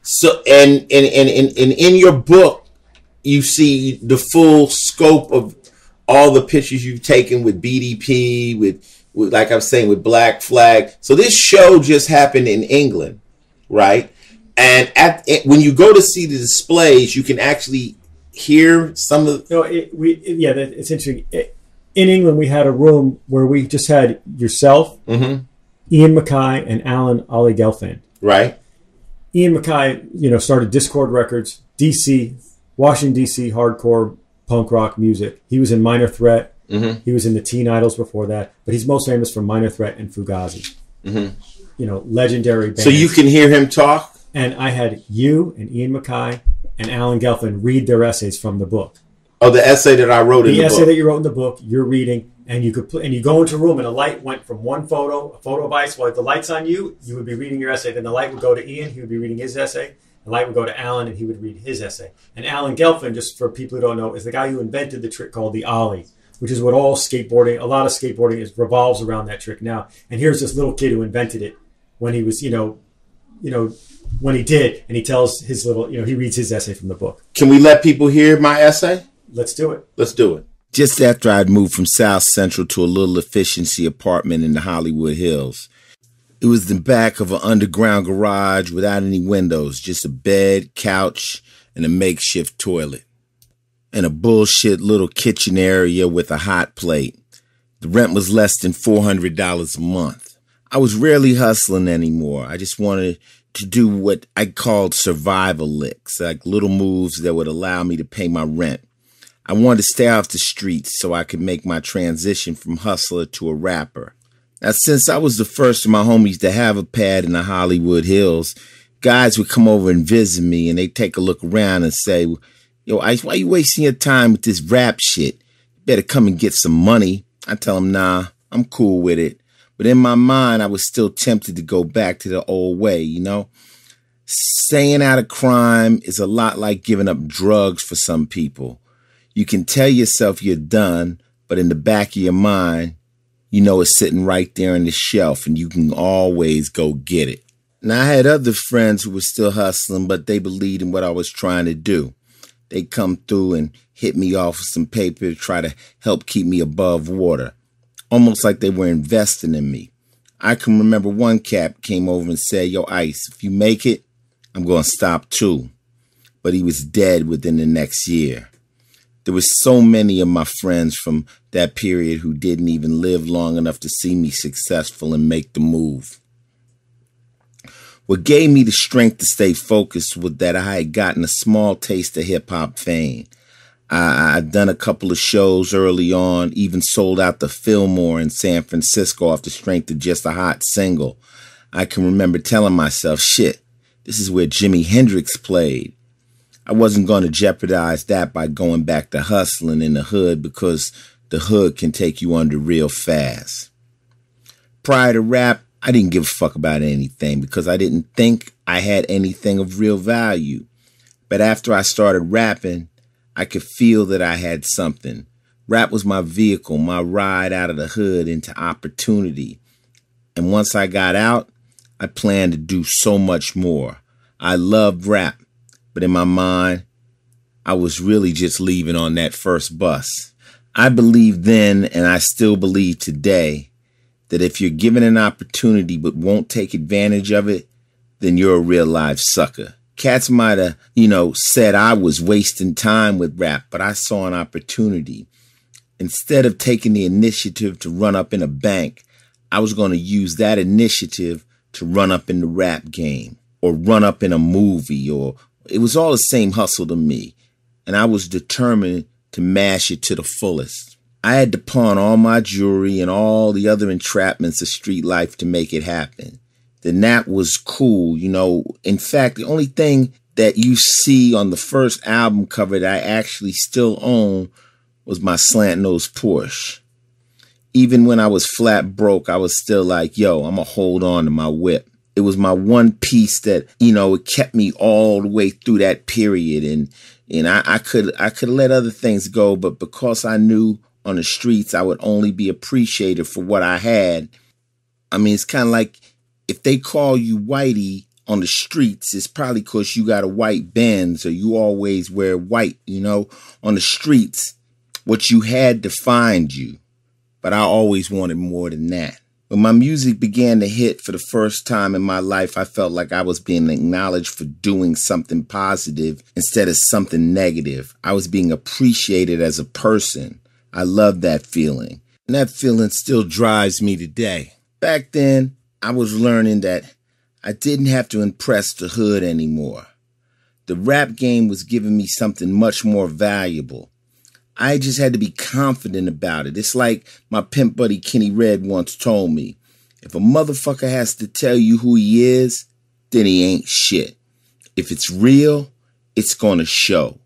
So, and in your book, you see the full scope of all the pictures you've taken with BDP, with like I'm saying, with Black Flag. So this show just happened in England, right? And when you go to see the displays, you can actually hear some of. It's interesting. In England, we had a room where we just had yourself, Ian MacKaye, and Alan Ollie Gelfand. Right. Ian MacKaye, started Discord Records, DC, Washington, D.C., hardcore punk rock music. He was in Minor Threat. Mm-hmm. He was in the Teen Idols before that. But he's most famous for Minor Threat and Fugazi. Mm-hmm. Legendary bands. So you can hear him talk? And I had you and Ian MacKaye and Alan Gelfand read their essays from the book. Oh, the essay that I wrote in the book. The essay that you wrote in the book, you're reading. And you could and you go into a room and a light went from one photo, a photo of ice. While the light's on you, you would be reading your essay. Then the light would go to Ian, he would be reading his essay. The light would go to Alan, and he would read his essay. And Alan Gelfand, just for people who don't know, is the guy who invented the trick called the ollie, which is what a lot of skateboarding revolves around that trick now. And here's this little kid who invented it when he was, when he did, and he tells his little, he reads his essay from the book. Can we let people hear my essay? Let's do it. Let's do it. Just after I'd moved from South Central to a little efficiency apartment in the Hollywood Hills. It was the back of an underground garage without any windows, just a bed, couch, and a makeshift toilet. And a bullshit little kitchen area with a hot plate. The rent was less than $400 a month. I was rarely hustling anymore. I just wanted to do what I called survival licks, like little moves that would allow me to pay my rent. I wanted to stay off the streets so I could make my transition from hustler to a rapper. Now, since I was the first of my homies to have a pad in the Hollywood Hills, guys would come over and visit me, and they'd take a look around and say, "Yo, Ice, why you wasting your time with this rap shit? You better come and get some money." I tell them, "Nah, I'm cool with it." But in my mind, I was still tempted to go back to the old way, Staying out of crime is a lot like giving up drugs for some people. You can tell yourself you're done, but in the back of your mind, it's sitting right there on the shelf and you can always go get it. Now, I had other friends who were still hustling, but they believed in what I was trying to do. They'd come through and hit me off with some paper to try to help keep me above water, almost like they were investing in me. I can remember one cat came over and said, "Yo, Ice, if you make it, I'm going to stop too." But he was dead within the next year. There were so many of my friends from that period who didn't even live long enough to see me successful and make the move. What gave me the strength to stay focused was that I had gotten a small taste of hip-hop fame. I'd done a couple of shows early on, even sold out the Fillmore in San Francisco off the strength of just a hot single. I can remember telling myself, shit, this is where Jimi Hendrix played. I wasn't going to jeopardize that by going back to hustling in the hood because the hood can take you under real fast. Prior to rap, I didn't give a fuck about anything because I didn't think I had anything of real value. But after I started rapping, I could feel that I had something. Rap was my vehicle, my ride out of the hood into opportunity. And once I got out, I planned to do so much more. I loved rap. But in my mind, I was really just leaving on that first bus. I believed then, and I still believe today, that if you're given an opportunity but won't take advantage of it, then you're a real live sucker. Cats might have, said I was wasting time with rap, but I saw an opportunity. Instead of taking the initiative to run up in a bank, I was going to use that initiative to run up in the rap game or run up in a movie, or it was all the same hustle to me. And I was determined to mash it to the fullest. I had to pawn all my jewelry and all the other entrapments of street life to make it happen. Then that was cool, In fact, the only thing that you see on the first album cover that I actually still own was my slant-nosed Porsche. Even when I was flat broke, I was still like, yo, I'm going to hold on to my whip. It was my one piece that, it kept me all the way through that period. And I could let other things go, but because I knew on the streets I would only be appreciated for what I had. I mean, it's kind of like if they call you Whitey on the streets, it's probably because you got a white Benz or you always wear white, On the streets, what you had defined you. But I always wanted more than that. When my music began to hit for the first time in my life, I felt like I was being acknowledged for doing something positive instead of something negative. I was being appreciated as a person. I loved that feeling. And that feeling still drives me today. Back then, I was learning that I didn't have to impress the hood anymore. The rap game was giving me something much more valuable. I just had to be confident about it. It's like my pimp buddy Kenny Red once told me, if a motherfucker has to tell you who he is, then he ain't shit. If it's real, it's gonna show.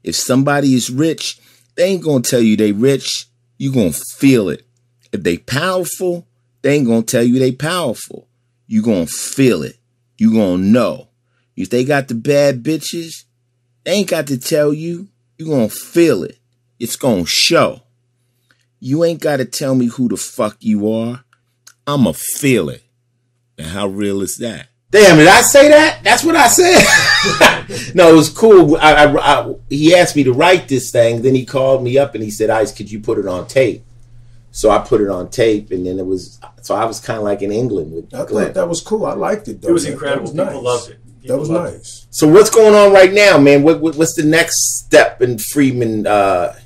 If somebody is rich, they ain't gonna tell you they rich. You gonna feel it. If they powerful, they ain't gonna tell you they powerful. You gonna feel it. You gonna know. If they got the bad bitches, they ain't got to tell you. You gonna feel it. It's gonna show. You ain't gotta tell me who the fuck you are. I'ma feel it. And how real is that? Damn, did I say that? That's what I said. No, it was cool. He asked me to write this thing. Then he called me up and he said, Ice, could you put it on tape? So I put it on tape, and then so I was kind of like in England with I Glenn. thought that was cool. I liked it, though. It was incredible. That was People nice. loved it. That was nice. So what's going on right now, man? What's the next step in Freeman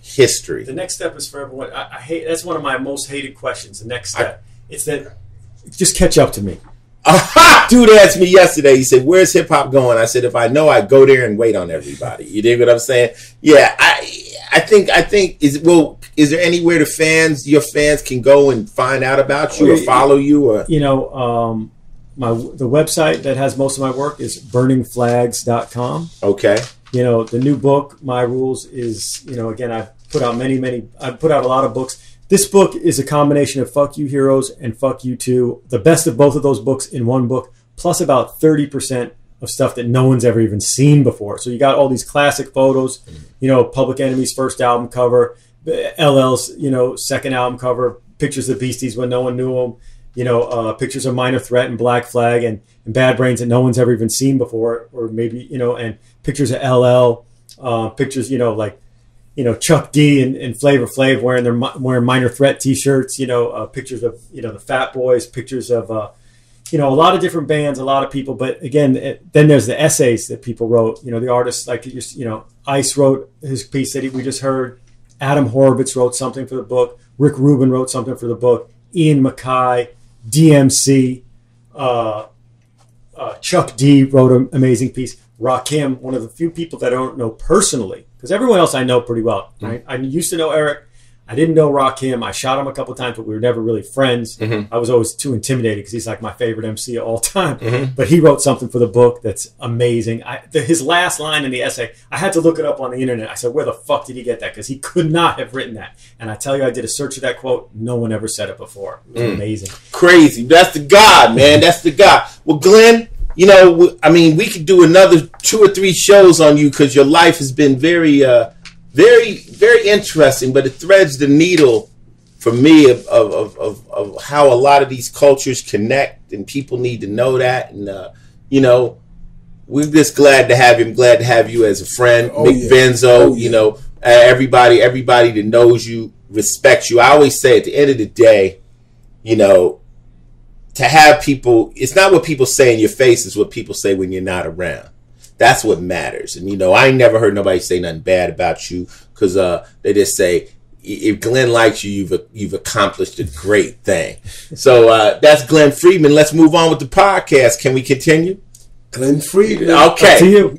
history? The next step is for everyone. I hate. That's one of my most hated questions. The next step. It's that. Just catch up to me. Dude asked me yesterday. He said, "Where's hip hop going?" I said, "If I know, I go there and wait on everybody." You dig what I'm saying? Yeah, I think is there anywhere your fans can go and find out about you or follow you or the website that has most of my work is burningflags.com. Okay. The new book, My Rules, is, again, I've put out I've put out a lot of books. This book is a combination of Fuck You Heroes and Fuck You Too, the best of both of those books in one book, plus about 30% of stuff that no one's ever even seen before. So you got all these classic photos, Public Enemy's first album cover, LL's, second album cover, pictures of Beasties when no one knew them, pictures of Minor Threat and Black Flag and Bad Brains that no one's ever even seen before, or maybe, and pictures of LL, pictures, Chuck D and Flavor Flav wearing Minor Threat t-shirts, pictures of, the Fat Boys, pictures of, a lot of different bands, a lot of people. But again, then there's the essays that people wrote, the artists like, Ice wrote his piece that we just heard. Adam Horowitz wrote something for the book. Rick Rubin wrote something for the book. Ian Mackay, DMC, Chuck D wrote an amazing piece. Rakim, one of the few people that I don't know personally, because everyone else I know pretty well. I used to know Eric. I didn't know Rakim. I shot him a couple of times, but we were never really friends. I was always too intimidated because he's like my favorite MC of all time. But he wrote something for the book that's amazing. His last line in the essay, I had to look it up on the internet. I said, where the fuck did he get that? Because he could not have written that. And I tell you, I did a search of that quote. No one ever said it before. It was amazing. Crazy. That's the God, man. That's the God. Well, Glenn, we could do another 2 or 3 shows on you because your life has been very, very interesting, but it threads the needle for me of how a lot of these cultures connect, and people need to know that. And we're just glad to have him. Glad to have you as a friend, Mick Benzo. You know, everybody that knows you respects you. I always say at the end of the day, you know, to have people, it's not what people say in your face, it's what people say when you're not around. That's what matters. And, you know, I ain't never heard nobody say nothing bad about you because they just say, if Glenn likes you, you've accomplished a great thing. So that's Glenn Friedman. Let's move on with the podcast. Can we continue? Glenn Friedman. Okay. To you.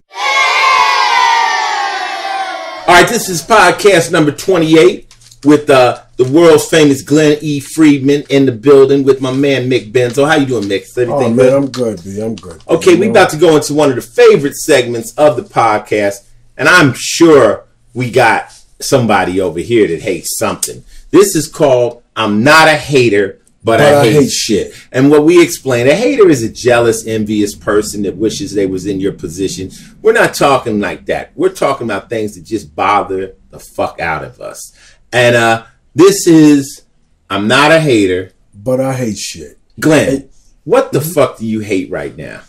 All right, this is podcast number 28 with the world's famous Glenn E. Friedman in the building with my man Mick Benzo. How you doing, Mick? Is everything man, good? I'm good, B. I'm good. Okay, we're about to go into one of the favorite segments of the podcast, and I'm sure we got somebody over here that hates something. This is called I'm Not a Hater, but I hate shit. And what we explain, a hater is a jealous, envious person that wishes they was in your position. We're not talking like that. We're talking about things that just bother the fuck out of us. And this is I'm Not a Hater, but I hate shit. Glenn, what the fuck do you hate right now?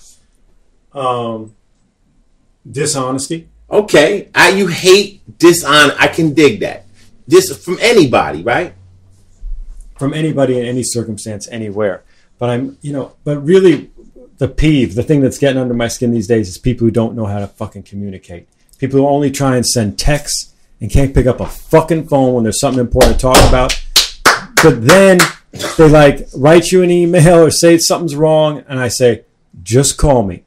Dishonesty. Okay, you hate dishonest. I can dig that. This from anybody, right? From anybody in any circumstance, anywhere. But but really, the thing that's getting under my skin these days is people who don't know how to fucking communicate. People who only try and send texts and can't pick up a fucking phone when there's something important to talk about. But then they like write you an email or say something's wrong, and I say, just call me.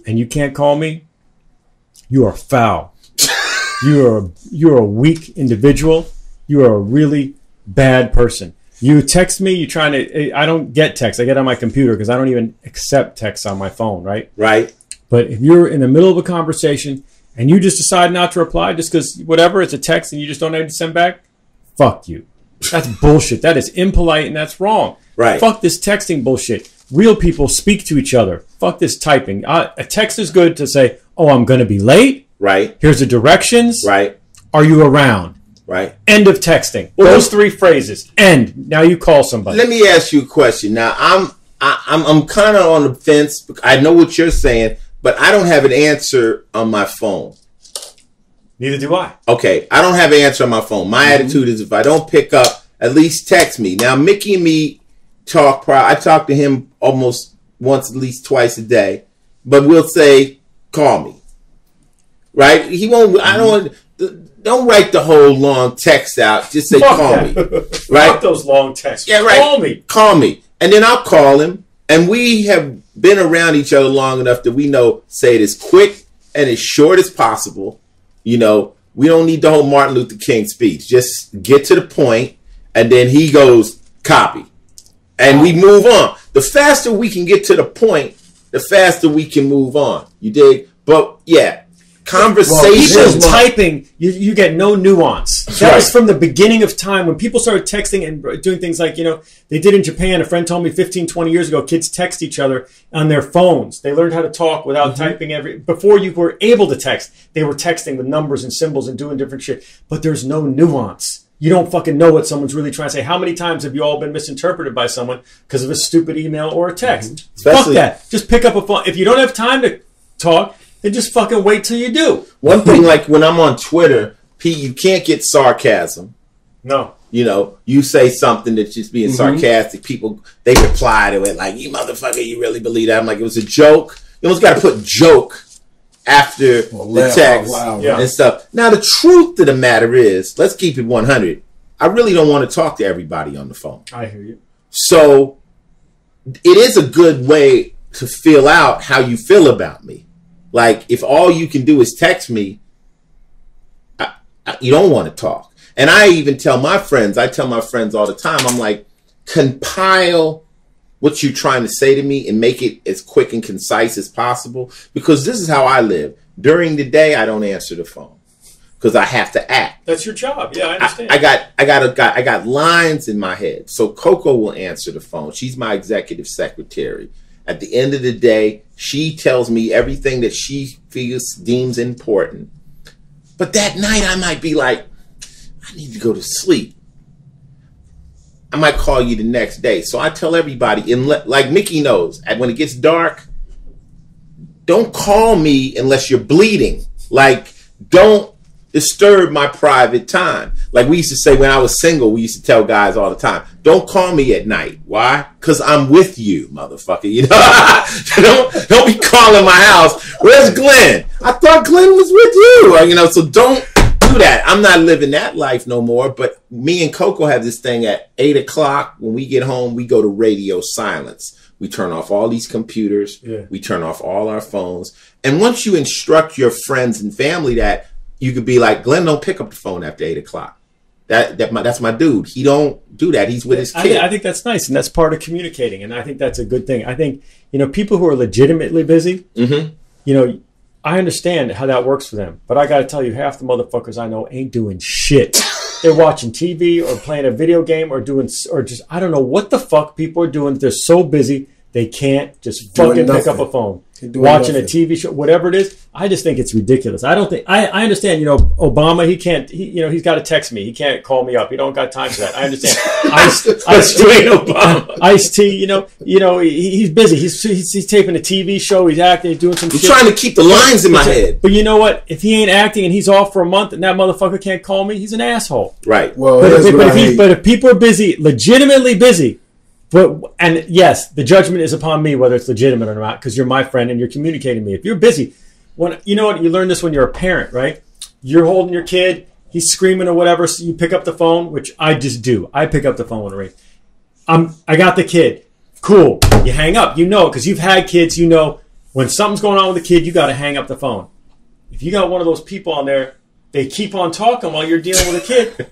And you can't call me? You are foul. You're a weak individual. You are a really bad person. You text me, I don't get text. I get on my computer because I don't even accept text on my phone, right? Right. But if you're in the middle of a conversation and you just decide not to reply just because whatever, it's a text and you just don't have to send back, fuck you. That's bullshit. That is impolite and that's wrong. Right. Fuck this texting bullshit. Real people speak to each other. Fuck this typing. A text is good to say, oh, I'm going to be late. Right. Here's the directions. Right. Are you around? Right. End of texting. Well, those three phrases. End. Now you call somebody. Let me ask you a question. Now, I'm kind of on the fence. I know what you're saying, but I don't have an answer on my phone. Neither do I. Okay, I don't have an answer on my phone. My attitude is if I don't pick up, at least text me. Now, Mickey and me talk. I talk to him almost once, at least twice a day. But we'll say, call me. Right? He won't. I don't write the whole long text out. Just say, call me. Right? Fuck those long texts. Yeah, right. Call me. Call me. And then I'll call him. And we have been around each other long enough that we know, say it as quick and as short as possible. You know, we don't need the whole Martin Luther King speech. Just get to the point. And then he goes, copy. And we move on. The faster we can get to the point, the faster we can move on. You dig? But yeah. Conversation. People typing, you get no nuance. That was from the beginning of time when people started texting and doing things like, they did in Japan. A friend told me 15, 20 years ago, kids text each other on their phones. They learned how to talk without typing before you were able to text. They were texting with numbers and symbols and doing different shit. But there's no nuance. You don't fucking know what someone's really trying to say. How many times have you all been misinterpreted by someone because of a stupid email or a text? Fuck that. Just pick up a phone. If you don't have time to talk, then just fucking wait till you do. One thing, like when I'm on Twitter, Pete, you can't get sarcasm. No. You say something that's just being sarcastic. People, they reply to it like, you motherfucker, you really believe that? I'm like, it was a joke. You almost got to put joke after the text and stuff. Now, the truth of the matter is, let's keep it 100. I really don't want to talk to everybody on the phone. I hear you. So it is a good way to feel out how you feel about me. Like, if all you can do is text me, you don't want to talk. And I even tell my friends all the time, I'm like, compile what you're trying to say to me and make it as quick and concise as possible. Because this is how I live. During the day, I don't answer the phone because I have to act. That's your job. Yeah, I understand. I got lines in my head. So Coco will answer the phone. She's my executive secretary. At the end of the day, she tells me everything that she deems important. But that night, I might be like, I need to go to sleep. I might call you the next day. So I tell everybody, like Mickey knows, when it gets dark, don't call me unless you're bleeding. Like, don't disturb my private time. Like we used to say when I was single, we used to tell guys all the time, don't call me at night. Why? Because I'm with you, motherfucker. You know, don't be calling my house. Where's Glenn? I thought Glenn was with you. Or, you know, so don't do that. I'm not living that life no more. But me and Coco have this thing at 8 o'clock. When we get home, we go to radio silence. We turn off all these computers. Yeah. We turn off all our phones. And once you instruct your friends and family that, you could be like, Glenn don't pick up the phone after 8 o'clock. That's my dude. He don't do that. He's with his kid. I think that's nice, and that's part of communicating, and I think that's a good thing. I think, you know, people who are legitimately busy, you know, I understand how that works for them. But I got to tell you, half the motherfuckers I know ain't doing shit. They're watching TV or playing a video game or just, I don't know what the fuck people are doing. They're so busy, they can't just fucking pick up a phone. Watching a TV show, whatever it is. I just think it's ridiculous. I don't think, I understand, you know, Obama, he's got to text me. He can't call me up. He don't got time for that. I understand. Ice-T, you know, he's busy. He's taping a TV show. He's acting, he's doing some shit. I'm trying to keep the lines in my head. But you know what? If he ain't acting and he's off for a month and that motherfucker can't call me, he's an asshole. Right. Well, but if people are busy, legitimately busy, and yes, the judgment is upon me whether it's legitimate or not, because you're my friend and you're communicating with me. If you're busy, you know what, you learn this when you're a parent, right? You're holding your kid, he's screaming or whatever, so you pick up the phone, which I just do. I pick up the phone when it rings. I got the kid. Cool. You hang up. You know, because you've had kids, you know, when something's going on with the kid, you got to hang up the phone. If you got one of those people on there, they keep on talking while you're dealing with a kid.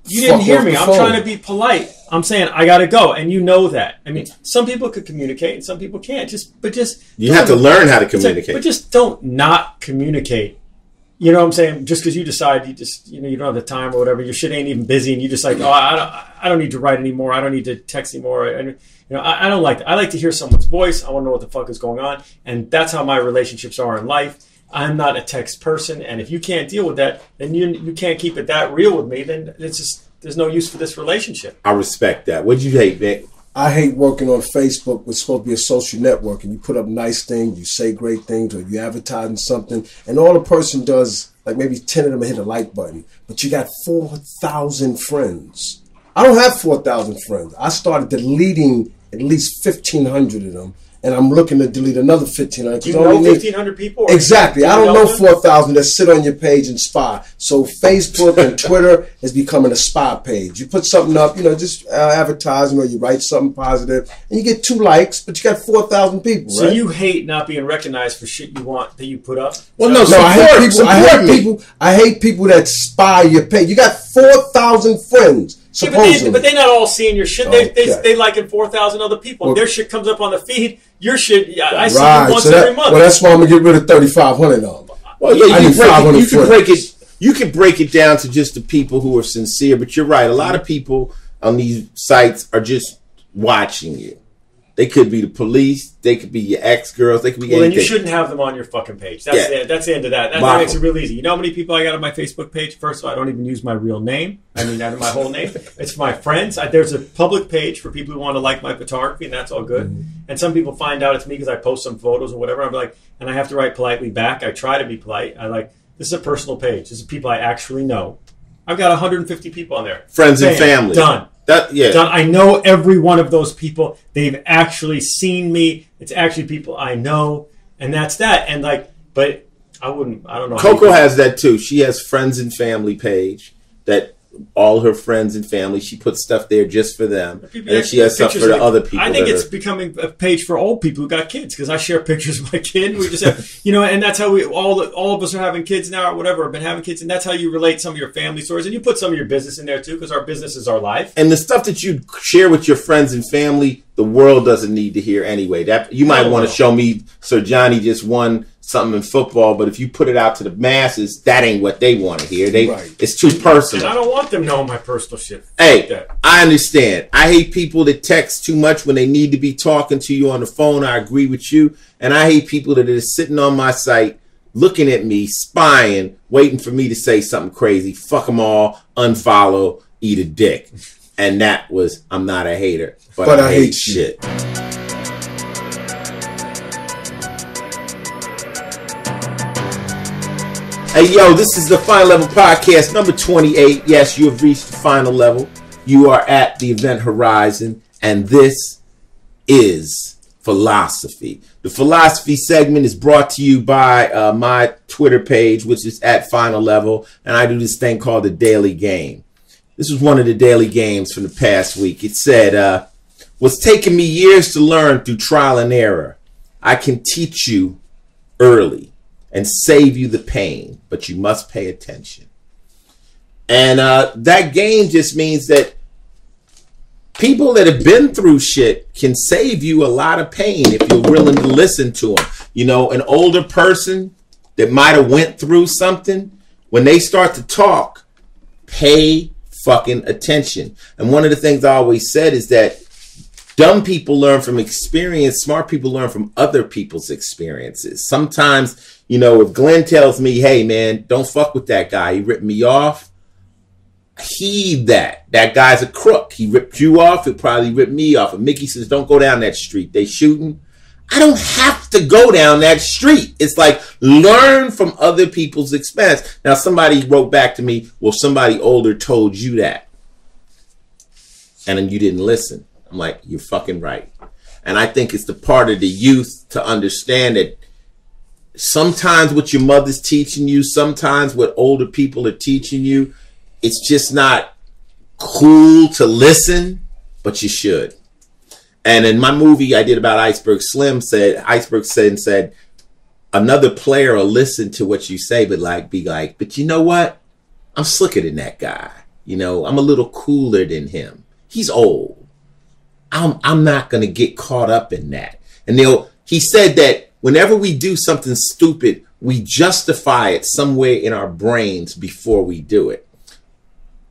You didn't hear me. I'm trying to be polite. I'm saying I got to go, and you know that. I mean, some people could communicate, and some people can't. You have to learn how to communicate. But just don't not communicate. You know what I'm saying? Just because you decide you don't have the time or whatever, your shit ain't even busy, and you just like, oh, I don't need to write anymore. I don't need to text anymore. And I don't like that. I like to hear someone's voice. I want to know what the fuck is going on, and that's how my relationships are in life. I'm not a text person, and if you can't deal with that, then you can't keep it that real with me. Then it's just, there's no use for this relationship. I respect that. What'd you hate, Vic? I hate working on Facebook, which is supposed to be a social network, and you put up nice things, you say great things, or you advertising something, and all the person does, like maybe 10 of them hit a like button, but you got 4,000 friends. I don't have 4,000 friends. I started deleting at least 1,500 of them. And I'm looking to delete another 1,500. You know 1,500 people? Exactly. I don't know 4,000 that sit on your page and spy. So Facebook and Twitter is becoming a spy page. You put something up, you know, just advertising, or you write something positive, and you get 2 likes, but you got 4,000 people, so right? you hate not being recognized for shit you want that you put up? Well, I hate people that spy your page. You got 4,000 friends. Yeah, but they're not all seeing your shit. They like 4,000 other people. Well, their shit comes up on the feed. Your shit, I see you once every month. Well, that's why I'm going to get rid of 3,500 of them. Well, yeah, you can break it down to just the people who are sincere. But you're right. A lot of people on these sites are just watching you. They could be the police. They could be your ex-girls. They could be anything. Then you shouldn't have them on your fucking page. That's the end of that. That makes it real easy. You know how many people I got on my Facebook page? First of all, I don't even use my real name. I mean, out of my whole name. It's for my friends. There's a public page for people who want to like my photography, and that's all good. Mm-hmm. And some people find out it's me because I post some photos or whatever. I'm like, and I have to write politely back. I try to be polite. This is a personal page. This is people I actually know. I've got 150 people on there. Friends and family. Done. Done. I know every one of those people. They've actually seen me. It's actually people I know, and that's that. And but I don't know. Coco has that too. She has friends and family page that all her friends and family, she puts stuff there just for them. And then she has stuff for the other people. I think it's becoming a page for old people who got kids, because I share pictures of my kid. We just have, and that's how all of us are having kids now or whatever, have been having kids. And that's how you relate some of your family stories. And you put some of your business in there too, because our business is our life. And the stuff that you share with your friends and family, the world doesn't need to hear anyway. That you might want to show me Sir Johnny just won something in football, but if you put it out to the masses, that ain't what they want to hear. It's too personal. And I don't want them knowing my personal shit. Hey, I understand. I hate people that text too much when they need to be talking to you on the phone. I agree with you. And I hate people that are sitting on my site, looking at me, spying, waiting for me to say something crazy. Fuck them all, unfollow, eat a dick. And that was, I'm not a hater, but I hate shit. Hey, yo, this is the Final Level Podcast, number 28. Yes, you have reached the final level. You are at the event horizon, and this is philosophy. The philosophy segment is brought to you by my Twitter page, which is at Final Level, and I do this thing called the Daily Game. This was one of the daily games from the past week. It said, what's taken me years to learn through trial and error, I can teach you early and save you the pain, but you must pay attention. And that game just means that people that have been through shit can save you a lot of pain if you're willing to listen to them. You know, an older person that might have went through something, when they start to talk, pay fucking attention. And one of the things I always said is that dumb people learn from experience. Smart people learn from other people's experiences. Sometimes, you know, if Glenn tells me, hey, man, don't fuck with that guy, he ripped me off, heed that. That guy's a crook. He ripped you off, he'll probably rip me off. If Mickey says, don't go down that street, they shooting, I don't have to go down that street. It's like, learn from other people's experience. Now, somebody wrote back to me, well, somebody older told you that, and then you didn't listen. I'm like, you're fucking right. And I think it's the part of the youth to understand that sometimes what your mother's teaching you, sometimes what older people are teaching you, it's just not cool to listen, but you should. And in my movie I did about Iceberg Slim, said, another player will listen to what you say, but be like, but you know what? I'm slicker than that guy. You know, I'm a little cooler than him. He's old. I'm not going to get caught up in that. And he said that whenever we do something stupid, we justify it somewhere in our brains before we do it.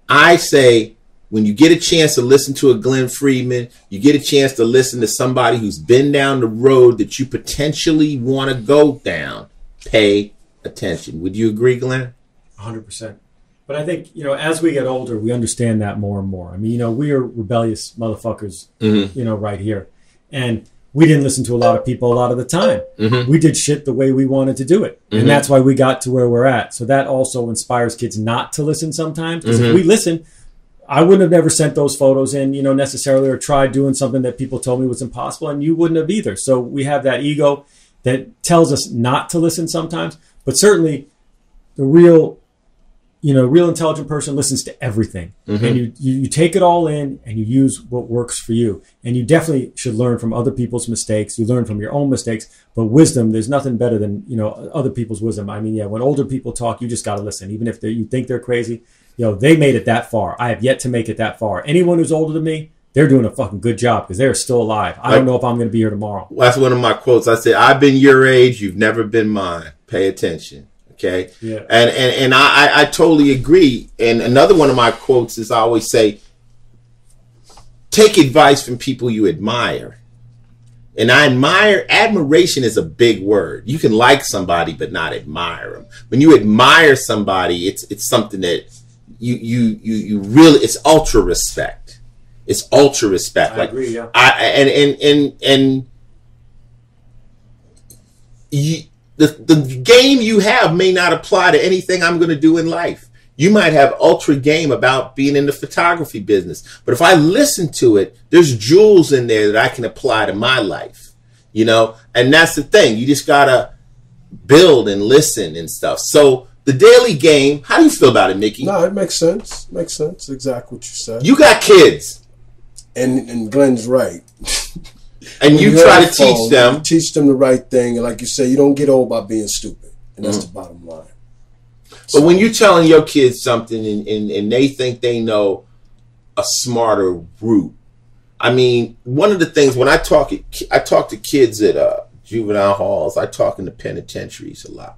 I say, when you get a chance to listen to a Glenn Friedman, you get a chance to listen to somebody who's been down the road that you potentially want to go down, pay attention. Would you agree, Glenn? 100%. But I think, you know, as we get older, we understand that more and more. I mean, you know, we are rebellious motherfuckers, you know, right here. And we didn't listen to a lot of people a lot of the time. We did shit the way we wanted to do it. And that's why we got to where we're at. So that also inspires kids not to listen sometimes. Because if we listen, I wouldn't have never sent those photos in, you know, necessarily, or tried doing something that people told me was impossible. And you wouldn't have either. So we have that ego that tells us not to listen sometimes. But certainly the real intelligent person listens to everything. And you take it all in and you use what works for you. And you definitely should learn from other people's mistakes. You learn from your own mistakes. But wisdom, there's nothing better than, you know, other people's wisdom. I mean, yeah, when older people talk, you just got to listen. Even if you think they're crazy, you know, they made it that far. I have yet to make it that far. Anyone who's older than me, they're doing a fucking good job because they're still alive. I don't know if I'm going to be here tomorrow. That's one of my quotes. I said, I've been your age. You've never been mine. Pay attention. Okay. Yeah. And I totally agree. And another one of my quotes is, I always say, take advice from people you admire. And admiration is a big word. You can like somebody, but not admire them. When you admire somebody, it's something that you really, it's ultra respect. It's ultra respect. I agree. Yeah. The game you have may not apply to anything I'm going to do in life. You might have ultra game about being in the photography business. But if I listen to it, there's jewels in there that I can apply to my life. You know? And that's the thing. You just got to build and listen and stuff. So the daily game, how do you feel about it, Mickey? No, it makes sense. Makes sense. Exactly what you said. You got kids. And Glenn's right. And you try to teach them. You teach them the right thing. And like you say, you don't get old by being stupid. And that's the bottom line. But when you're telling your kids something and they think they know a smarter route, I mean, one of the things when I talk to kids at juvenile halls, I talk in the penitentiaries a lot.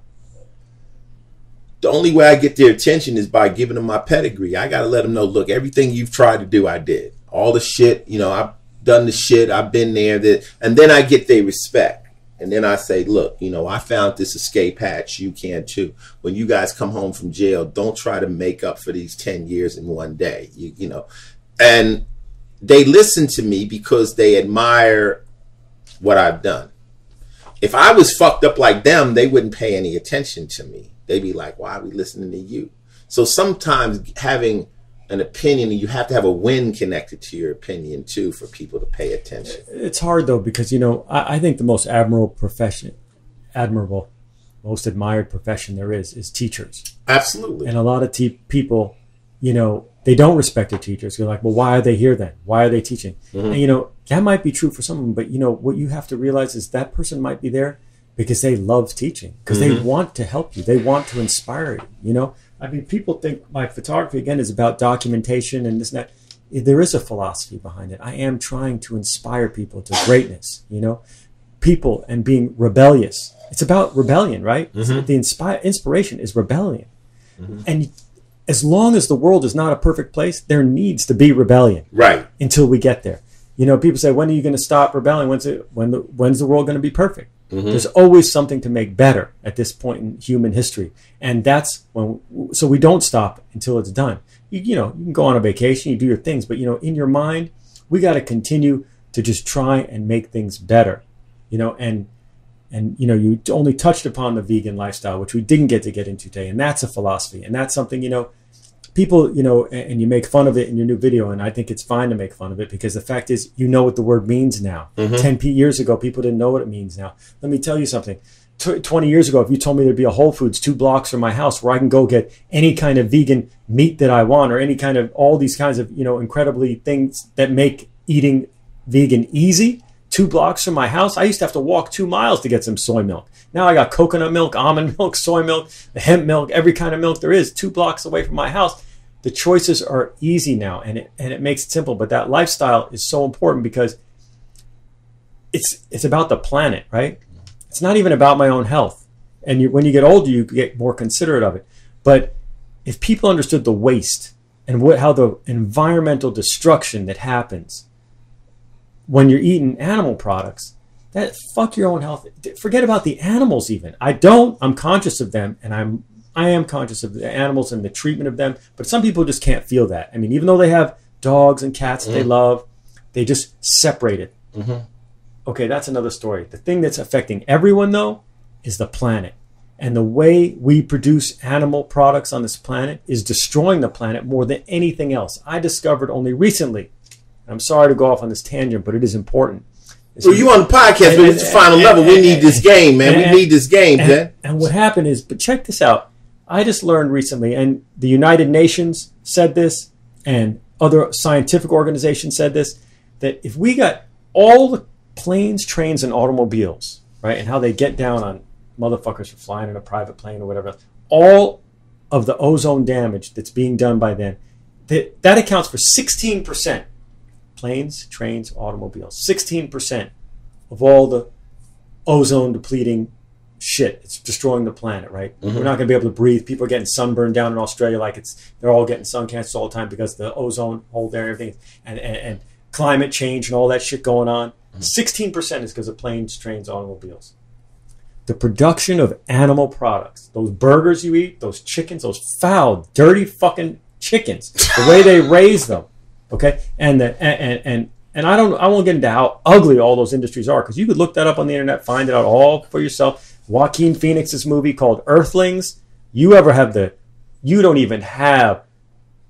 The only way I get their attention is by giving them my pedigree. I got to let them know, look, everything you've tried to do, I did. All the shit, you know, I've done the shit, I've been there. And then I get their respect. And then I say, look, you know, I found this escape hatch. You can too. When you guys come home from jail, don't try to make up for these 10 years in one day. You know, and they listen to me because they admire what I've done. If I was fucked up like them, they wouldn't pay any attention to me. they be like, why are we listening to you? So sometimes having an opinion, you have to have a win connected to your opinion too for people to pay attention. It's hard though, because, you know, I think the most admirable, most admired profession there is teachers. Absolutely. And a lot of people, you know, they don't respect their teachers. You're like, well, why are they here then? Why are they teaching? And, you know, that might be true for some of them, but, you know, what you have to realize is that person might be there because they love teaching, because they want to help you. They want to inspire you, you know? I mean, people think my photography, again, is about documentation and this and that. There is a philosophy behind it. I am trying to inspire people to greatness, you know? People and being rebellious. It's about rebellion, right? The inspiration is rebellion. And as long as the world is not a perfect place, there needs to be rebellion. Right. Until we get there. You know, people say, when are you going to stop rebelling? When's the world going to be perfect? There's always something to make better at this point in human history. And that's when, so we don't stop until it's done. You know, you can go on a vacation, you do your things, but, you know, in your mind, we got to continue to just try and make things better, you know, and, you know, you only touched upon the vegan lifestyle, which we didn't get into today. And that's a philosophy. And that's something, you know, people, you know, and you make fun of it in your new video, and I think it's fine to make fun of it, because the fact is, you know what the word means now. 10 years ago, people didn't know what it means now. Let me tell you something. 20 years ago, if you told me there'd be a Whole Foods 2 blocks from my house where I can go get any kind of vegan meat that I want, or any kind of, all these kinds of, you know, incredibly things that make eating vegan easy, 2 blocks from my house, I used to have to walk 2 miles to get some soy milk. Now I got coconut milk, almond milk, soy milk, hemp milk, every kind of milk there is 2 blocks away from my house. The choices are easy now, and it makes it simple. But that lifestyle is so important, because it's about the planet, right? It's not even about my own health. And when you get older, you get more considerate of it. But if people understood the waste and how the environmental destruction that happens when you're eating animal products, that fuck your own health. Forget about the animals even. I'm conscious of them, and I am conscious of the animals and the treatment of them, but some people just can't feel that. I mean, even though they have dogs and cats that they love, they just separate it. Okay, that's another story. The thing that's affecting everyone, though, is the planet. And the way we produce animal products on this planet is destroying the planet more than anything else. I discovered only recently, I'm sorry to go off on this tangent, but it is important. Well, you on the podcast, but it's the final level. We need this game, man. We need this game, man. And what happened is, but check this out. I just learned recently, and the United Nations said this, and other scientific organizations said this, that if we got all the planes, trains, and automobiles, right, and how they get down on motherfuckers for flying in a private plane or whatever, all of the ozone damage that's being done by them, that accounts for 16%. Planes, trains, automobiles. 16% of all the ozone depleting shit. It's destroying the planet, right? We're not going to be able to breathe. People are getting sunburned down in Australia like they're all getting sun cancers all the time because the ozone hole there and everything, and climate change and all that shit going on. 16% is because of planes, trains, automobiles. The production of animal products, those burgers you eat, those chickens, those foul, dirty fucking chickens, the way they raise them, okay? And I won't get into how ugly all those industries are, because you could look that up on the internet, find it out all for yourself. Joaquin Phoenix's movie called Earthlings. You don't even have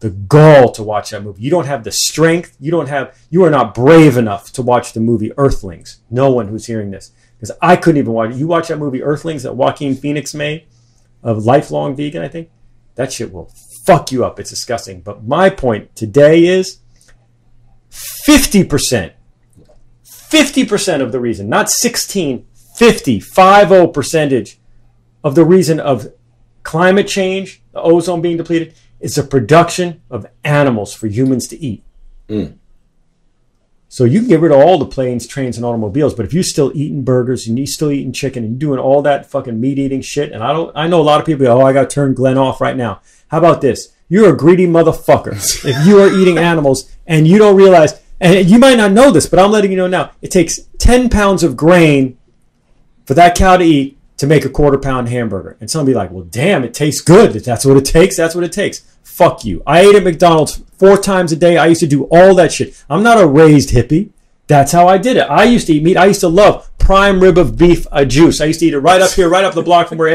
the gall to watch that movie. You don't have the strength. You are not brave enough to watch the movie Earthlings. No one who's hearing this, because I couldn't even watch it. You watch that movie Earthlings that Joaquin Phoenix made, of Lifelong Vegan, I think. That shit will fuck you up. It's disgusting. But my point today is 50% of the reason, not 16, 50 percentage of the reason of climate change, the ozone being depleted, is the production of animals for humans to eat. So you can get rid of all the planes, trains, and automobiles, but if you're still eating burgers and you're still eating chicken and doing all that fucking meat-eating shit, and I know a lot of people go, I got to turn Glenn off right now. How about this? You're a greedy motherfucker. If you are eating animals and you don't realize, and you might not know this, but I'm letting you know now, it takes 10 pounds of grain for that cow to eat to make a quarter-pound hamburger. And some be like, well, damn, it tastes good. If that's what it takes, that's what it takes. Fuck you. I ate at McDonald's 4 times a day. I used to do all that shit. I'm not a raised hippie. That's how I did it. I used to eat meat. I used to love prime rib of beef juice. I used to eat it right up here, right up the block from where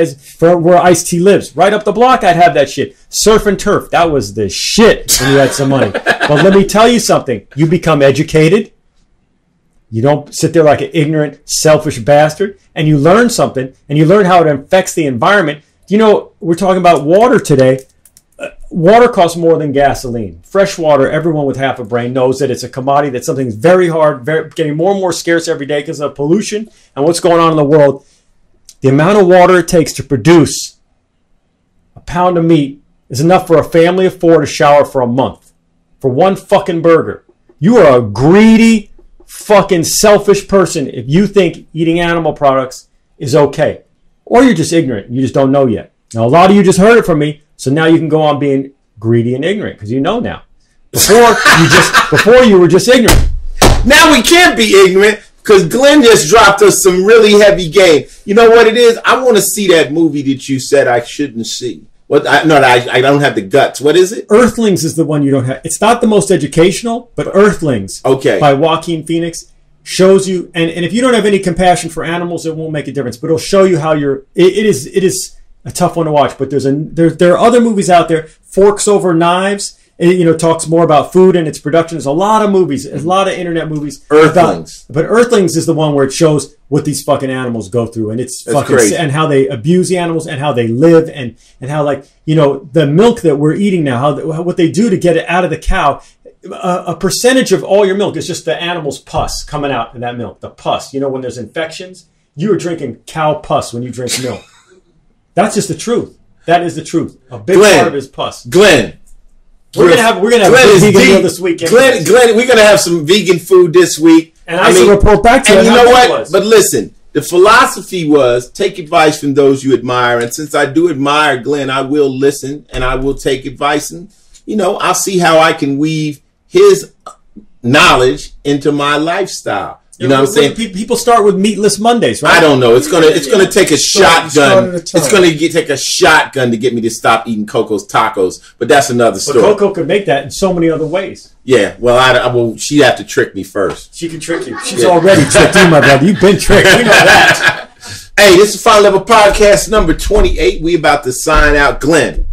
Ice-T lives. Right up the block, I'd have that shit. Surf and turf. That was the shit when you had some money. But let me tell you something. You become educated. You don't sit there like an ignorant, selfish bastard. And you learn something. And you learn how it affects the environment. You know, we're talking about water today. Water costs more than gasoline. Fresh water, everyone with half a brain knows that it's a commodity, that something's very hard, getting more and more scarce every day because of pollution and what's going on in the world. The amount of water it takes to produce a pound of meat is enough for a family of 4 to shower for a month. For one fucking burger. You are a greedy, fucking selfish person if you think eating animal products is okay. Or you're just ignorant. You just don't know yet. Now, a lot of you just heard it from me. So now you can go on being greedy and ignorant because you know now. Before you were just ignorant. Now we can't be ignorant because Glenn just dropped us some really heavy game. You know what it is? I want to see that movie that you said I shouldn't see. I don't have the guts. What is it? Earthlings is the one you don't have. It's not the most educational, but Earthlings by Joaquin Phoenix shows you. And if you don't have any compassion for animals, it won't make a difference. But it'll show you how it is a tough one to watch, but there are other movies out there. Forks Over Knives, it talks more about food and its production. There's a lot of movies, a lot of internet movies. Earthlings, but Earthlings is the one where it shows what these fucking animals go through, and it's fucking crazy. And how they abuse the animals and how they live and how the milk that we're eating now, what they do to get it out of the cow. A percentage of all your milk is just the animal's pus coming out in that milk. The pus, when there's infections, you are drinking cow pus when you drink milk. That's just the truth. That is the truth. A big part of his pus. Glenn, we're gonna have a vegan meal this weekend. Glenn, we're gonna have some vegan food this week. And I should report back to you. And you know what? But listen, the philosophy was take advice from those you admire. And since I do admire Glenn, I will listen and I will take advice. And I'll see how I can weave his knowledge into my lifestyle. You know what I'm saying? People start with meatless Mondays, right? I don't know. It's gonna take a shotgun. It's gonna take a shotgun to get me to stop eating Coco's tacos. But that's another story. But Coco could make that in so many other ways. Yeah. Well, she'd have to trick me first. She can trick you. She's already tricked you, my brother. You've been tricked. We know that. Hey, this is Final Level Podcast number 28. We about to sign out. Glenn,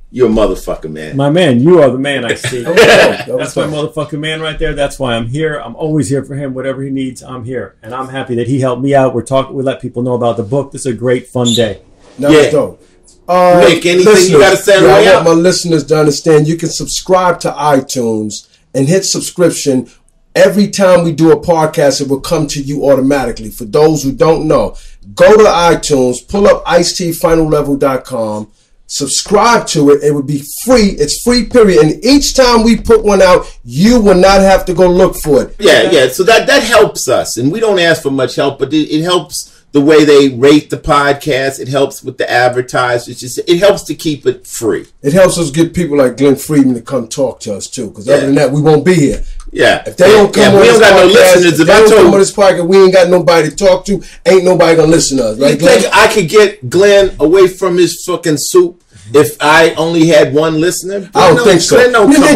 you're a motherfucker, man. My man, you are the man, Ice-T. That's my motherfucking man right there. That's why I'm here. I'm always here for him. Whatever he needs, I'm here. And I'm happy that he helped me out. We let people know about the book. This is a great, fun day. Dope. Nick, anything you got to say on the way I out? want my listeners to understand you can subscribe to iTunes and hit subscription. Every time we do a podcast, it will come to you automatically. For those who don't know, go to iTunes, pull up IceTFinalLevel.com. Subscribe to it. It would be free. It's free, period. And each time we put one out, you will not have to go look for it. Yeah. So that helps us. And we don't ask for much help, but it helps the way they rate the podcast. It helps with the advertisers. It helps to keep it free. It helps us get people like Glenn Friedman to come talk to us, too. Because other than that, we won't be here. Yeah. If they don't come on we this don't got podcast, no listeners. if they don't come on this podcast, we ain't got nobody to talk to. Ain't nobody going to listen to us. Right, you think I could get Glenn away from his fucking soup if I only had one listener? I don't think so. Glenn don't come I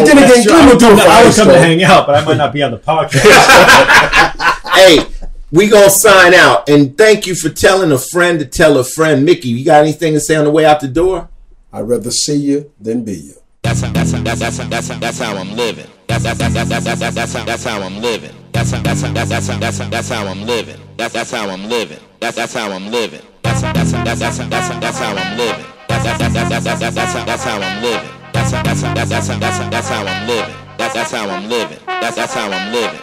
would come to hang out, but I might not be on the podcast. Hey, we going to sign out. And thank you for telling a friend to tell a friend. Mickey, you got anything to say on the way out the door? I'd rather see you than be you. That's how I'm living. That's how I'm living. That's how I'm living. That's how I'm living. That's how I'm living. That's how I'm living. That's how I'm living. That's how I'm living. That's how I'm living. That's how I'm living. That's how I'm living. That's how I'm living. That's how I'm living.